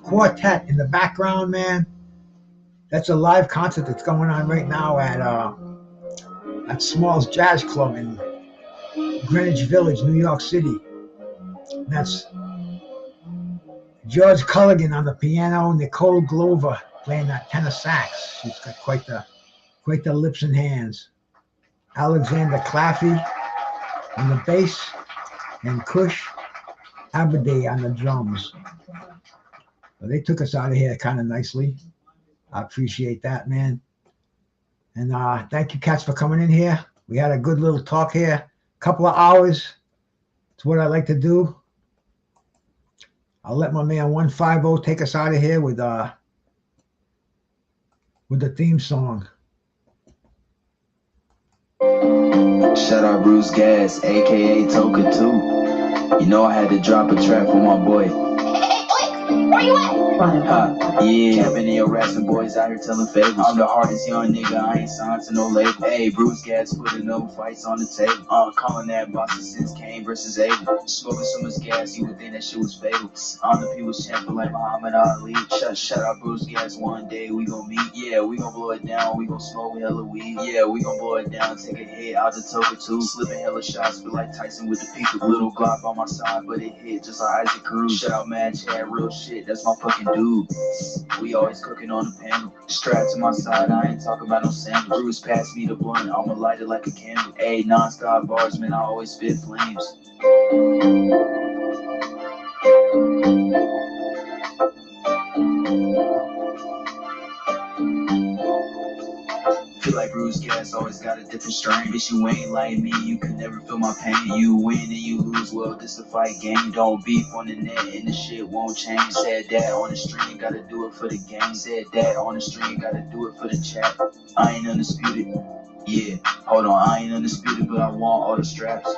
Quartet in the background, man. That's a live concert that's going on right now at Smalls Jazz Club in Greenwich Village, New York City. That's George Culligan on the piano, Nicole Glover playing that tenor sax. She's got quite the lips and hands. Alexander Claffey on the bass, and Kush Abade on the drums. So they took us out of here kind of nicely. I appreciate that, man. And thank you, cats, for coming in here. We had a good little talk here. Couple of hours. It's what I like to do. I'll let my man 150 take us out of here with the theme song. Shout out BruceGas, aka Toka 2. You know I had to drop a track for my boy. Where you at? Camping in your rapping boys out here telling favors. I'm the hardest young nigga, I ain't signed to no label. Hey, BruceGas putting no fights on the table. Calling that Boston since Kane versus Evins. Smoking so much gas, you would think that shit was fatal. I'm the people's champion like Muhammad Ali. Shout out BruceGas, one day we gon' meet. Yeah, we gon' blow it down, we gon' smoke with hella weed. Yeah, we gon' blow it down, take a hit out the Toka 2. Slipping hella shots, feel like Tyson with the Pika. Little Glock on my side, but it hit just like Isaac Cruz. Shout out Mad Chad, real shit, that's my fucking dude. We always cooking on the panel. Strapped to my side, I ain't talking about no sample. Bruce passed me the blunt, I'ma light it like a candle. Ayy, non-stop bars, man, I always spit flames. always got a different strain. Bitch, you ain't like me, you can never feel my pain. You win and you lose, well, this a fight game. Don't beef on the net and the shit won't change. Said that on the stream, gotta do it for the game. Said that on the stream, gotta do it for the chat. I ain't undisputed. Yeah, hold on, I ain't undisputed, but I want all the straps.